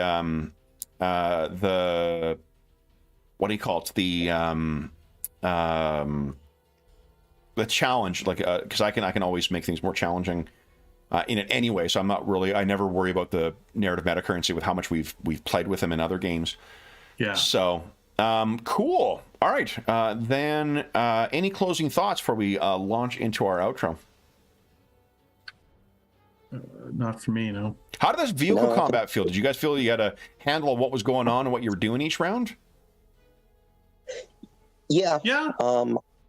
what do you call it? The challenge, like, because I can always make things more challenging in it anyway. So I never worry about the narrative meta currency with how much we've played with them in other games. Yeah. So cool. All right. Then any closing thoughts before we launch into our outro? Not for me, no. How did this vehicle No, I combat feel? Did you guys feel you had a handle on what was going on and what you were doing each round? Yeah. Yeah.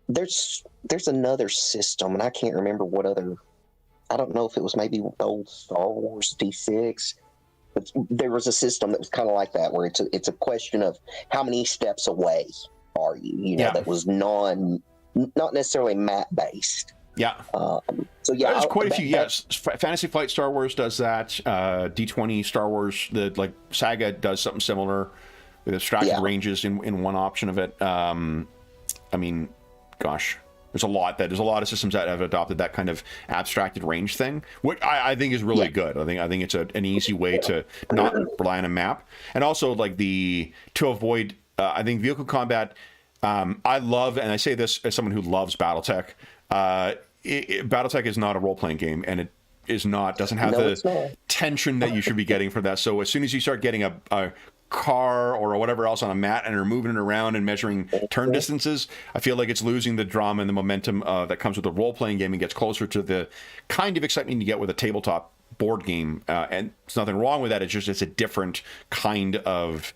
There's another system, and I can't remember what other. I don't know if it was maybe the old Star Wars D6, but there was a system that was kind of like that, where it's a question of how many steps away are you? Yeah. That was not necessarily map based. Yeah. So yeah, There's quite a few. Yes, Fantasy Flight Star Wars does that. D20 Star Wars, the Saga does something similar with abstracted ranges in one option of it. Gosh, there's a lot of systems that have adopted that kind of abstracted range thing, which I think is really good. I think it's an easy way to not rely on a map, and also like to avoid. I think vehicle combat. I love, and I say this as someone who loves BattleTech. BattleTech is not a role-playing game, and it doesn't have the tension that you should be getting from that. So as soon as you start getting a car or whatever else on a mat and are moving it around and measuring turn distances, I feel like it's losing the drama and the momentum that comes with a role-playing game, and gets closer to the kind of excitement you get with a tabletop board game. And there's nothing wrong with that. It's a different kind of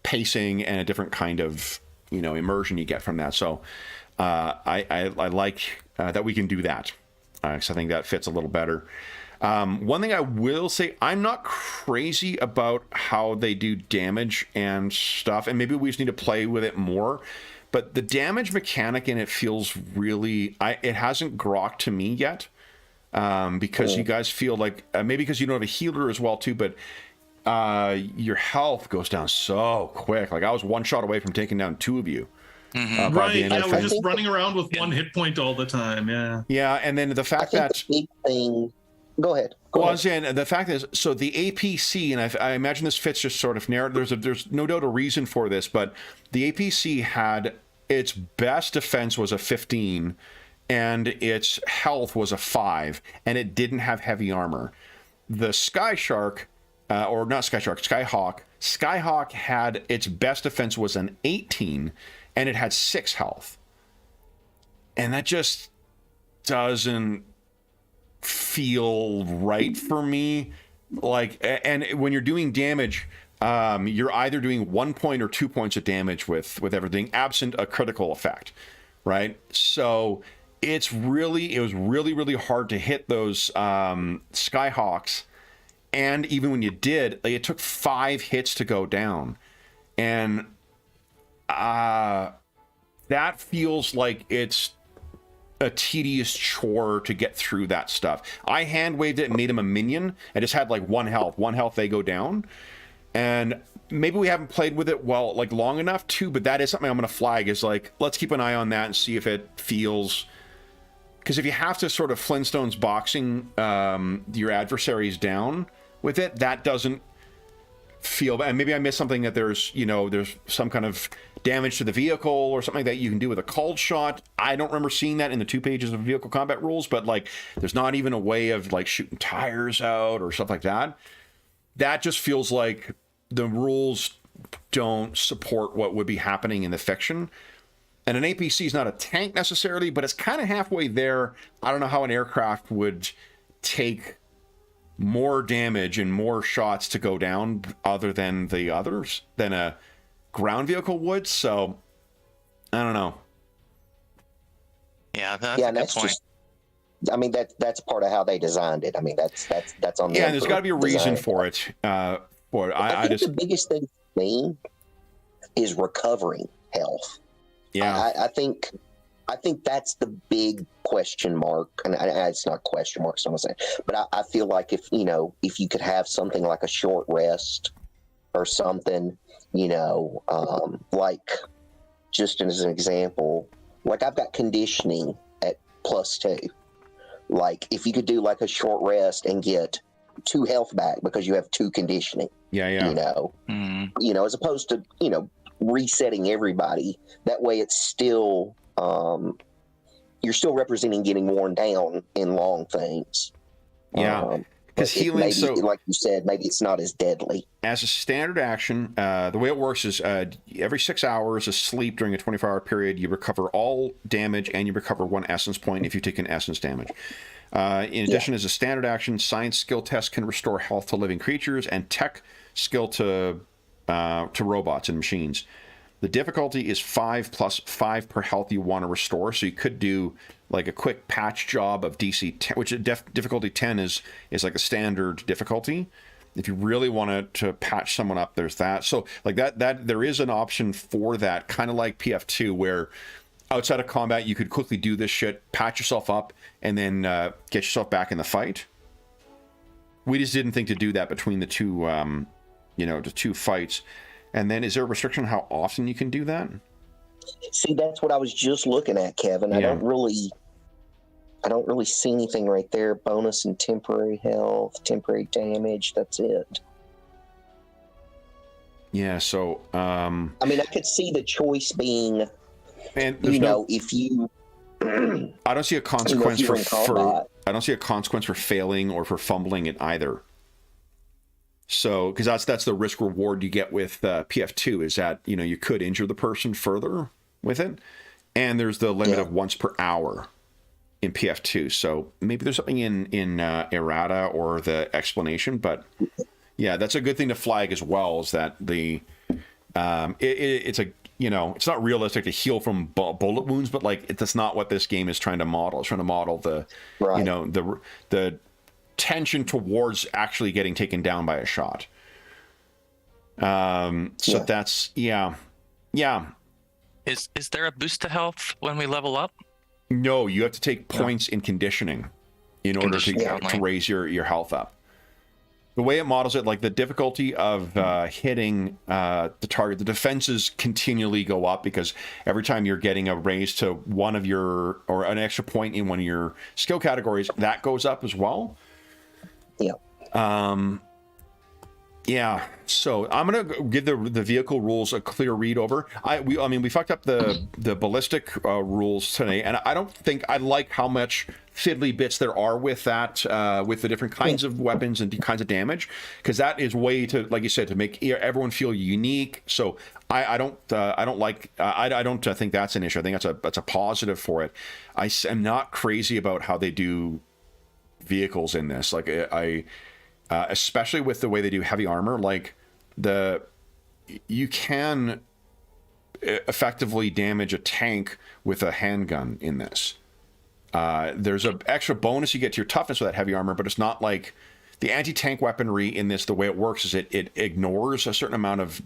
pacing and a different kind of immersion you get from that. So I like that we can do that, because I think that fits a little better. One thing I will say, I'm not crazy about how they do damage and stuff, and maybe we just need to play with it more, but the damage mechanic in it feels really, it hasn't grokked to me yet, because you guys feel like, maybe because you don't have a healer as well too, but your health goes down so quick. Like I was one shot away from taking down 2 of you. By Right. the end of Yeah, the we're thing. just running around with one hit point all the time. Yeah. Yeah, and then the I fact think that the big thing. Go ahead. Go Well, I ahead. was saying, the fact is, so the APC, and I imagine this fits just sort of narrative. There's no doubt a reason for this, but the APC had its best defense was a 15, and its health was a 5, and it didn't have heavy armor. The Skyhawk had its best defense was an 18, and it had 6 health. And that just doesn't feel right for me. Like, and when you're doing damage, you're either doing 1 point or 2 points of damage with everything, absent a critical effect, right? So it was really hard to hit those Skyhawks And even when you did, like, it took 5 hits to go down. And that feels like it's a tedious chore to get through that stuff. I hand waved it and made him a minion. I just had like 1 health. 1 health, they go down. And maybe we haven't played with it long enough too, but that is something I'm going to flag, is like, let's keep an eye on that and see if it feels... Because if you have to sort of Flintstones boxing your adversaries down with it, that doesn't feel... And maybe I missed something, that there's some kind of damage to the vehicle or something that you can do with a called shot. I don't remember seeing that in the 2 pages of vehicle combat rules, but like, there's not even a way of like shooting tires out or stuff like that. That just feels like the rules don't support what would be happening in the fiction. And an APC is not a tank necessarily, but it's kind of halfway there. I don't know how an aircraft would take more damage and more shots to go down other than the others, than a ground vehicle would. So I don't know. Yeah, that's a good point. I mean, that's part of how they designed it. I mean, that's on the... Yeah, and there's got to be a reason for it. I think the biggest thing for me is recovering health. Yeah, I think that's the big question mark, and it's not question mark, so I'm saying, but I feel like if you could have something like a short rest or something, like, just as an example, like I've got conditioning at +2. Like, if you could do like a short rest and get 2 health back because you have 2 conditioning. Yeah. As opposed to, resetting everybody. That way it's still, you're still representing getting worn down in long things. Yeah. Because healing, maybe, so like you said, maybe it's not as deadly. As a standard action, the way it works is every 6 hours of sleep during a 24-hour period, you recover all damage and you recover 1 essence point if you take an essence damage. In addition, as a standard action, science skill test can restore health to living creatures and tech skill to robots and machines. The difficulty is 5 + 5 per health you want to restore. So you could do like a quick patch job of DC 10, which difficulty 10 is like a standard difficulty. If you really want to patch someone up, there's that. So like that there is an option for that, kind of like PF2, where outside of combat you could quickly do this shit, patch yourself up, and then get yourself back in the fight. We just didn't think to do that between the two, the 2 fights. And then, is there a restriction on how often you can do that? See, that's what I was just looking at, Kevin. I don't really see anything right there. Bonus and temporary health, temporary damage. That's it. Yeah. So, I mean, I could see the choice being, and if you. I don't see a consequence for I don't see a consequence for failing or for fumbling it either. So, because that's the risk reward you get with PF2, is that you could injure the person further with it, and there's the limit of once per hour in PF2. So maybe there's something in errata or the explanation, but yeah, that's a good thing to flag as well. Is that the it's a it's not realistic to heal from bullet wounds, but like that's not what this game is trying to model. It's trying to model the the tension towards actually getting taken down by a shot. So that's yeah. Is there a boost to health when we level up? No, you have to take points in conditioning in order to raise your health up. The way it models it, like the difficulty of hitting the target, the defenses continually go up because every time you're getting a raise to one of your, or an extra point in one of your skill categories, that goes up as well. Yeah. So I'm gonna give the vehicle rules a clear read over. We fucked up the ballistic rules today, and I don't think I like how much fiddly bits there are with that, with the different kinds of weapons and kinds of damage, because that is way to, like you said, to make everyone feel unique. So I don't think that's an issue. I think that's a positive for it. I am not crazy about how they do vehicles in this. Like especially with the way they do heavy armor, like you can effectively damage a tank with a handgun in this. There's an extra bonus you get to your toughness with that heavy armor, but it's not like the anti-tank weaponry in this, the way it works is it ignores a certain amount of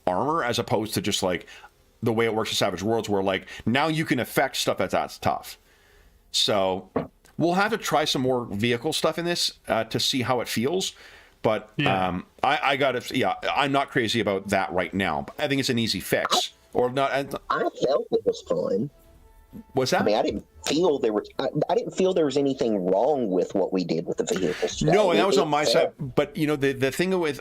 armor, as opposed to just like the way it works in Savage Worlds, where like now you can affect stuff that's tough. So we'll have to try some more vehicle stuff in this to see how it feels. But I gotta, I'm not crazy about that right now. I think it's an easy fix. Or not. I felt it was fun. What's that? I mean, I didn't feel there was anything wrong with what we did with the vehicles. No, and that was on my side. But you know, the thing with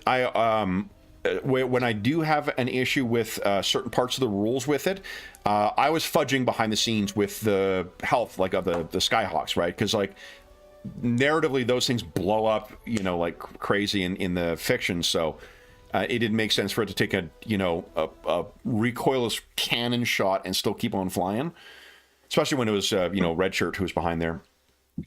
when I do have an issue with certain parts of the rules with it, I was fudging behind the scenes with the health, like of the Skyhawks, right? Because like narratively, those things blow up, you know, like crazy in the fiction. So it didn't make sense for it to take a recoilless cannon shot and still keep on flying, especially when it was Red Shirt who was behind there.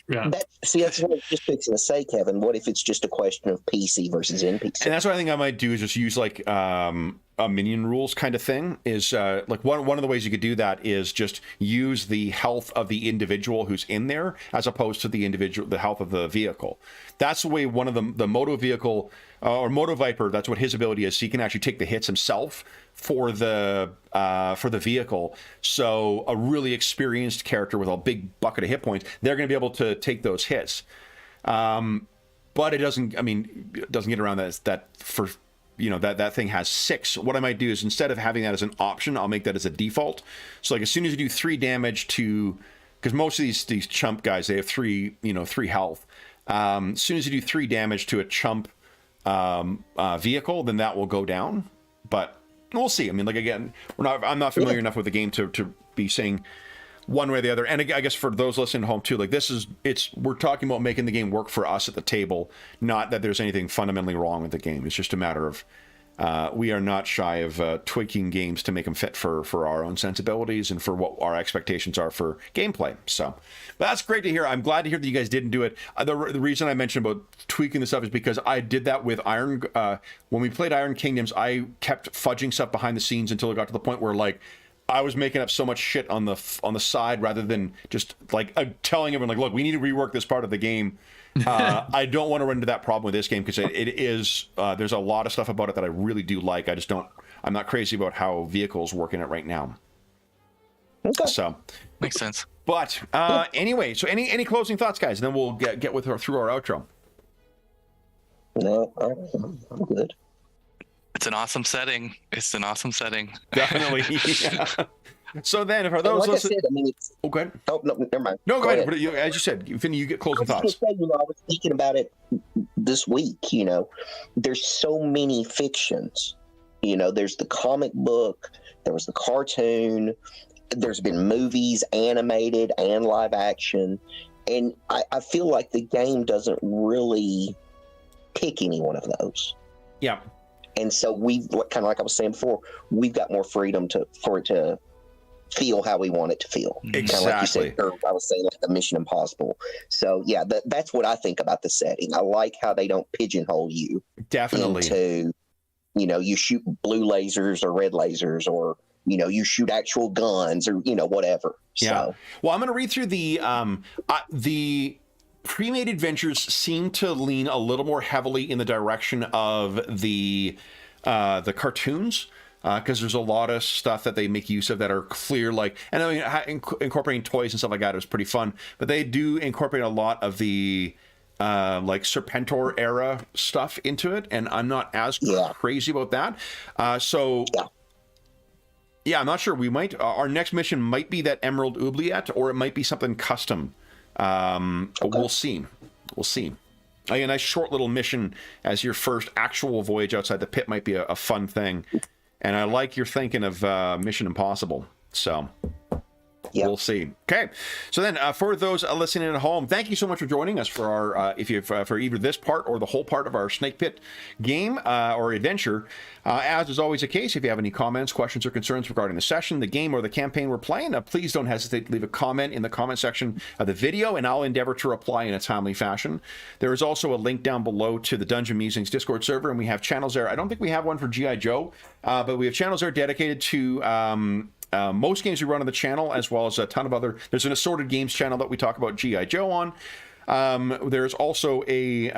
Yeah. That's what I was just fixing to say, Kevin. What if it's just a question of PC versus NPC? And that's what I think I might do, is just use like a minion rules kind of thing. Is like one of the ways you could do that is just use the health of the individual who's in there as opposed to the health of the vehicle. That's the way one of the Moto vehicle or Moto Viper, that's what his ability is. So he can actually take the hits himself for the vehicle. So a really experienced character with a big bucket of hit points, they're going to be able to take those hits. But it doesn't get around that for, you know, that thing has 6. What I might do is, instead of having that as an option, I'll make that as a default. So like as soon as you do 3 damage to, because most of these chump guys, they have 3 health. As soon as you do 3 damage to a chump vehicle, then that will go down. But we'll see. I mean, like, again, I'm not familiar enough with the game to be saying one way or the other. And I guess for those listening at home too, like we're talking about making the game work for us at the table, not that there's anything fundamentally wrong with the game. It's just a matter of we are not shy of tweaking games to make them fit for our own sensibilities and for what our expectations are for gameplay. So that's great to hear. I'm glad to hear that you guys didn't do it. The reason I mentioned about tweaking the stuff is because I did that with Iron. When we played Iron Kingdoms, I kept fudging stuff behind the scenes until it got to the point where like I was making up so much shit on the side rather than just like telling everyone like, look, we need to rework this part of the game. I don't want to run into that problem with this game because it is there's a lot of stuff about it that I really do like. I'm not crazy about how vehicles work in it right now. Okay. So Makes sense. But anyway, so any closing thoughts, guys? And then we'll get with her through our outro. No, I'm good. It's an awesome setting. Definitely. Yeah. So then, for those, like I said, I mean, it's. Oh, go ahead. Oh no, never mind. No, go ahead. As you said, you get closing thoughts. Say, I was thinking about it this week. You know, there's so many fictions. You know, there's the comic book, there was the cartoon, there's been movies, animated and live action, and I feel like the game doesn't really pick any one of those. Yeah. And so we've, kind of like I was saying before, we've got more freedom for it to feel how we want it to feel. Exactly. Kind of like you said, or I was saying, like the Mission Impossible. So yeah, that's what I think about the setting. I like how they don't pigeonhole you. Definitely. Into, you know, you shoot blue lasers or red lasers, or you know, you shoot actual guns, or you know, whatever. Yeah. So. Well, I'm going to read through the pre-made adventures seem to lean a little more heavily in the direction of the cartoons, because there's a lot of stuff that they make use of that are clear, like, and I mean, incorporating toys and stuff like that is pretty fun, but they do incorporate a lot of the like Serpentor era stuff into it, and I'm not as crazy about that. Yeah, I'm not sure. We might our next mission might be that Emerald Oubliette, or it might be something custom. But we'll see. A nice short little mission as your first actual voyage outside the pit might be a fun thing. And I like your thinking of Mission Impossible. So we'll see. Okay. So then for those listening at home, thank you so much for joining us for our for either this part or the whole part of our Snake Pit game or adventure. As is always the case, if you have any comments, questions, or concerns regarding the session, the game, or the campaign we're playing, please don't hesitate to leave a comment in the comment section of the video, and I'll endeavor to reply in a timely fashion. There is also a link down below to the Dungeon Musings Discord server, and we have channels there. I don't think we have one for GI Joe, but we have channels there dedicated to most games we run on the channel, as well as a ton of other. There's an assorted games channel that we talk about GI Joe on. There's also a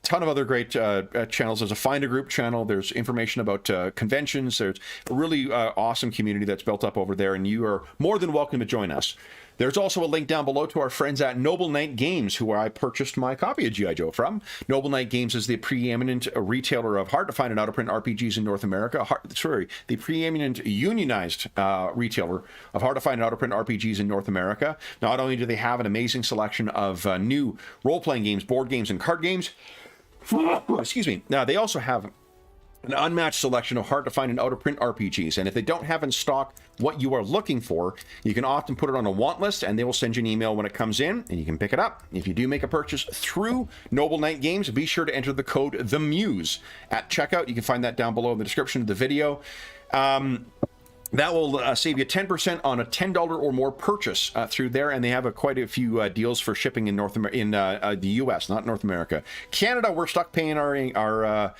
ton of other great channels. There's a Find a Group channel. There's information about conventions. There's a really awesome community that's built up over there, and you are more than welcome to join us. There's also a link down below to our friends at Noble Knight Games, who I purchased my copy of GI Joe from. Noble Knight Games is the preeminent retailer of hard-to-find and out-of-print RPGs in North America. The preeminent unionized retailer of hard-to-find and out-of-print RPGs in North America. Not only do they have an amazing selection of new role-playing games, board games, and card games, excuse me, now they also have an unmatched selection of hard-to-find and out-of-print RPGs, and if they don't have in stock what you are looking for, you can often put it on a want list, and they will send you an email when it comes in, and you can pick it up. If you do make a purchase through Noble Knight Games, be sure to enter the code THEMUSE at checkout. You can find that down below in the description of the video. That will save you 10% on a $10 or more purchase through there, and they have quite a few deals for shipping in the U.S., not North America. Canada, we're stuck paying our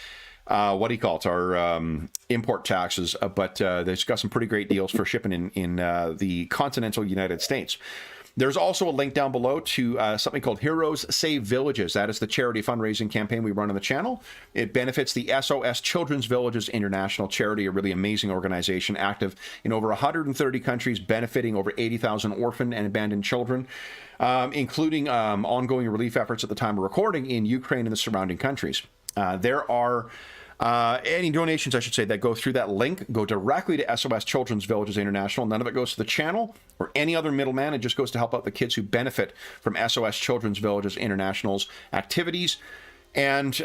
what do you call it, our import taxes, but they've got some pretty great deals for shipping in the continental United States. There's also a link down below to something called Heroes Save Villages. That is the charity fundraising campaign we run on the channel. It benefits the SOS Children's Villages International charity, a really amazing organization active in over 130 countries, benefiting over 80,000 orphaned and abandoned children, including ongoing relief efforts at the time of recording in Ukraine and the surrounding countries. There are any donations, I should say, that go through that link go directly to SOS Children's Villages International. None of it goes to the channel or any other middleman. It just goes to help out the kids who benefit from SOS Children's Villages International's activities. And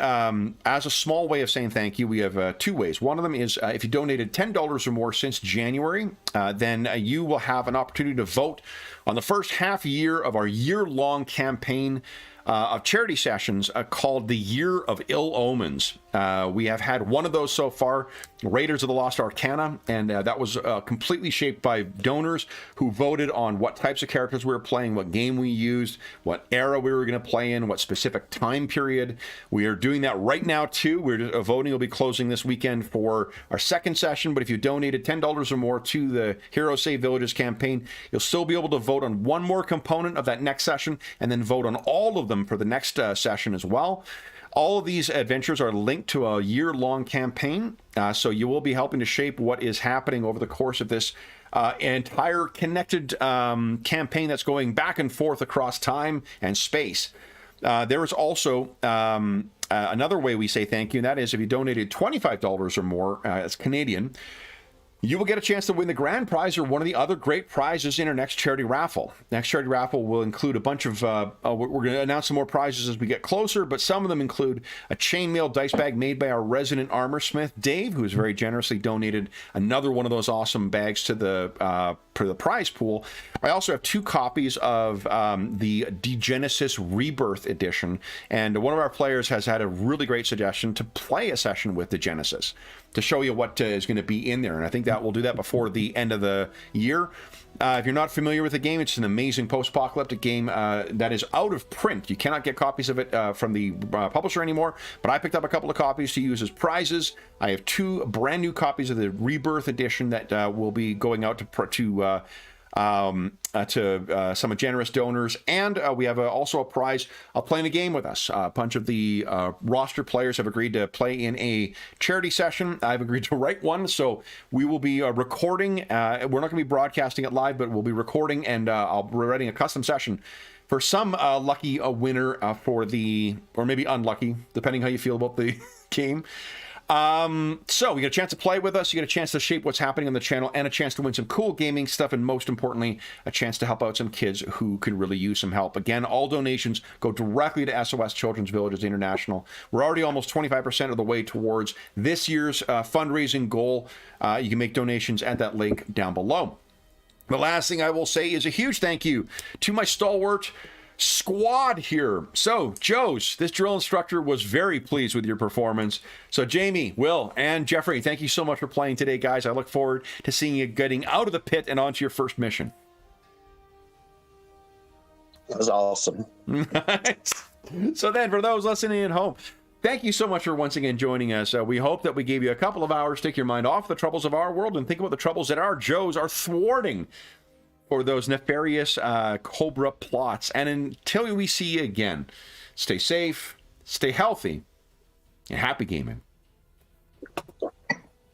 as a small way of saying thank you, we have two ways. One of them is if you donated $10 or more since January, then you will have an opportunity to vote on the first half year of our year-long campaign of charity sessions called the Year of Ill Omens. We have had one of those so far, Raiders of the Lost Arcana, and that was completely shaped by donors who voted on what types of characters we were playing, what game we used, what era we were going to play in, what specific time period. We are doing that right now too. Voting will be closing this weekend for our second session, but if you donated $10 or more to the Hero Save Villages campaign, you'll still be able to vote on one more component of that next session and then vote on all of them for the next session as well. All of these adventures are linked to a year-long campaign, so you will be helping to shape what is happening over the course of this entire connected campaign that's going back and forth across time and space. There is also another way we say thank you, and that is if you donated $25 or more, it's Canadian, you will get a chance to win the grand prize or one of the other great prizes in our next charity raffle. Next charity raffle will include a bunch of, we're going to announce some more prizes as we get closer, but some of them include a chainmail dice bag made by our resident armor smith, Dave, who has very generously donated another one of those awesome bags to the prize pool. I also have 2 copies of the Degenesis Rebirth Edition, and one of our players has had a really great suggestion to play a session with Degenesis to show you what is going to be in there, and I think that we'll do that before the end of the year. If you're not familiar with the game, it's an amazing post-apocalyptic game that is out of print. You cannot get copies of it from the publisher anymore, but I picked up a couple of copies to use as prizes. I have 2 brand new copies of the Rebirth Edition that will be going out to some generous donors, and we have also a prize of playing a game with us. A bunch of the roster players have agreed to play in a charity session. I've agreed to write one, so we will be recording. We're not going to be broadcasting it live, but we'll be recording, and I'll be writing a custom session for some lucky winner for the, or maybe unlucky, depending how you feel about the game. So you get a chance to play with us, you get a chance to shape what's happening on the channel, and a chance to win some cool gaming stuff, and most importantly, a chance to help out some kids who could really use some help. Again, all donations go directly to SOS Children's Villages International. We're already almost 25% of the way towards this year's fundraising goal. You can make donations at that link down below. The last thing I will say is a huge thank you to my stalwart squad here. So, Joes, this drill instructor was very pleased with your performance. So, Jamie, Will, and Jeffrey, thank you so much for playing today, guys. I look forward to seeing you getting out of the pit and onto your first mission. That was awesome. So then, for those listening at home, thank you so much for once again joining us. We hope that we gave you a couple of hours to take your mind off the troubles of our world and think about the troubles that our Joes are thwarting for those nefarious Cobra plots. And until we see you again, stay safe, stay healthy, and happy gaming.